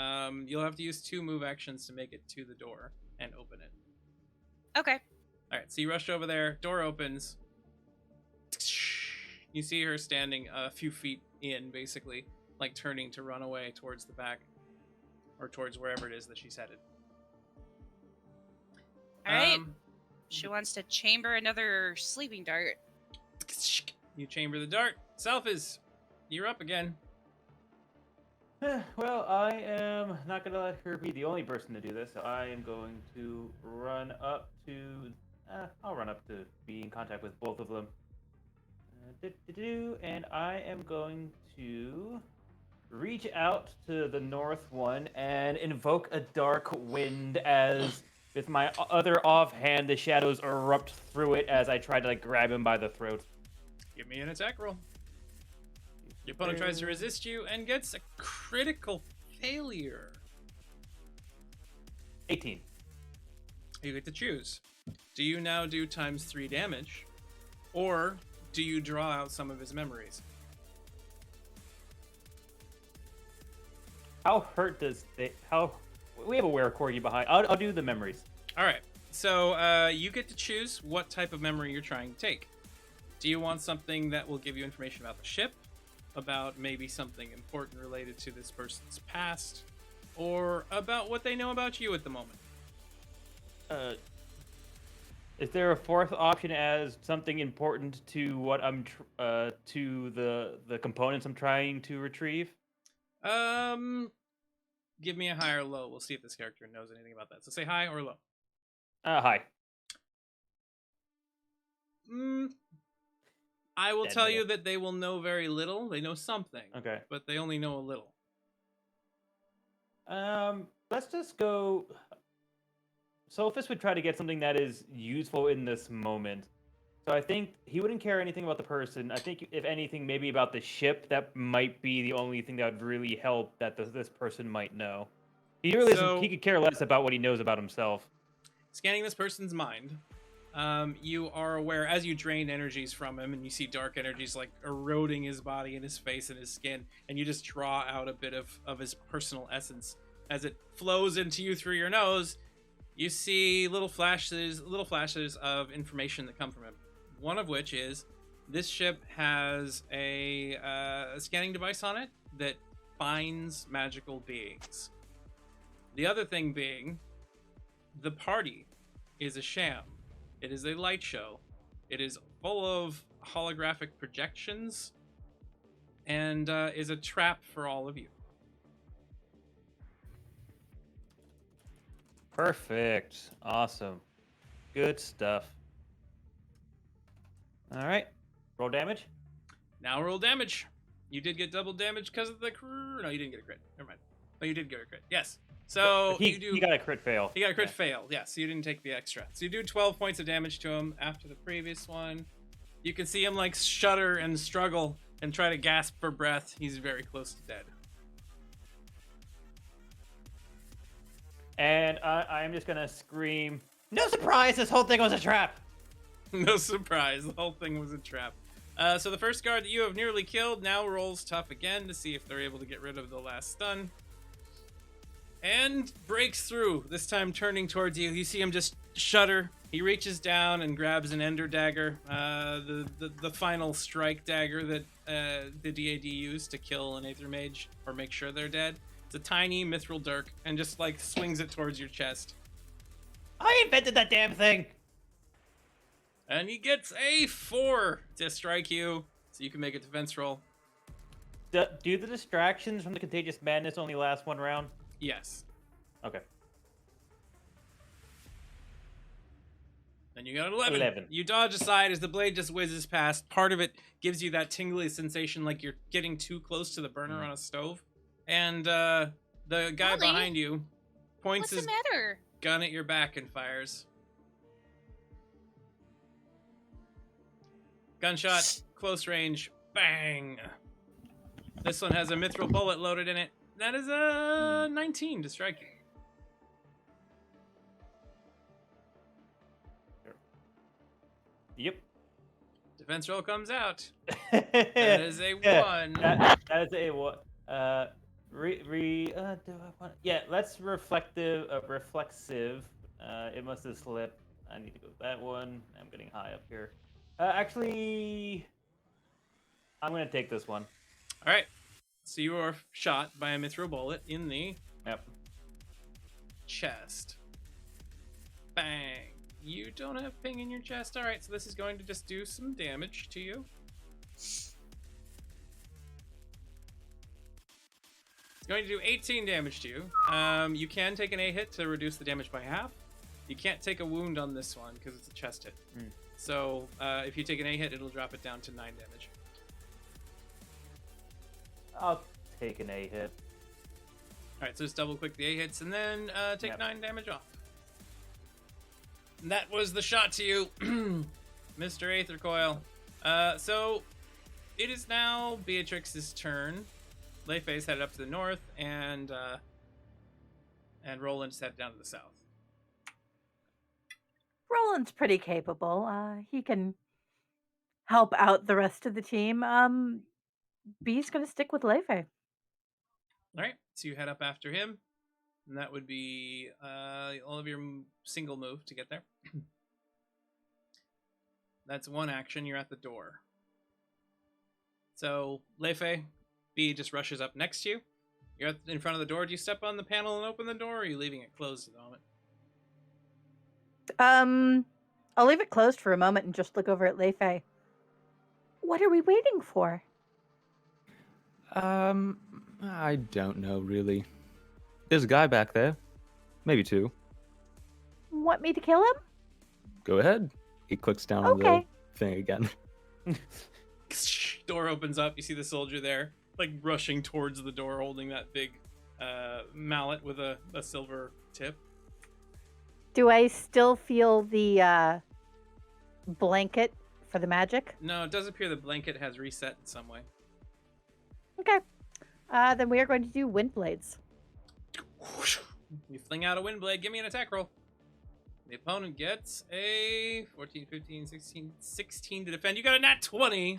Speaker 1: You'll have to use 2 move actions to make it to the door and open it.
Speaker 6: Okay.
Speaker 1: All right, so you rush over there. Door opens. You see her standing a few feet in, basically, like turning to run away towards the back, or towards wherever it is that she's headed.
Speaker 6: All right. She wants to chamber another sleeping dart.
Speaker 1: You chamber the dart. Selphis, you're up again.
Speaker 3: Well, I am not going to let her be the only person to do this. I am going to run up to... I'll run up to be in contact with both of them. And I am going to reach out to the north one and invoke a dark wind as, with my other offhand, the shadows erupt through it as I try to grab him by the throat.
Speaker 1: Give me an attack roll. Your opponent tries to resist you and gets a critical failure.
Speaker 3: 18.
Speaker 1: You get to choose. Do you now do ×3 damage, or do you draw out some of his memories?
Speaker 3: How hurt does it... How... We have a were-corgi behind. I'll do the memories.
Speaker 1: All right. So you get to choose what type of memory you're trying to take. Do you want something that will give you information about the ship, about maybe something important related to this person's past, or about what they know about you at the moment?
Speaker 3: Is there a fourth option as something important to what I'm to the components I'm trying to retrieve?
Speaker 1: Give me a high or low. We'll see if this character knows anything about that. So say high or low.
Speaker 3: Hi.
Speaker 1: I will
Speaker 3: Dead
Speaker 1: tell
Speaker 3: middle.
Speaker 1: you that they will know very little. They know something,
Speaker 3: Okay.
Speaker 1: but they only know a little.
Speaker 3: Let's just go. Sophus would try to get something that is useful in this moment. So I think he wouldn't care anything about the person. I think, if anything, maybe about the ship. That might be the only thing that would really help that this person might know. He really
Speaker 1: So-
Speaker 3: he could care less about what he knows about himself.
Speaker 1: Scanning this person's mind, you are aware as you drain energies from him, and you see dark energies like eroding his body and his face and his skin, and you just draw out a bit of his personal essence as it flows into you through your nose. You see little flashes of information that come from him. One of which is this ship has a scanning device on it that finds magical beings. The other thing being, the party is a sham. It is a light show. It is full of holographic projections and is a trap for all of you.
Speaker 3: Perfect. Awesome. Good stuff. All right. Roll damage.
Speaker 1: Now roll damage. You did get double damage because of the crew. No, you didn't get a crit. Never mind. Oh, you did get a crit. Yes. So
Speaker 3: He got a crit fail.
Speaker 1: He got a crit fail. Yeah, so you didn't take the extra. So you do 12 points of damage to him after the previous one. You can see him like shudder and struggle and try to gasp for breath. He's very close to dead.
Speaker 3: And I'm just gonna scream, "No surprise! This whole thing was a trap."
Speaker 1: No surprise, the whole thing was a trap. So the first guard that you have nearly killed now rolls tough again to see if they're able to get rid of the last stun. And breaks through, this time turning towards you. You see him just shudder. He reaches down and grabs an ender dagger, the final strike dagger that the DAD used to kill an Aether Mage or make sure they're dead. It's a tiny mithril dirk and just like swings it towards your chest.
Speaker 3: I invented that damn thing.
Speaker 1: And he gets a 4 to strike you, so you can make a defense roll.
Speaker 3: Do the distractions from the contagious madness only last one round?
Speaker 1: Yes.
Speaker 3: Okay.
Speaker 1: And you got an 11.
Speaker 3: 11.
Speaker 1: You dodge aside as the blade just whizzes past. Part of it gives you that tingly sensation like you're getting too close to the burner on a stove. And the guy
Speaker 6: Ollie?
Speaker 1: behind you points
Speaker 6: What's
Speaker 1: his
Speaker 6: the matter?
Speaker 1: gun at your back and fires. Gunshot, close range, bang. This one has a mithril bullet loaded in it. That is a 19 to strike you.
Speaker 3: Yep.
Speaker 1: Defense roll comes out. That is a 1.
Speaker 3: That is a what? Do I want? Yeah, let's reflective. Reflexive. It must have slipped. I need to go with that one. I'm getting high up here. Actually, I'm gonna take this one.
Speaker 1: All right. So you are shot by a mithril bullet in the
Speaker 3: Yep.
Speaker 1: chest. Bang. You don't have ping in your chest. All right, so this is going to just do some damage to you. It's going to do 18 damage to you. You can take an A hit to reduce the damage by half. You can't take a wound on this one because it's a chest hit. So if you take an A hit, it'll drop it down to 9 damage.
Speaker 3: I'll take an A hit.
Speaker 1: All right, so just double click the A hits and then take
Speaker 3: Yep.
Speaker 1: 9 damage off. And that was the shot to you, Mr. Aether Coil. So it is now Beatrix's turn. Leifei's headed up to the north, and Roland's headed down to the south.
Speaker 5: Roland's pretty capable. He can help out the rest of the team. B's gonna stick with Leifei.
Speaker 1: All right, so you head up after him, and that would be all of your single move to get there. That's one action. You're at the door. So Leifei, B just rushes up next to you. You're in front of the door. Do you step on the panel and open the door, or are you leaving it closed at the moment?
Speaker 5: I'll leave it closed for a moment and just look over at Leifei. What are we waiting for?
Speaker 4: I don't know, really. There's a guy back there. Maybe two.
Speaker 5: Want me to kill him?
Speaker 4: Go ahead. He clicks down on the
Speaker 5: Okay.
Speaker 4: thing again.
Speaker 1: Door opens up. You see the soldier there, like rushing towards the door, holding that big mallet with a silver tip.
Speaker 5: Do I still feel the blanket for the magic?
Speaker 1: No, it does appear the blanket has reset in some way.
Speaker 5: Okay. Then we are going to do wind blades.
Speaker 1: You fling out a wind blade. Give me an attack roll. The opponent gets a 14, 15, 16 to defend. You got a nat 20.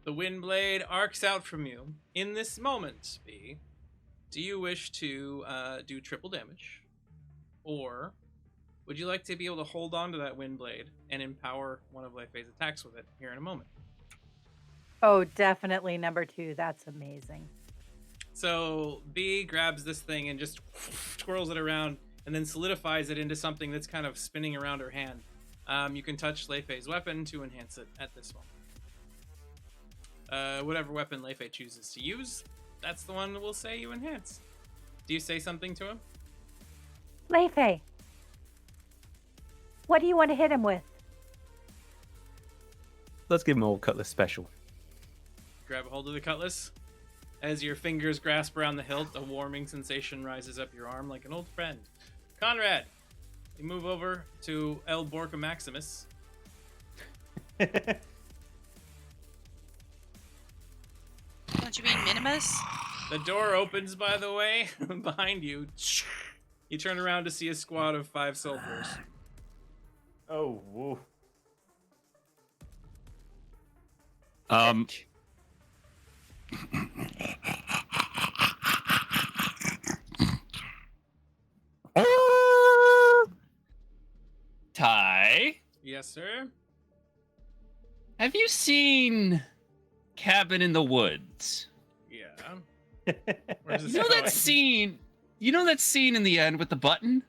Speaker 1: The wind blade arcs out from you. In this moment, B, do you wish to do triple damage? Or would you like to be able to hold on to that wind blade and empower one of Leifei's attacks with it here in a moment?
Speaker 5: Oh, definitely number 2. That's amazing.
Speaker 1: So B grabs this thing and just twirls it around and then solidifies it into something that's kind of spinning around her hand. You can touch Leifei's weapon to enhance it at this moment. Whatever weapon Leifei chooses to use, that's the one that we'll say you enhance. Do you say something to him?
Speaker 5: Leifei, what do you want to hit him with?
Speaker 4: Let's give him old Cutlass special.
Speaker 1: Grab a hold of the cutlass. As your fingers grasp around the hilt, a warming sensation rises up your arm like an old friend. Conrad, you move over to El Borca Maximus.
Speaker 6: Don't you mean Minimus?
Speaker 1: The door opens, by the way, behind you. You turn around to see a squad of 5 soldiers.
Speaker 3: Oh, woo.
Speaker 7: Ty,
Speaker 1: Yes, sir.
Speaker 7: have you seen Cabin in the Woods?
Speaker 1: Yeah. Where's this
Speaker 7: You know
Speaker 1: going?
Speaker 7: that scene? You know that scene in the end with the button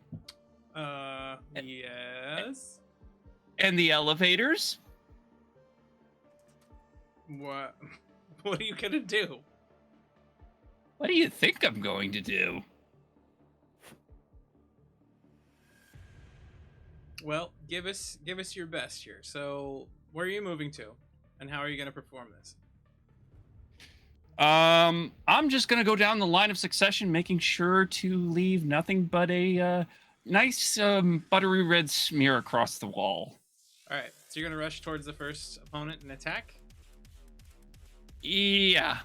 Speaker 1: Yes.
Speaker 7: and the elevators?
Speaker 1: What? What are you gonna do?
Speaker 7: What do you think I'm going to do?
Speaker 1: Well, give us your best here. So, where are you moving to, and how are you gonna perform this?
Speaker 7: I'm just gonna go down the line of succession, making sure to leave nothing but a nice buttery red smear across the wall.
Speaker 1: All right. So you're gonna rush towards the first opponent and attack.
Speaker 7: Yeah.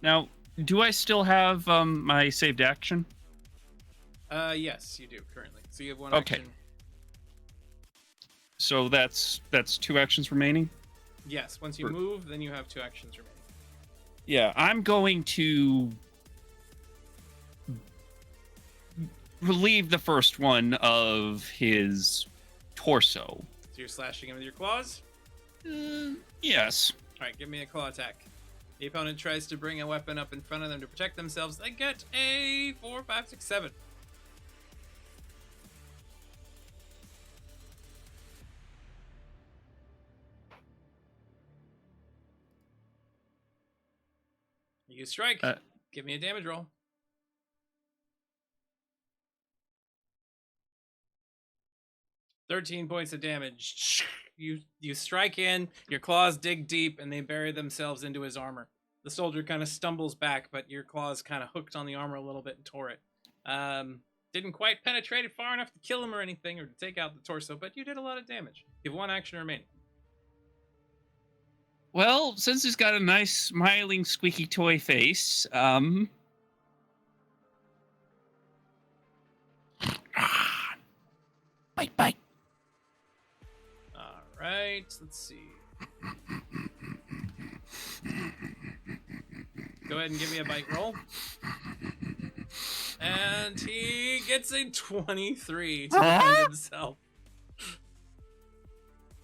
Speaker 7: Now, do I still have my saved action?
Speaker 1: Yes, you do currently. So you have one
Speaker 7: Okay.
Speaker 1: action.
Speaker 7: So that's 2 actions remaining.
Speaker 1: Yes. Once you move, then you have 2 actions remaining.
Speaker 7: Yeah, I'm going to relieve the first one of his torso.
Speaker 1: So you're slashing him with your claws.
Speaker 7: Yes.
Speaker 1: All right, give me a claw attack. The opponent tries to bring a weapon up in front of them to protect themselves. They get a 4, 5, 6, 7. You strike. Give me a damage roll. "13 points of damage. You strike in, your claws dig deep, and they bury themselves into his armor. The soldier kind of stumbles back, but your claws kind of hooked on the armor a little bit and tore it. Didn't quite penetrate it far enough to kill him or anything, or to take out the torso, but you did a lot of damage. You have 1 action remaining.
Speaker 7: Well, since he's got a nice smiling squeaky toy face, bite, bite.
Speaker 1: All right, let's see. Go ahead and give me a bite roll. And he gets a 23 to defend himself.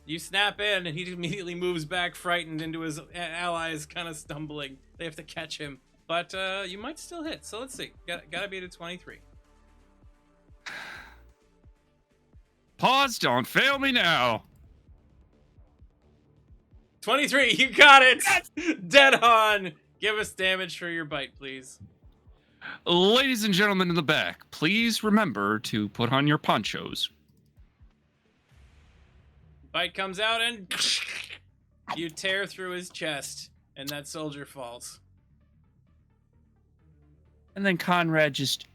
Speaker 1: You snap in, and he immediately moves back, frightened, into his allies, kind of stumbling. They have to catch him. But you might still hit, so let's see. Gotta be at a 23.
Speaker 7: Pause, don't fail me now.
Speaker 1: 23, you got it! Dead on! Give us damage for your bite, please.
Speaker 7: Ladies and gentlemen in the back, please remember to put on your ponchos.
Speaker 1: Bite comes out and you tear through his chest, and that soldier falls.
Speaker 7: And then Conrad just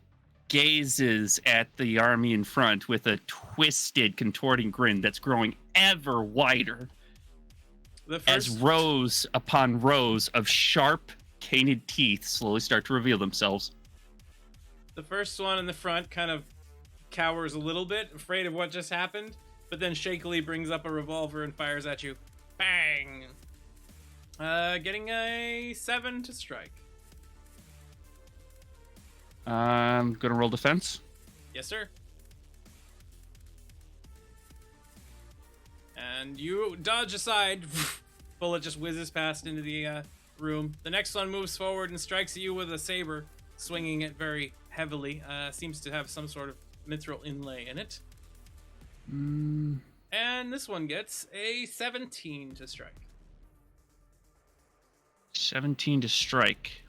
Speaker 7: gazes at the army in front with a twisted, contorting grin that's growing ever wider as rows upon rows of sharp, canid teeth slowly start to reveal themselves.
Speaker 1: The first one in the front kind of cowers a little bit, afraid of what just happened, but then shakily brings up a revolver and fires at you. Bang! Getting a 7 to strike.
Speaker 7: I'm gonna roll defense.
Speaker 1: Yes, sir. And you dodge aside. Bullet just whizzes past into the room. The next one moves forward and strikes at you with a saber, swinging it very heavily. Seems to have some sort of mithril inlay in it. And this one gets a 17 to strike.
Speaker 7: 17 to strike.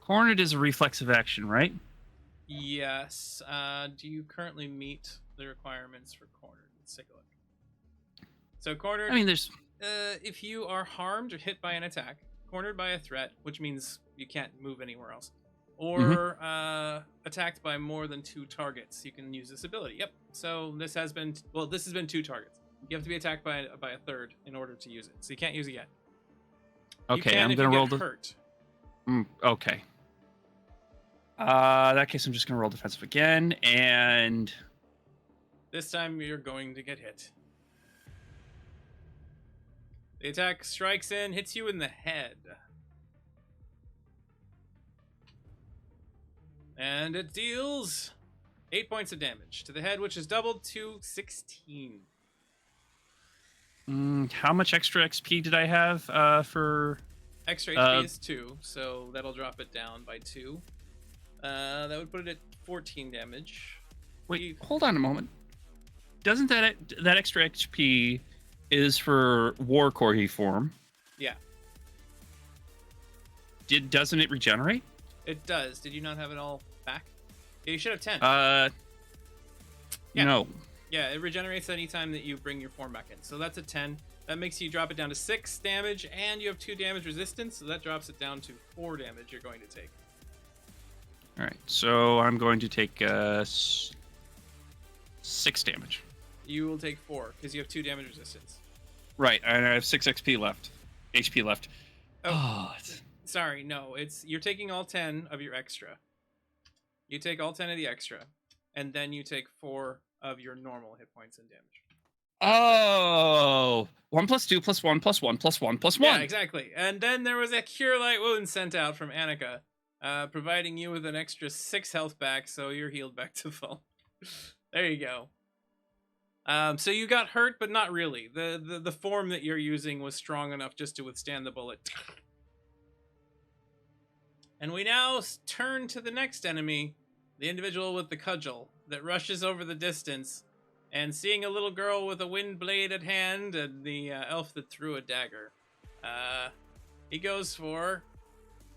Speaker 7: Cornered is a reflexive action, right?
Speaker 1: Yes. Do you currently meet the requirements for cornered? Let's take a look. So cornered.
Speaker 7: I mean, there's.
Speaker 1: If you are harmed or hit by an attack, cornered by a threat, which means you can't move anywhere else, or attacked by more than 2 targets, you can use this ability. Yep. So this has been 2 targets. You have to be attacked by a third in order to use it. So you can't use it yet.
Speaker 7: Okay, I'm gonna roll the
Speaker 1: hurt.
Speaker 7: Okay. In that case, I'm just gonna roll defensive again, and
Speaker 1: this time you're going to get hit. The attack strikes in, hits you in the head. And it deals 8 points of damage to the head, which is doubled to 16.
Speaker 7: How much extra XP did I have for...
Speaker 1: Extra HP is 2, so that'll drop it down by 2. That would put it at 14 damage.
Speaker 7: Wait, hold on a moment. Doesn't that extra XP is for War Corgi form?
Speaker 1: Yeah.
Speaker 7: Doesn't it regenerate?
Speaker 1: It does. Did you not have it all back? Yeah, you should have 10.
Speaker 7: Yeah. No.
Speaker 1: Yeah, it regenerates anytime that you bring your form back in. So that's a 10. That makes you drop it down to 6 damage, and you have 2 damage resistance, so that drops it down to 4 damage you're going to take.
Speaker 7: All right, so I'm going to take 6 damage.
Speaker 1: You will take 4 because you have 2 damage resistance.
Speaker 7: Right, and I have 6 XP left. HP left.
Speaker 1: Oh, sorry, no. You're taking all 10 of your extra. You take all 10 of the extra, and then you take 4 of your normal hit points and damage.
Speaker 7: Oh, 1 + 2 + 1 + 1 + 1 + 1.
Speaker 1: Yeah, exactly. And then there was a Cure Light Wound sent out from Annika, providing you with an extra 6 health back, so you're healed back to full. There you go. So you got hurt, but not really. The form that you're using was strong enough just to withstand the bullet. And we now turn to the next enemy, the individual with the cudgel that rushes over the distance, and seeing a little girl with a wind blade at hand and the elf that threw a dagger. He goes for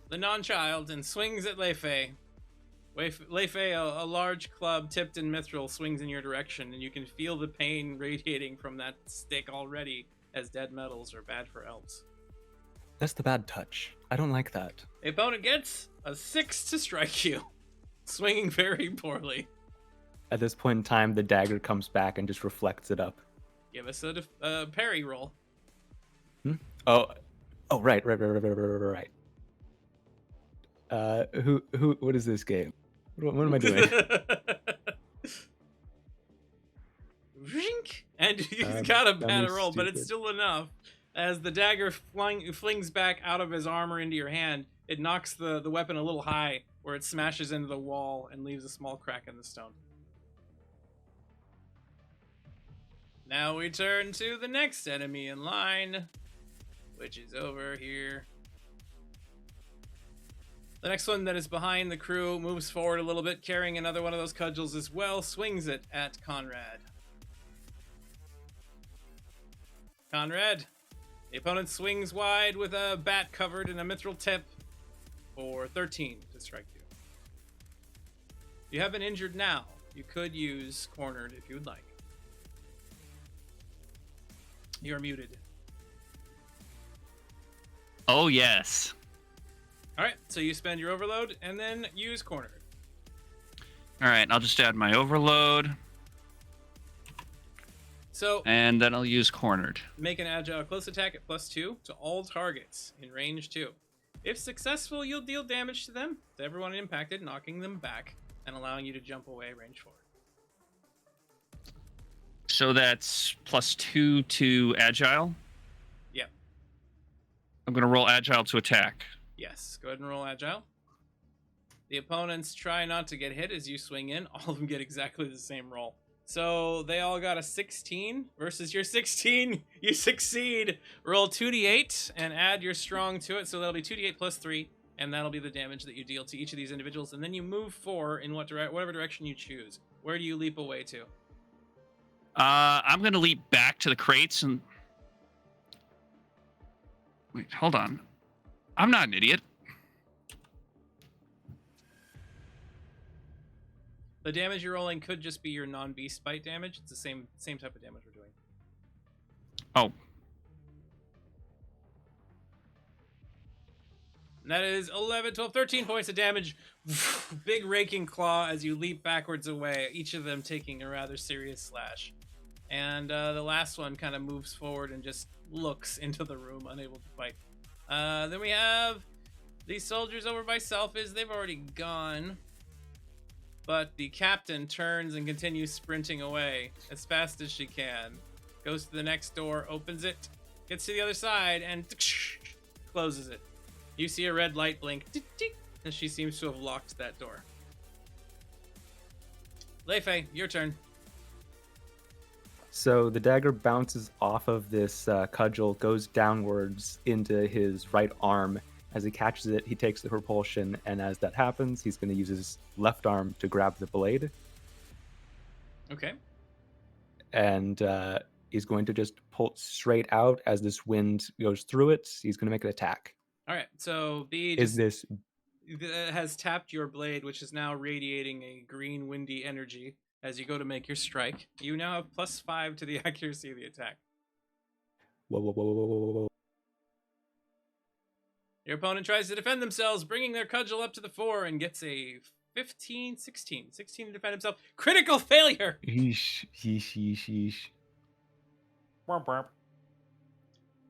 Speaker 1: the non-child and swings at Leifei. Leifei, a large club tipped in mithril, swings in your direction, and you can feel the pain radiating from that stick already, as dead metals are bad for elves.
Speaker 4: That's the bad touch. I don't like that.
Speaker 1: The opponent gets a 6 to strike you, swinging very poorly.
Speaker 4: At this point in time, the dagger comes back and just reflects it up.
Speaker 1: Give us a parry roll.
Speaker 4: Oh, right. What is this game? What am I doing?
Speaker 1: And he's got a bad roll, but it's still enough. As the dagger flings back out of his armor into your hand, it knocks the weapon a little high, where it smashes into the wall and leaves a small crack in the stone. Now we turn to the next enemy in line, which is over here. The next one that is behind the crew moves forward a little bit, carrying another one of those cudgels as well, swings it at Conrad. Conrad. The opponent swings wide with a bat covered in a mithril tip for 13 to strike you. You have been injured now. You could use cornered if you would like. You're muted.
Speaker 7: Oh, yes.
Speaker 1: All right, so you spend your overload and then use cornered.
Speaker 7: All right, I'll just add my overload,
Speaker 1: So
Speaker 7: and then I'll use cornered.
Speaker 1: make an agile close attack at +2 to all targets in range 2. If successful, you'll deal damage to them, to everyone impacted, knocking them back and allowing you to jump away range 4.
Speaker 7: So that's +2 to agile.
Speaker 1: Yep.
Speaker 7: I'm going to roll agile to attack.
Speaker 1: Yes, go ahead and roll agile. The opponents try not to get hit as you swing in. All of them get exactly the same roll. So they all got a 16 versus your 16. You succeed. Roll 2d8 and add your strong to it. So that'll be 2d8 plus 3, and that'll be the damage that you deal to each of these individuals. And then you move 4 in whatever direction you choose. Where do you leap away to?
Speaker 7: I'm going to leap back to the crates and... Wait, hold on. I'm not an idiot.
Speaker 1: The damage you're rolling could just be your non-beast bite damage. It's the same type of damage we're doing.
Speaker 7: Oh.
Speaker 1: And that is 11, 12, 13 points of damage. Big raking claw as you leap backwards away, each of them taking a rather serious slash. And the last one kind of moves forward and just looks into the room, unable to fight. Then we have these soldiers over by Selfish. They've already gone. But the captain turns and continues sprinting away as fast as she can. Goes to the next door, opens it, gets to the other side, and closes it. You see a red light blink, and she seems to have locked that door. Leifei, your turn.
Speaker 4: So the dagger bounces off of this cudgel, goes downwards into his right arm. As he catches it, he takes the propulsion, and as that happens, he's going to use his left arm to grab the blade.
Speaker 1: Okay.
Speaker 4: And he's going to just pull it straight out as this wind goes through it. He's going to make an attack.
Speaker 1: All right. So B
Speaker 4: Is this...
Speaker 1: has tapped your blade, which is now radiating a green, windy energy as you go to make your strike. You now have +5 to the accuracy of the attack.
Speaker 4: Whoa.
Speaker 1: Your opponent tries to defend themselves, bringing their cudgel up to the 4 and gets a 16 to defend himself. Critical failure!
Speaker 4: Yeesh.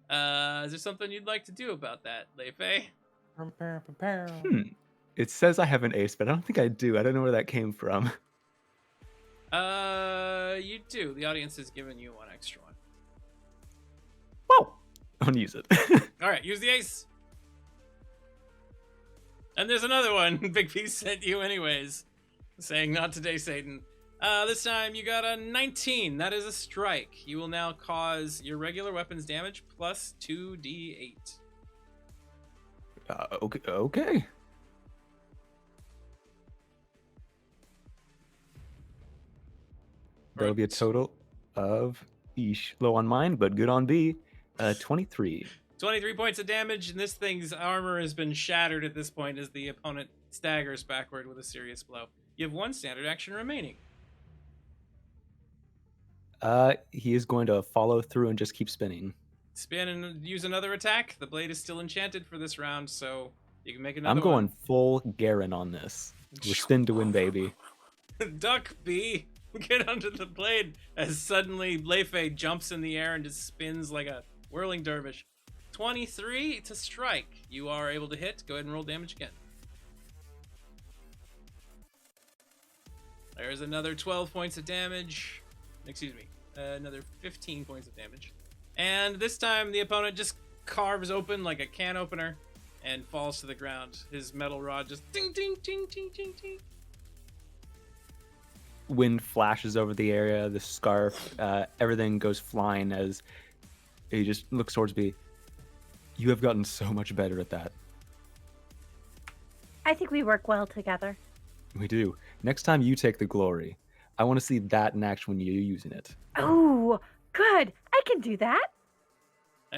Speaker 1: Is there something you'd like to do about that, Leifei?
Speaker 4: It says I have an ace, but I don't think I do. I don't know where that came from.
Speaker 1: You do. The audience has given you one extra one.
Speaker 4: Whoa! I'm gonna use it.
Speaker 1: All right, use the ace. And there's another one Big P sent you anyways, saying not today, Satan. This time you got a 19. That is a strike. You will now cause your regular weapons damage plus 2d8.
Speaker 4: Okay. That'll be a total of low on mine, but good on B. 23.
Speaker 1: 23 points of damage, and this thing's armor has been shattered at this point as the opponent staggers backward with a serious blow. You have one standard action remaining.
Speaker 4: He is going to follow through and just keep spinning.
Speaker 1: Spin and use another attack. The blade is still enchanted for this round, so you can make another
Speaker 4: I'm going
Speaker 1: one.
Speaker 4: full Garen on this. We're spin to win, baby.
Speaker 1: Duck B, get onto the blade as suddenly Leifei jumps in the air and just spins like a whirling dervish. 23 to strike. You are able to hit. Go ahead and roll damage again. There's another 12 points of damage. Excuse me. Another 15 points of damage. And this time the opponent just carves open like a can opener and falls to the ground. His metal rod just ding, ding, ding, ding, ding, ding.
Speaker 4: Wind flashes over the area, the scarf, everything goes flying as he just looks towards me. You have gotten so much better at that.
Speaker 5: I think we work well together.
Speaker 4: We do. Next time you take the glory, I want to see that in action when you're using it.
Speaker 5: Oh, good. I can do that.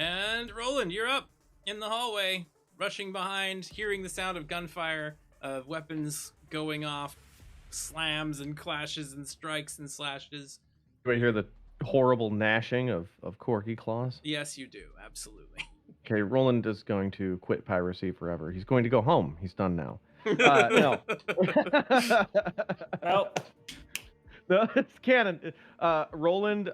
Speaker 1: And Roland, you're up in the hallway, rushing behind, hearing the sound of gunfire, of weapons going off, slams and clashes and strikes and slashes.
Speaker 9: Do I hear the horrible gnashing of Corky claws?
Speaker 1: Yes, you do. Absolutely.
Speaker 9: Okay, Roland is going to quit piracy forever. He's going to go home. He's done now. No.
Speaker 3: Well,
Speaker 9: No, it's canon. Roland,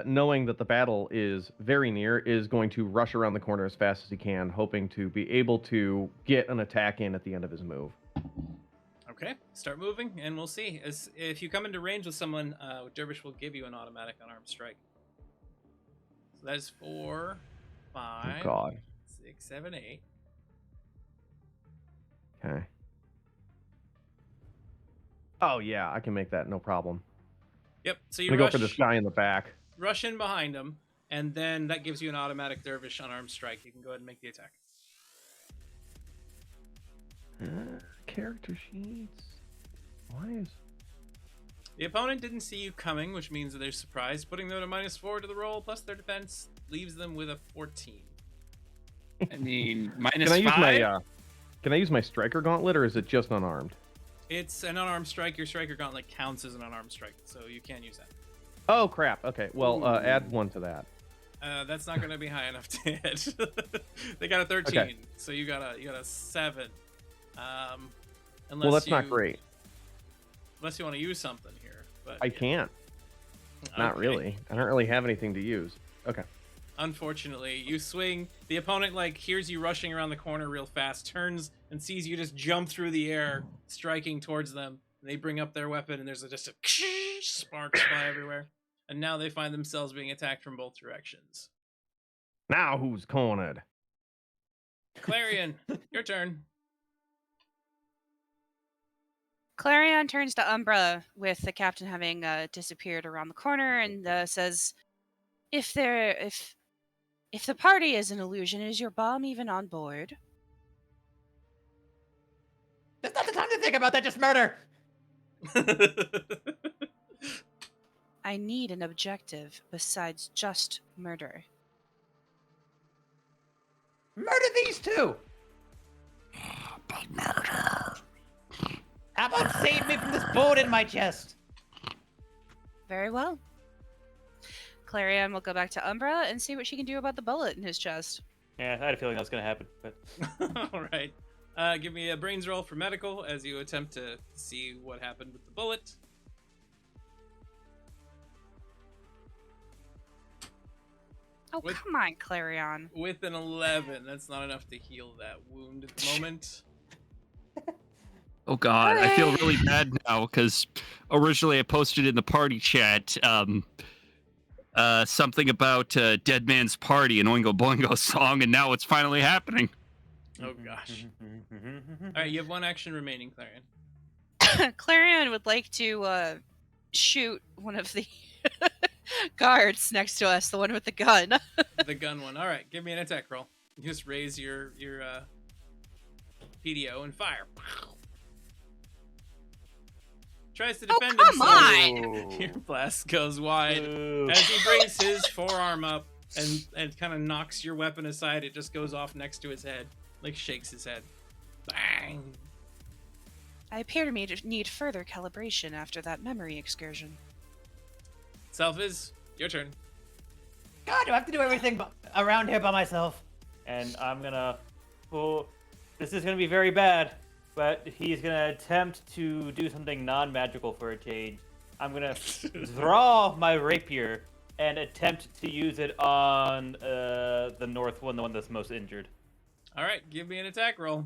Speaker 9: knowing that the battle is very near, is going to rush around the corner as fast as he can, hoping to be able to get an attack in at the end of his move.
Speaker 1: Okay, start moving, and we'll see. If you come into range with someone, Dervish will give you an automatic unarmed strike. So that is 4, 5,
Speaker 9: Oh, God.
Speaker 1: 6, 7, 8.
Speaker 9: Okay. Oh, yeah, I can make that, no problem.
Speaker 1: Yep, so
Speaker 9: I'm
Speaker 1: you
Speaker 9: going to
Speaker 1: rush,
Speaker 9: go for this guy in the back.
Speaker 1: rush in behind him, and then that gives you an automatic Dervish unarmed strike. You can go ahead and make the attack.
Speaker 9: Character sheets. Why is...
Speaker 1: The opponent didn't see you coming, which means that they're surprised. Putting them at a -4 to the roll, plus their defense, leaves them with a 14.
Speaker 7: I mean,
Speaker 9: Can
Speaker 7: minus
Speaker 9: I use
Speaker 7: 5?
Speaker 9: my can I use my striker gauntlet, or is it just unarmed?
Speaker 1: It's an unarmed strike. Your striker gauntlet counts as an unarmed strike, so you can use that.
Speaker 9: Oh crap. Okay. Well, add 1 to that.
Speaker 1: That's not going to be high enough to hit. They got a 13,
Speaker 9: Okay.
Speaker 1: so you got a 7. Unless
Speaker 9: Well, that's not great.
Speaker 1: Unless you want to use something here, but
Speaker 9: I
Speaker 1: yeah.
Speaker 9: can't. Not
Speaker 1: Okay.
Speaker 9: really. I don't really have anything to use. Okay.
Speaker 1: Unfortunately, you swing. The opponent hears you rushing around the corner real fast, turns and sees you just jump through the air, striking towards them. They bring up their weapon, and there's just a sparks fly everywhere. And now they find themselves being attacked from both directions.
Speaker 9: Now who's cornered?
Speaker 1: Clarion, your turn.
Speaker 6: Clarion turns to Umbra with the captain having disappeared around the corner and says, "If the party is an illusion, is your bomb even on board?"
Speaker 3: there's not the time to think about that. Just murder.
Speaker 6: I need an objective besides just murder.
Speaker 3: Murder these two.
Speaker 7: But murder.
Speaker 3: How about save me from this bullet in my chest?
Speaker 6: Very well. Clarion will go back to Umbra and see what she can do about the bullet in his chest.
Speaker 3: Yeah, I had a feeling that was gonna happen, but
Speaker 1: All right. Give me a brains roll for medical as you attempt to see what happened with the bullet.
Speaker 6: Oh,
Speaker 1: With-
Speaker 6: come on, Clarion.
Speaker 1: With an 11, that's not enough to heal that wound at the moment.
Speaker 7: Oh God, I feel
Speaker 6: Hooray!
Speaker 7: really bad now because originally I posted in the party chat something about Dead Man's Party, an Oingo Boingo song, and now it's finally happening.
Speaker 1: Oh gosh. All right, you have 1 action remaining, Clarion.
Speaker 6: Clarion would like to shoot one of the guards next to us, the one with the gun.
Speaker 1: The gun one. All right, give me an attack roll. You just raise your PDO and fire. Tries to defend
Speaker 6: come
Speaker 1: himself.
Speaker 6: on!
Speaker 1: Your blast goes wide
Speaker 3: Ooh.
Speaker 1: as he brings his forearm up and kind of knocks your weapon aside. It just goes off next to his head, shakes his head. Bang!
Speaker 6: I appear to me to need further calibration after that memory excursion.
Speaker 1: Selfiz, your turn.
Speaker 3: God, do I have to do everything around here by myself? And I'm gonna. Well, this is gonna be very bad, but he's gonna attempt to do something non-magical for a change. I'm gonna draw my rapier and attempt to use it on the north one, the one that's most injured.
Speaker 1: All right, give me an attack roll.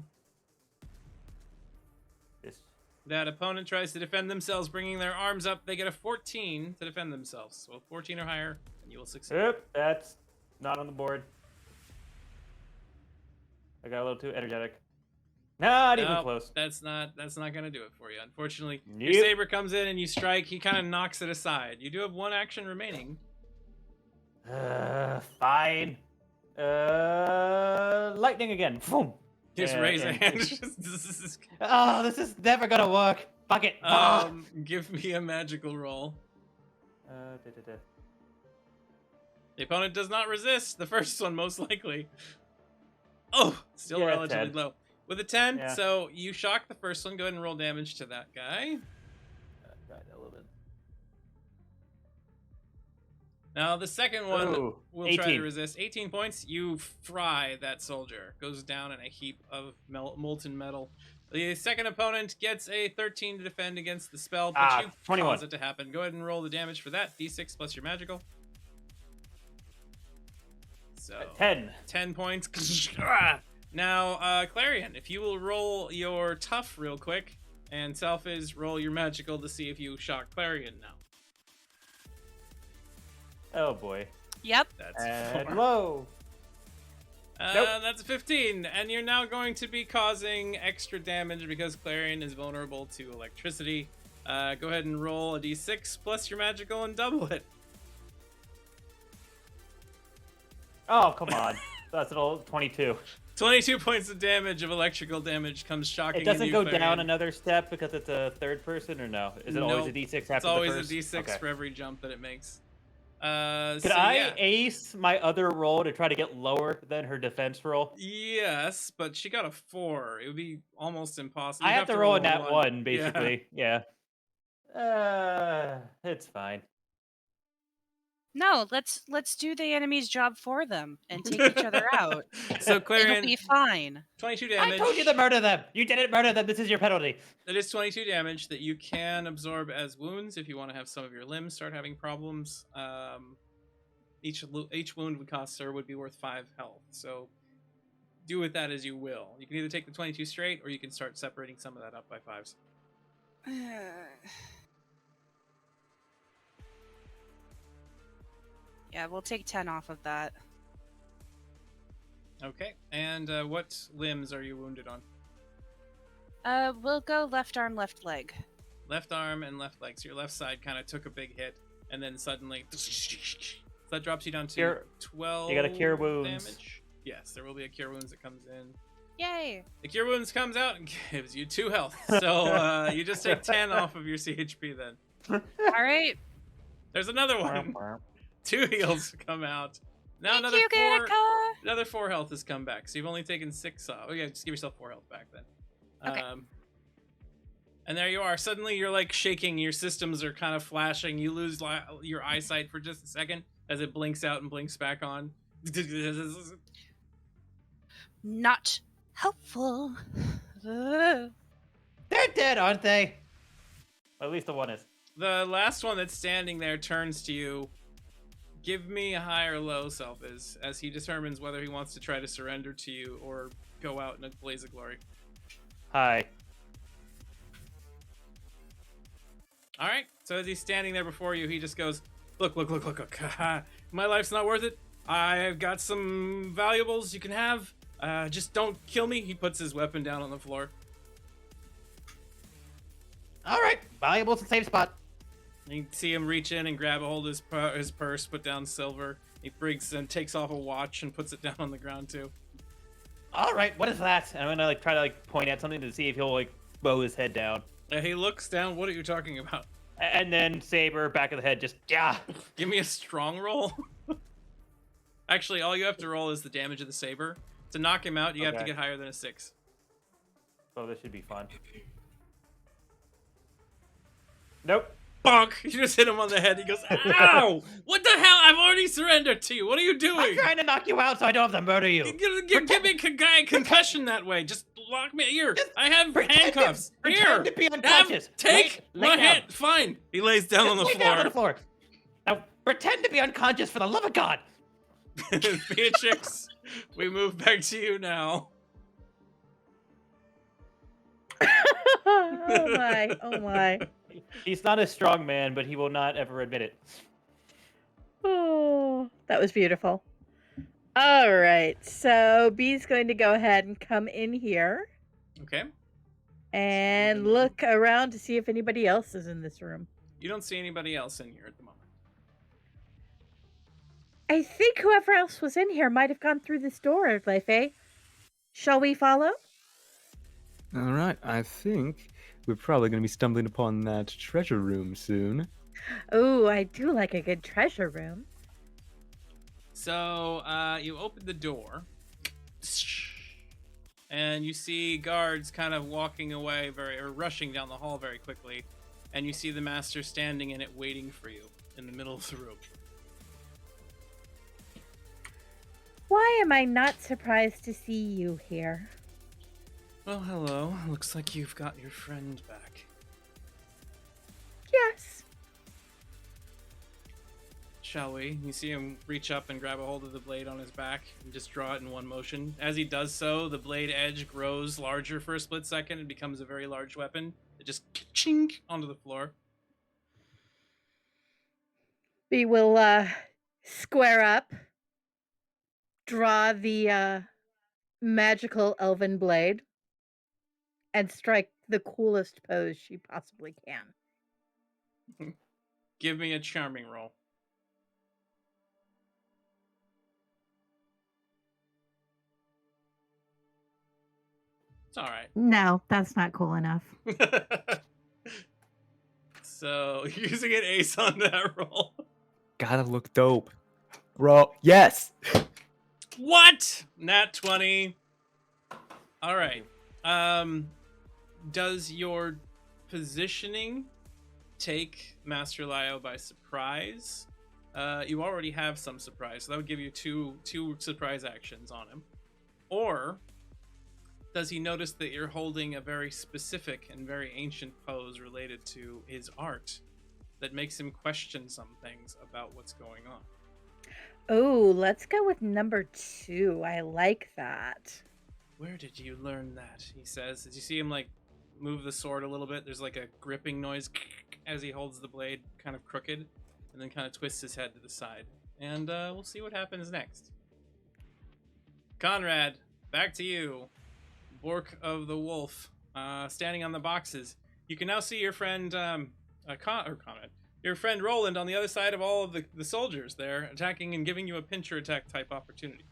Speaker 3: This.
Speaker 1: That opponent tries to defend themselves, bringing their arms up. They get a 14 to defend themselves. So 14 or higher, and you will succeed.
Speaker 3: Yep, that's not on the board. I got a little too energetic. Not even
Speaker 1: Nope,
Speaker 3: close.
Speaker 1: That's not gonna do it for you. Unfortunately, your
Speaker 3: Yep.
Speaker 1: saber comes in and you strike. He kind of knocks it aside. You do have 1 action remaining.
Speaker 3: Fine. Lightning again. Boom.
Speaker 1: Just
Speaker 3: Yeah,
Speaker 1: raise a
Speaker 3: and-
Speaker 1: hand. This is-
Speaker 3: Oh, this is never gonna work. Fuck it. Ah.
Speaker 1: give me a magical roll.
Speaker 3: Da, da, da.
Speaker 1: The opponent does not resist. The first one, most likely. Oh, still
Speaker 3: Yeah,
Speaker 1: relatively
Speaker 3: 10.
Speaker 1: low. With a 10,
Speaker 3: Yeah.
Speaker 1: so you shock the first one. Go ahead and roll damage to that guy.
Speaker 3: Right, a little bit.
Speaker 1: Now, the second one
Speaker 3: Ooh,
Speaker 1: will try to
Speaker 3: 18.
Speaker 1: resist. 18 points. You fry that soldier. Goes down in a heap of molten metal. The second opponent gets a 13 to defend against the spell, but you
Speaker 3: 21.
Speaker 1: cause it to happen. Go ahead and roll the damage for that. D6 plus your magical. So
Speaker 3: 10.
Speaker 1: 10 points. Now, Clarion, if you will roll your tough real quick, and Selfiz roll your magical to see if you shock Clarion now.
Speaker 3: Oh boy.
Speaker 6: Yep.
Speaker 1: That's
Speaker 3: And
Speaker 1: 4.
Speaker 3: low. Nope.
Speaker 1: That's a 15, and you're now going to be causing extra damage because Clarion is vulnerable to electricity. Go ahead and roll a d6 plus your magical and double it.
Speaker 3: Oh, come on. That's an old 22.
Speaker 1: 22 points of damage of electrical damage comes shocking.
Speaker 3: It doesn't
Speaker 1: into
Speaker 3: go
Speaker 1: you, Clarion.
Speaker 3: down another step because it's a third person, or no? Is it always a
Speaker 1: Nope.
Speaker 3: d6 after
Speaker 1: It's always
Speaker 3: the first?
Speaker 1: a d6
Speaker 3: Okay.
Speaker 1: for every jump that it makes.
Speaker 3: Could
Speaker 1: So,
Speaker 3: I
Speaker 1: yeah.
Speaker 3: ace my other roll to try to get lower than her defense roll?
Speaker 1: Yes, but she got a 4. It would be almost impossible.
Speaker 3: I
Speaker 1: You'd
Speaker 3: have to roll in that
Speaker 1: a
Speaker 3: one, basically. Yeah. It's fine.
Speaker 6: No, let's do the enemy's job for them and take each other out.
Speaker 1: So
Speaker 6: It'll
Speaker 1: Clarion,
Speaker 6: be fine.
Speaker 1: 22 damage.
Speaker 3: I told you to murder them. You didn't murder them. This is your penalty.
Speaker 1: That is 22 damage that you can absorb as wounds if you want to have some of your limbs start having problems. Each wound would cost her would be worth 5 health. So do with that as you will. You can either take the 22 straight, or you can start separating some of that up by 5s.
Speaker 6: Yeah, we'll take 10 off of that.
Speaker 1: Okay. And what limbs are you wounded on?
Speaker 6: We'll go left arm, left leg.
Speaker 1: Left arm and left leg. So your left side kind of took a big hit, and then suddenly that drops you down to
Speaker 3: Cure-
Speaker 1: 12.
Speaker 3: you gotta cure wounds.
Speaker 1: Damage. Yes, there will be a cure wounds that comes in.
Speaker 6: Yay!
Speaker 1: The cure wounds comes out and gives you 2 health. So you just take 10 off of your CHP then.
Speaker 6: All right.
Speaker 1: There's another one. 2 heals come out. Now
Speaker 6: Thank you, Gattaca.
Speaker 1: another 4 health has come back. So you've only taken 6 off. Oh yeah, just give yourself 4 health back then.
Speaker 6: Okay.
Speaker 1: And there you are. Suddenly you're like shaking. Your systems are kind of flashing. You lose your eyesight for just a second as it blinks out and blinks back on.
Speaker 6: Not helpful.
Speaker 3: They're dead, aren't they? At least the one is.
Speaker 1: The last one that's standing there turns to you. Give me a high or low, Selfiz, as he determines whether he wants to try to surrender to you or go out in a blaze of glory.
Speaker 3: Hi.
Speaker 1: All right. So as he's standing there before you, he just goes, "Look! My life's not worth it. I've got some valuables you can have. Just don't kill me." He puts his weapon down on the floor.
Speaker 3: All right. Valuables in safe spot.
Speaker 1: You can see him reach in and grab a hold of his purse, put down silver. He brings and takes off a watch and puts it down on the ground too.
Speaker 3: All right. What is that? And I'm gonna like try to like point at something to see if he'll like bow his head down.
Speaker 1: He looks down. What are you talking about?
Speaker 3: And then saber back of the head. Just yeah.
Speaker 1: Give me a strong roll. Actually, all you have to roll is the damage of the saber. To knock him out, you have to
Speaker 3: Okay.
Speaker 1: get higher than a 6.
Speaker 3: Oh, this should be fun. Nope.
Speaker 1: Bonk! You just hit him on the head. He goes, "Ow! What the hell? I've already surrendered to you. What are you
Speaker 3: I'm
Speaker 1: doing?
Speaker 3: trying to knock you out so I don't have to murder you.
Speaker 1: Give me a concussion that way. Just lock me here. I have
Speaker 3: Pretend to-
Speaker 1: handcuffs. Here.
Speaker 3: pretend to be unconscious.
Speaker 1: Take
Speaker 3: Lay
Speaker 1: my
Speaker 3: down.
Speaker 1: hand. Fine." He lays down on the
Speaker 3: Lay down on the
Speaker 1: floor.
Speaker 3: floor. Now pretend to be unconscious for the love of God.
Speaker 1: Beatrix, we move back to you now.
Speaker 5: Oh my, oh my.
Speaker 3: He's not a strong man, but he will not ever admit it.
Speaker 5: Oh, that was beautiful. All right, so B's going to go ahead and come in here
Speaker 1: Okay.
Speaker 5: and look around to see if anybody else is in this room.
Speaker 1: You don't see anybody else in here at the moment.
Speaker 5: I think whoever else was in here might have gone through this door, Lefe. Shall we follow?
Speaker 4: All right, I think we're probably going to be stumbling upon that treasure room soon.
Speaker 5: Oh, I do like a good treasure room.
Speaker 1: So you open the door, and you see guards kind of walking away or rushing down the hall very quickly, and you see the master standing in it waiting for you in the middle of the room.
Speaker 5: Why am I not surprised to see you here?
Speaker 1: Well, hello. Looks like you've got your friend back.
Speaker 5: Yes.
Speaker 1: Shall we? You see him reach up and grab a hold of the blade on his back and just draw it in one motion. As he does so, the blade edge grows larger for a split second and becomes a very large weapon. It just chink onto the floor.
Speaker 5: We will square up, draw the magical elven blade, and strike the coolest pose she possibly can.
Speaker 1: Give me a charming roll. It's all right.
Speaker 5: No, that's not cool enough.
Speaker 1: So, using an ace on that roll.
Speaker 4: Gotta look dope. Bro, yes!
Speaker 1: What? Nat 20. All right. Does your positioning take Master Lio by surprise? You already have some surprise, so that would give you two surprise actions on him. Or does he notice that you're holding a very specific and very ancient pose related to his art that makes him question some things about what's going on?
Speaker 5: Oh, let's go with number 2. I like that.
Speaker 1: Where did you learn that? He says. Did you see him like move the sword a little bit? There's like a gripping noise as he holds the blade kind of crooked and then kind of twists his head to the side. And we'll see what happens next. Conrad, back to you. Bork of the Wolf, standing on the boxes. You can now see your friend, Conrad, your friend Roland on the other side of all of the soldiers there, attacking and giving you a pincher attack type opportunity.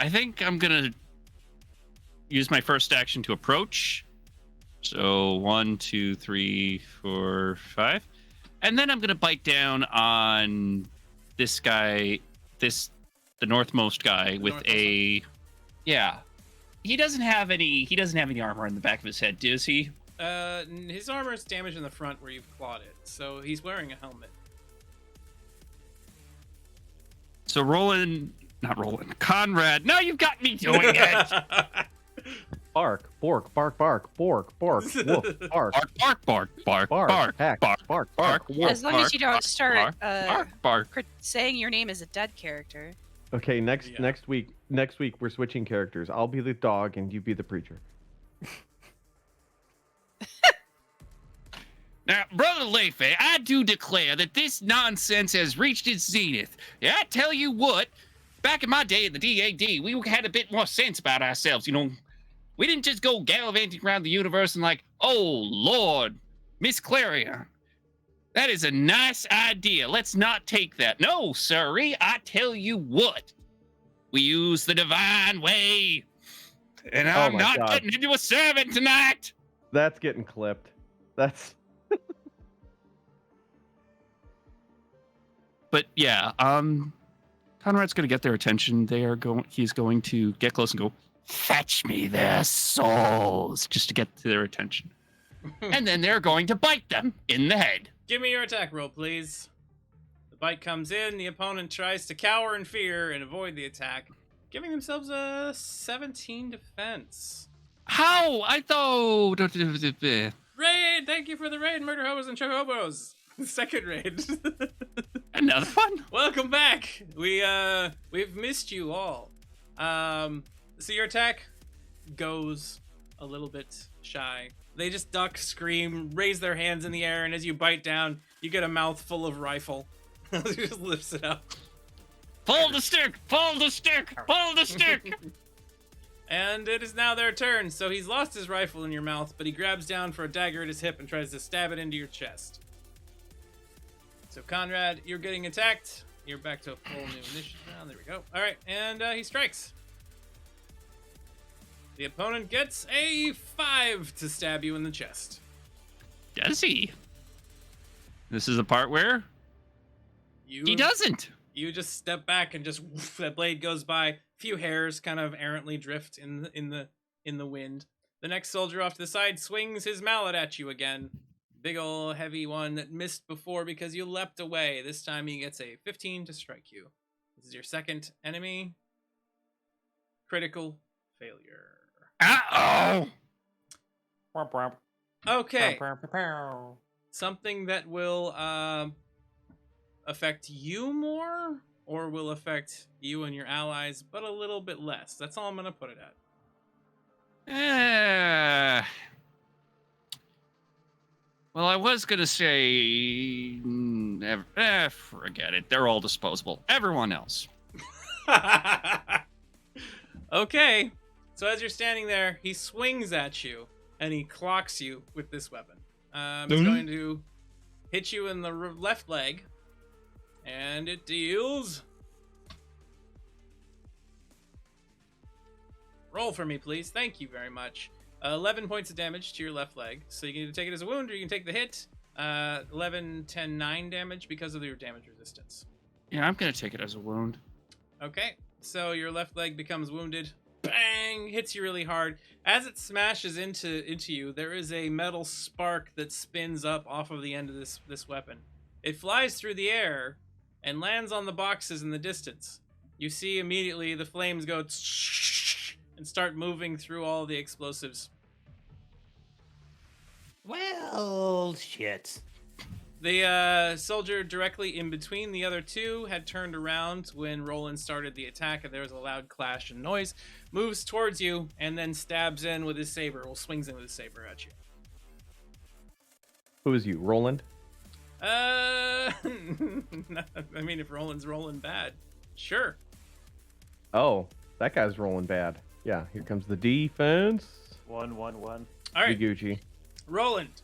Speaker 7: I think I'm gonna use my first action to approach. So 1, 2, 3, 4, 5. And then I'm gonna bite down on this guy, the northmost guy with a, yeah. He doesn't have any armor on the back of his head, does he?
Speaker 1: His armor is damaged in the front where you've clawed it, so he's wearing a helmet.
Speaker 7: So Conrad. Now you've got me doing it.
Speaker 9: Bark, bork, bark, bark, bork, bork, wolf, bark,
Speaker 7: Bark, bark, bark, bark, bark,
Speaker 9: heck,
Speaker 7: bark,
Speaker 9: bark,
Speaker 7: bark,
Speaker 9: wolf.
Speaker 6: As long as you don't start
Speaker 7: bark.
Speaker 6: saying your name as a dead character.
Speaker 9: Okay, next
Speaker 1: Yeah.
Speaker 9: next week we're switching characters. I'll be the dog and you be the preacher.
Speaker 7: Now, Brother Lefe, I do declare that this nonsense has reached its zenith. Yeah, I tell you what, back in my day in the DAD, we had a bit more sense about ourselves, you know. We didn't just go gallivanting around the universe and like, oh, Lord, Miss Clarion, that is a nice idea. Let's not take that. No, sirree, I tell you what. We use the divine way. And I'm
Speaker 9: my
Speaker 7: not
Speaker 9: God.
Speaker 7: getting into a servant tonight.
Speaker 9: That's getting clipped. That's
Speaker 7: But yeah, Conrad's gonna get their attention. He's going to get close and go, fetch me their souls, just to get to their attention. And then they're going to bite them in the head.
Speaker 1: Give me your attack roll, please. The bite comes in, the opponent tries to cower in fear and avoid the attack, giving themselves a 17 defense.
Speaker 7: How? I thought.
Speaker 1: Raid! Thank you for the raid, Murder Hobos and Chocobos. Second raid.
Speaker 7: Another one?
Speaker 1: Welcome back. We've missed you all. So your attack goes a little bit shy. They just duck, scream, raise their hands in the air, and as you bite down, you get a mouthful of rifle. He just lifts it up.
Speaker 7: Pull the stick! Pull the stick! Pull the stick!
Speaker 1: And it is now their turn. So he's lost his rifle in your mouth, but he grabs down for a dagger at his hip and tries to stab it into your chest. So Conrad, you're getting attacked. You're back to a full new initiative round. There we go. All right, and he strikes. The opponent gets a 5 to stab you in the chest.
Speaker 7: Does he? This is the part where? He doesn't.
Speaker 1: You just step back and just woof, that blade goes by. A few hairs kind of errantly drift in the wind. The next soldier off to the side swings his mallet at you again. Big ol' heavy one that missed before because you leapt away. This time he gets a 15 to strike you. This is your second enemy. Critical failure.
Speaker 7: Uh-oh.
Speaker 1: Okay. Something that will affect you more or will affect you and your allies, but a little bit less. That's all I'm going to put it at.
Speaker 7: Well, I was going to say... forget it. They're all disposable. Everyone else.
Speaker 1: Okay. So as you're standing there, he swings at you and he clocks you with this weapon. He's going to hit you in the left leg. And it deals... Roll for me, please. Thank you very much. 11 points of damage to your left leg. So you can either take it as a wound or you can take the hit. 11, 10, 9 damage because of your damage resistance.
Speaker 7: Yeah, I'm going to take it as a wound.
Speaker 1: Okay. So your left leg becomes wounded. Bang! Hits you really hard. As it smashes into you, there is a metal spark that spins up off of the end of this weapon. It flies through the air and lands on the boxes in the distance. You see immediately the flames go and start moving through all the explosives.
Speaker 3: Well, shit.
Speaker 1: The soldier directly in between the other two had turned around when Roland started the attack, and there was a loud clash and noise. Moves towards you and then stabs in with his saber, or swings in with his saber at you.
Speaker 9: Who is you, Roland?
Speaker 1: I mean, if Roland's rolling bad, sure.
Speaker 9: Oh, that guy's rolling bad. Yeah, here comes the defense.
Speaker 3: 1-1-1.
Speaker 1: All right,
Speaker 9: Gucci.
Speaker 1: Roland,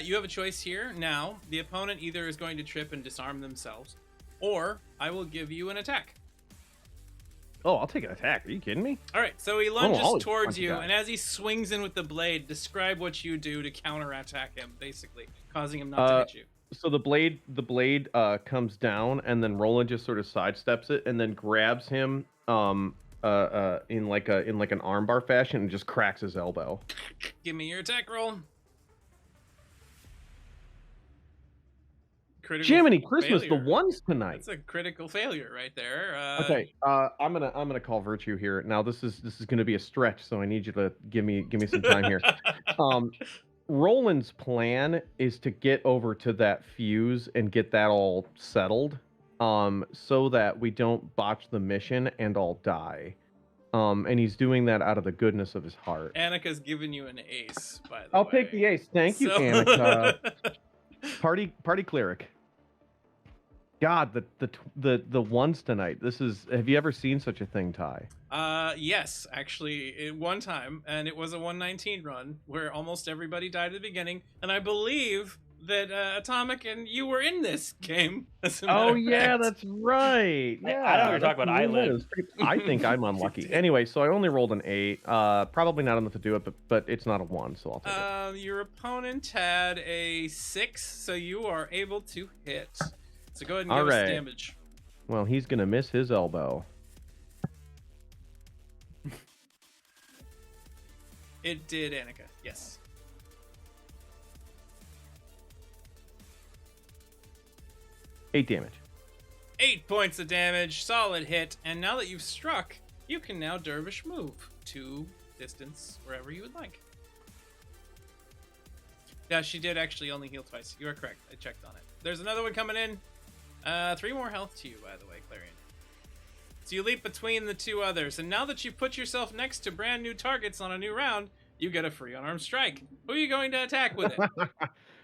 Speaker 1: you have a choice here. Now, the opponent either is going to trip and disarm themselves, or I will give you an attack.
Speaker 9: Oh, I'll take an attack. Are you kidding me?
Speaker 1: All right, so he lunges
Speaker 9: always
Speaker 1: towards
Speaker 9: punch a
Speaker 1: you,
Speaker 9: guy.
Speaker 1: and as he swings in with the blade, describe what you do to counterattack him, basically, causing him not to hit you.
Speaker 9: So the blade comes down, and then Roland just sort of sidesteps it, and then grabs him in like an armbar fashion, and just cracks his elbow.
Speaker 1: Give me your attack roll. Critical
Speaker 9: Jiminy Christmas,
Speaker 1: failure.
Speaker 9: the ones tonight.
Speaker 1: That's a critical failure right there.
Speaker 9: Okay, I'm gonna call virtue here. Now this is gonna be a stretch, so I need you to give me some time here. Roland's plan is to get over to that fuse and get that all settled, so that we don't botch the mission and all die. And he's doing that out of the goodness of his heart.
Speaker 1: Annika's giving you an ace, by the way.
Speaker 9: I'll take the ace. Thank you,
Speaker 1: So-
Speaker 9: Annika. Party cleric. God, the ones tonight. This is. Have you ever seen such a thing, Ty?
Speaker 1: Yes, actually, one time, and it was a 119 run where almost everybody died at the beginning, and I believe that Atomic and you were in this game. As a matter
Speaker 9: Oh
Speaker 1: of
Speaker 9: yeah,
Speaker 1: fact.
Speaker 9: that's right.
Speaker 3: I
Speaker 9: Yeah,
Speaker 3: know what you're talking about. I
Speaker 9: what it
Speaker 3: lived.
Speaker 9: is. I think I'm unlucky. Anyway, so I only rolled an 8. Probably not enough to do it, but it's not a 1, so I'll take it.
Speaker 1: Your opponent had a 6, so you are able to hit. So go ahead and give us damage.
Speaker 9: Well, he's gonna miss his elbow.
Speaker 1: It did, Annika. Yes.
Speaker 9: Eight damage.
Speaker 1: 8 points of damage, solid hit, and now that you've struck, you can now dervish move to distance wherever you would like. Yeah, she did actually only heal twice. You are correct. I checked on it. There's another one coming in. 3 more health to you, by the way, Clarion. So you leap between the two others, and now that you've put yourself next to brand new targets on a new round, you get a free unarmed strike. Who are you going to attack with it?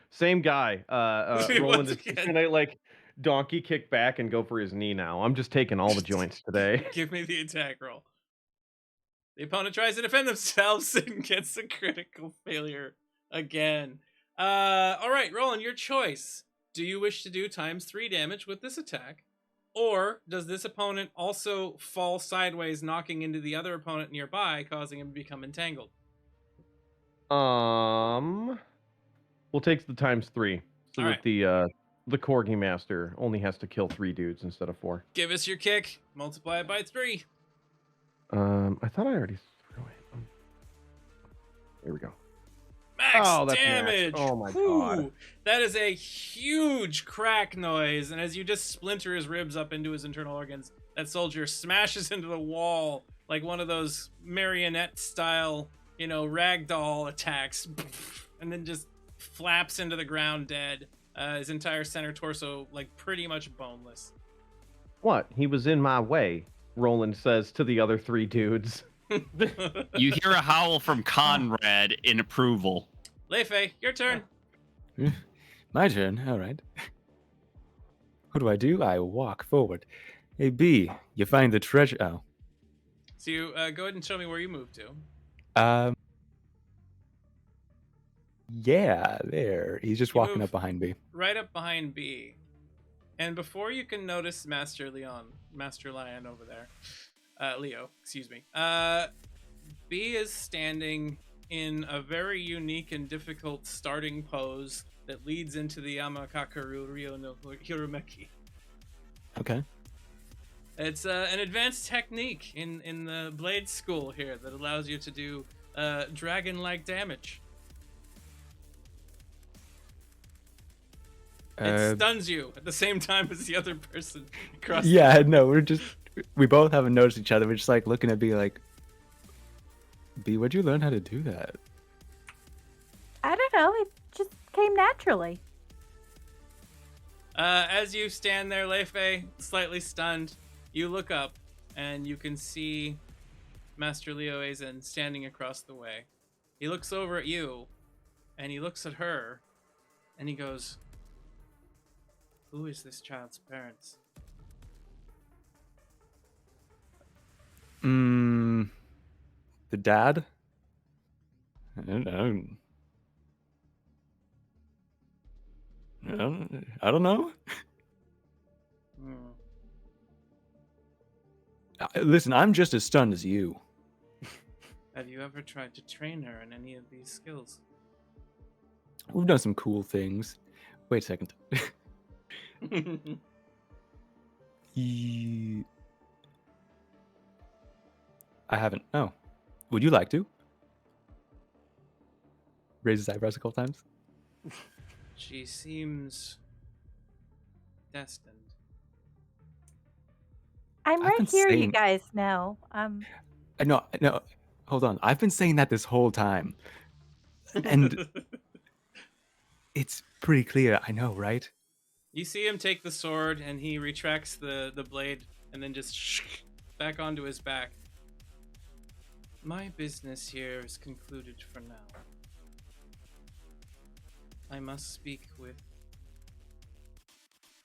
Speaker 9: Same guy. Roland
Speaker 1: Once
Speaker 9: is
Speaker 1: again.
Speaker 9: gonna like donkey kick back and go for his knee now. I'm just taking all the joints today.
Speaker 1: Give me the attack roll. The opponent tries to defend themselves and gets a critical failure again. All right, Roland, your choice. Do you wish to do ×3 damage with this attack? Or does this opponent also fall sideways, knocking into the other opponent nearby, causing him to become entangled?
Speaker 9: We'll take the ×3 so
Speaker 1: All
Speaker 9: that
Speaker 1: right.
Speaker 9: the the Corgi Master only has to kill 3 dudes instead of 4.
Speaker 1: Give us your kick. Multiply it by 3.
Speaker 9: I thought I already threw it. Here we go.
Speaker 1: Max
Speaker 9: Oh, that's max.
Speaker 1: damage.
Speaker 9: Oh my
Speaker 1: Whew.
Speaker 9: god.
Speaker 1: That is a huge crack noise, and as you just splinter his ribs up into his internal organs, that soldier smashes into the wall like one of those marionette style, ragdoll attacks, and then just flaps into the ground dead. His entire center torso like pretty much boneless.
Speaker 9: What? He was in my way, Roland says to the other 3 dudes.
Speaker 7: You hear a howl from Conrad in approval.
Speaker 1: Leifei, your turn.
Speaker 4: My turn. All right. What do? I walk forward. Hey, B, you find the treasure. Oh.
Speaker 1: So you go ahead and show me where you move to.
Speaker 4: Yeah, there. He's just
Speaker 1: You
Speaker 4: walking
Speaker 1: move
Speaker 4: up behind B.
Speaker 1: Right up behind B. And before you can notice Master Lion over there, Leo, excuse me, B is standing in a very unique and difficult starting pose that leads into the Yamakakaru Ryo no Hiromeki.
Speaker 4: Okay.
Speaker 1: It's an advanced technique in the blade school here that allows you to do dragon-like damage. It stuns you at the same time as the other person.
Speaker 4: Yeah, no, we both haven't noticed each other. We're just like looking at B like, B, where'd you learn how to do that?
Speaker 5: I don't know. It just came naturally.
Speaker 1: As you stand there, Leifei, slightly stunned, you look up and you can see Master Leo Aizen standing across the way. He looks over at you and he looks at her and he goes, "Who is this child's parents?"
Speaker 4: The dad? I don't know. I don't know. Listen, I'm just as stunned as you.
Speaker 1: Have you ever tried to train her in any of these skills?
Speaker 4: We've done some cool things. Wait a second. I haven't. Oh. Would you like to? Raise his eyebrows a couple times.
Speaker 1: She seems destined.
Speaker 5: I'm
Speaker 4: I've been
Speaker 5: right here, you
Speaker 4: saying-
Speaker 5: guys know.
Speaker 4: No, hold on. I've been saying that this whole time. And it's pretty clear, I know, right?
Speaker 1: You see him take the sword and he retracts the blade and then just back onto his back. My business here is concluded for now. I must speak with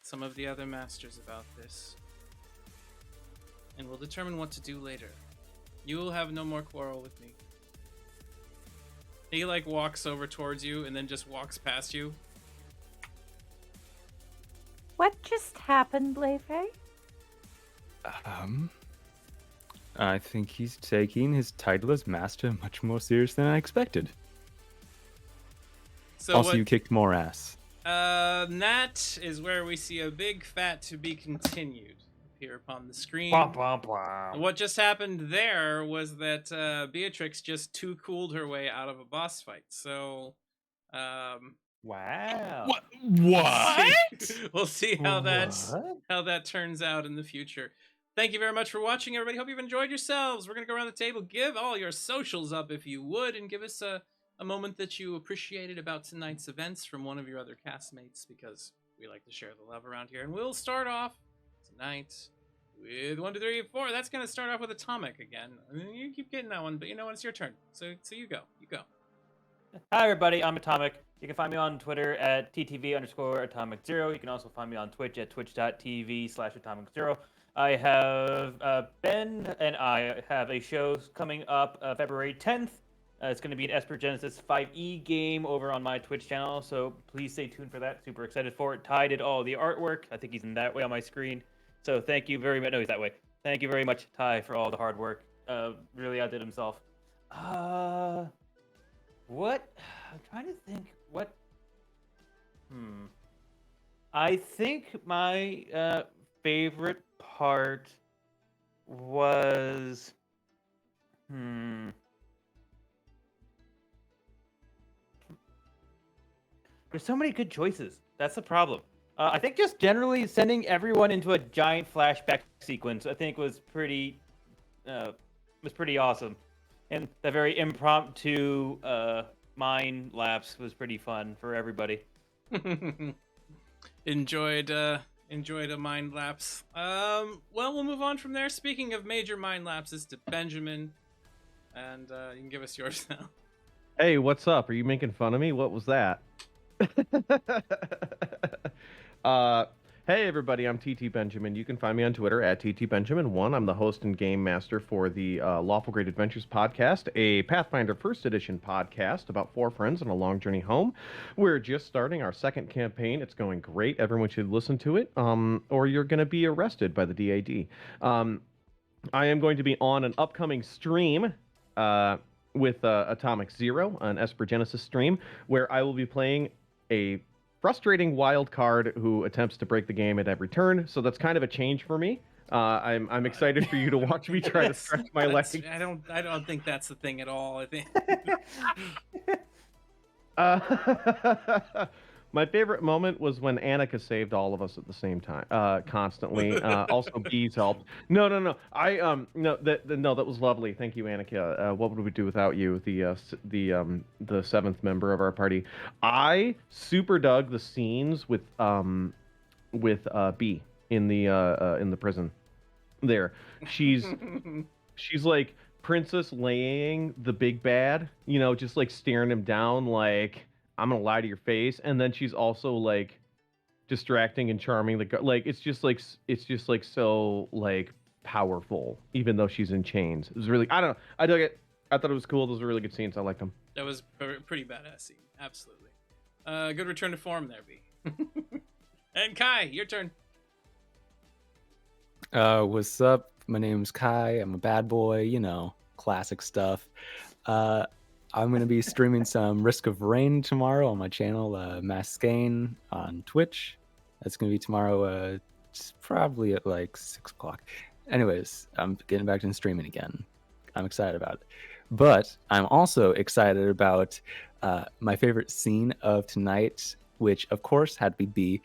Speaker 1: some of the other masters about this, and we'll determine what to do later. You will have no more quarrel with me. He walks over towards you and then just walks past you.
Speaker 5: What just happened, Leifei?
Speaker 4: I think he's taking his title as master much more serious than I expected.
Speaker 1: So
Speaker 4: Also, you kicked more ass.
Speaker 1: That is where we see a big fat to be continued appear upon the screen. What just happened there was that Beatrix just too cooled her way out of a boss fight. So,
Speaker 3: Wow.
Speaker 7: What?
Speaker 1: we'll see how that turns out in the future. Thank you very much for watching, everybody. Hope you've enjoyed yourselves. We're gonna go around the table, give all your socials up if you would, and give us a moment that you appreciated about tonight's events from one of your other castmates, because we like to share the love around here. And we'll start off tonight with 1, 2, 3, 4. That's gonna start off with Atomic again. You keep getting that one, but you know what? It's your turn. So you go.
Speaker 3: Hi, everybody. I'm Atomic. You can find me on Twitter at ttv_atomic0. You can also find me on Twitch at twitch.tv/atomic0. I have Ben and I have a show coming up February 10th. It's going to be an Esper Genesis 5e game over on my Twitch channel, so please stay tuned for that. Super excited for it. Ty did all the artwork. I think he's in that way on my screen. So thank you very much. No, he's that way. Thank you very much, Ty, for all the hard work. Really outdid himself. What? I'm trying to think. What? I think my favorite part was There's so many good choices. That's the problem. I think just generally sending everyone into a giant flashback sequence, I think was pretty awesome, and the very impromptu mind lapse was pretty fun for everybody.
Speaker 1: enjoyed a mind lapse. Well, we'll move on from there. Speaking of major mind lapses, to Benjamin, and you can give us yours now.
Speaker 9: Hey, what's up? Are you making fun of me? What was that? uh, hey everybody, I'm TT Benjamin. You can find me on Twitter at TTBenjamin1. I'm the host and game master for the Lawful Great Adventures podcast, a Pathfinder First Edition podcast about 4 friends on a long journey home. We're just starting our second campaign. It's going great. Everyone should listen to it, or you're going to be arrested by the DAD. I am going to be on an upcoming stream with Atomic Zero, an Esper Genesis stream, where I will be playing a frustrating wild card who attempts to break the game at every turn. So that's kind of a change for me. I'm excited for you to watch me try to stretch my legs.
Speaker 1: I don't think that's the thing at all. I think.
Speaker 9: My favorite moment was when Annika saved all of us at the same time, constantly. Also, Bees helped. No. That was lovely. Thank you, Annika. What would we do without you? The seventh member of our party. I super dug the scenes with B in the prison. There, she's like Princess laying the big bad, just like staring him down like, I'm gonna lie to your face, and then she's also like distracting and charming the like it's just like so like powerful, even though she's in chains. It was really, I don't know, I dug it. I thought it was cool. Those were really good scenes. I liked them.
Speaker 1: That was a pretty badass scene. Absolutely. Good return to form there, B. And Kai, your turn.
Speaker 4: What's up? My name's Kai. I'm a bad boy, classic stuff. I'm going to be streaming some Risk of Rain tomorrow on my channel, Mascane on Twitch. That's going to be tomorrow, it's probably at like 6 o'clock. Anyways, I'm getting back to streaming again. I'm excited about it. But I'm also excited about my favorite scene of tonight, which of course had to be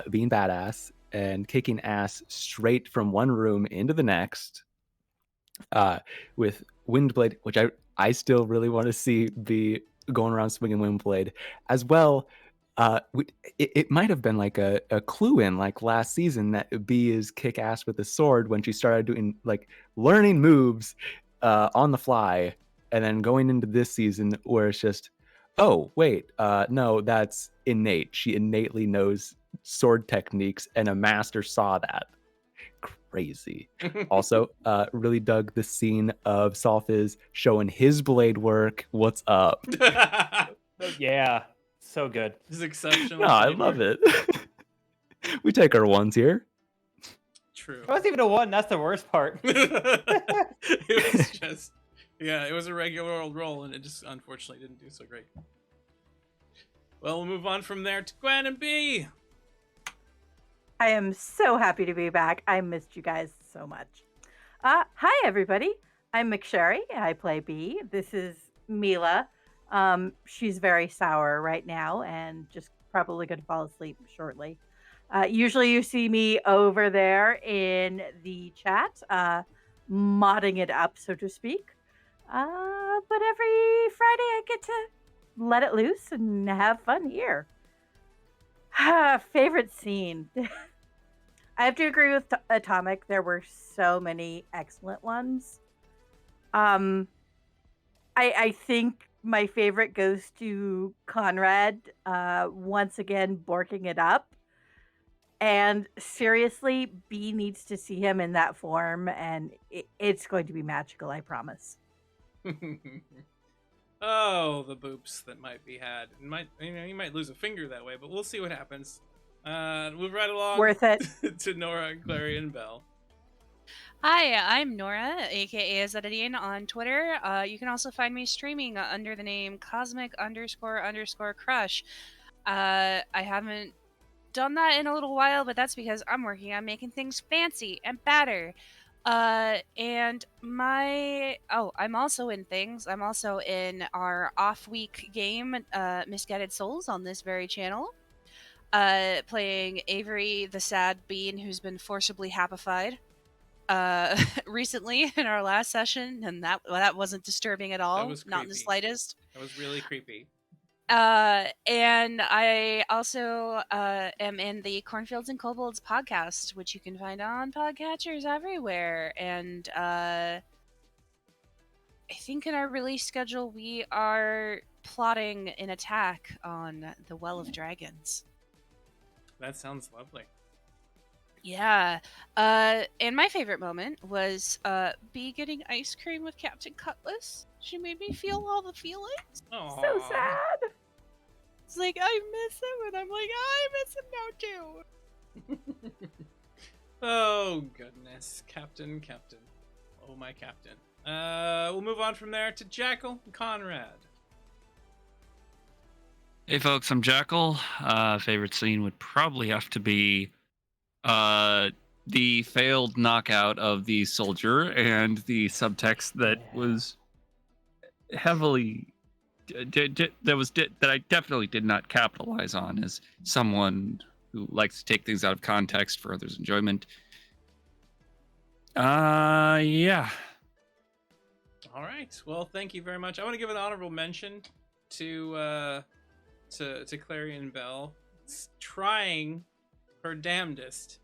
Speaker 4: being badass and kicking ass straight from one room into the next with Windblade, which I still really want to see be going around swinging Windblade as well. It might have been like a clue in like last season that B is kick ass with the sword when she started doing like learning moves on the fly, and then going into this season where it's just, oh wait, no, that's innate. She innately knows sword techniques, and a master saw that. Crazy. Also, really dug the scene of Solfiz showing his blade work. What's up?
Speaker 3: Yeah, so good.
Speaker 1: This is exceptional.
Speaker 4: No, I love it. We take our ones here.
Speaker 1: True.
Speaker 3: It wasn't even a 1. That's the worst part.
Speaker 1: It was just, yeah, it was a regular old roll, and it just unfortunately didn't do so great. Well, we'll move on from there to Gwen and B.
Speaker 5: I am so happy to be back. I missed you guys so much. Hi, everybody. I'm McSherry. I play B. This is Mila. She's very sour right now and just probably going to fall asleep shortly. Usually you see me over there in the chat, modding it up, so to speak. But every Friday I get to let it loose and have fun here. Favorite scene. I have to agree with Atomic. There were so many excellent ones. I think my favorite goes to Conrad, once again borking it up. And seriously, B needs to see him in that form, and it's going to be magical, I promise.
Speaker 1: Oh, the boops that might be had. You might lose a finger that way, but we'll see what happens. Move right along.
Speaker 5: Worth it.
Speaker 1: To Nora, Clarion, Bell.
Speaker 6: Hi, I'm Nora, aka Zedadian on Twitter. You can also find me streaming under the name Cosmic__Crush. I haven't done that in a little while, but that's because I'm working on making things fancy and better. And I'm also in things. I'm also in our off-week game, Misguided Souls, on this very channel. Playing Avery, the sad bean who's been forcibly happified. Recently in our last session, and that wasn't disturbing at all.
Speaker 1: was
Speaker 6: Not in the
Speaker 1: creepy.
Speaker 6: slightest.
Speaker 1: That was really creepy.
Speaker 6: And I also am in the Cornfields and Kobolds podcast, which you can find on podcatchers everywhere. And I think in our release schedule, we are plotting an attack on the Well of Dragons.
Speaker 1: That sounds lovely.
Speaker 6: Yeah. And my favorite moment was Bee getting ice cream with Captain Cutlass. She made me feel all the feelings.
Speaker 1: Aww.
Speaker 5: So sad.
Speaker 6: It's like, I miss him, and I'm like, I miss him now too.
Speaker 1: Oh goodness, Captain. Oh my Captain. We'll move on from there to Jackal and Conrad.
Speaker 7: Hey folks, I'm Jackal. Favorite scene would probably have to be the failed knockout of the soldier and the subtext that was heavily that I definitely did not capitalize on as someone who likes to take things out of context for others' enjoyment. Yeah.
Speaker 1: All right. Well, thank you very much. I want to give an honorable mention to Clarion Bell, trying her damnedest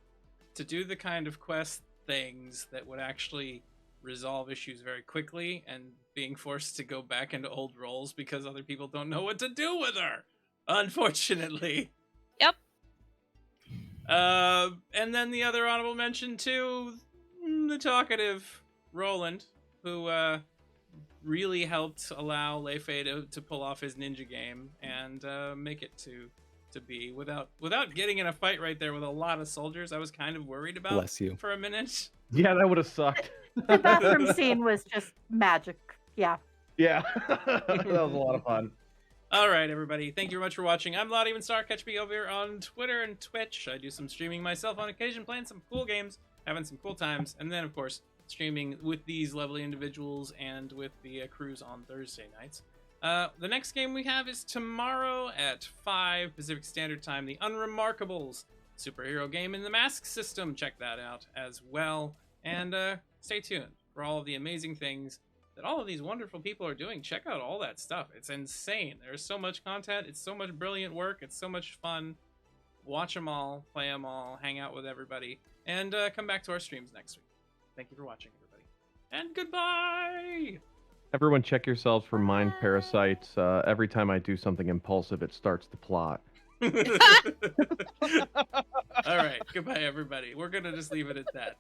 Speaker 1: to do the kind of quest things that would actually resolve issues very quickly, and being forced to go back into old roles because other people don't know what to do with her, unfortunately.
Speaker 6: Yep.
Speaker 1: And then the other honorable mention to the talkative Roland, who really helped allow Leifei to pull off his ninja game and make it to be without getting in a fight right there with a lot of soldiers. I was kind of worried about
Speaker 4: Bless you.
Speaker 1: for a minute.
Speaker 9: Yeah, that would have sucked.
Speaker 5: The bathroom scene was just magic. Yeah.
Speaker 9: Yeah, that was a lot of fun.
Speaker 1: All right, everybody. Thank you very much for watching. I'm Lottie Even Star. Catch me over here on Twitter and Twitch. I do some streaming myself on occasion, playing some cool games, having some cool times, and then, of course, streaming with these lovely individuals and with the crews on Thursday nights. The next game we have is tomorrow at 5 Pacific Standard Time, the Unremarkables superhero game in the Mask system. Check that out as well. And stay tuned for all of the amazing things that all of these wonderful people are doing. Check out all that stuff. It's insane. There's so much content. It's so much brilliant work. It's so much fun. Watch them all, play them all, hang out with everybody, and come back to our streams next week. Thank you for watching, everybody. And goodbye!
Speaker 9: Everyone check yourselves for mind parasites. Every time I do something impulsive, it starts the plot.
Speaker 1: All right. Goodbye, everybody. We're going to just leave it at that.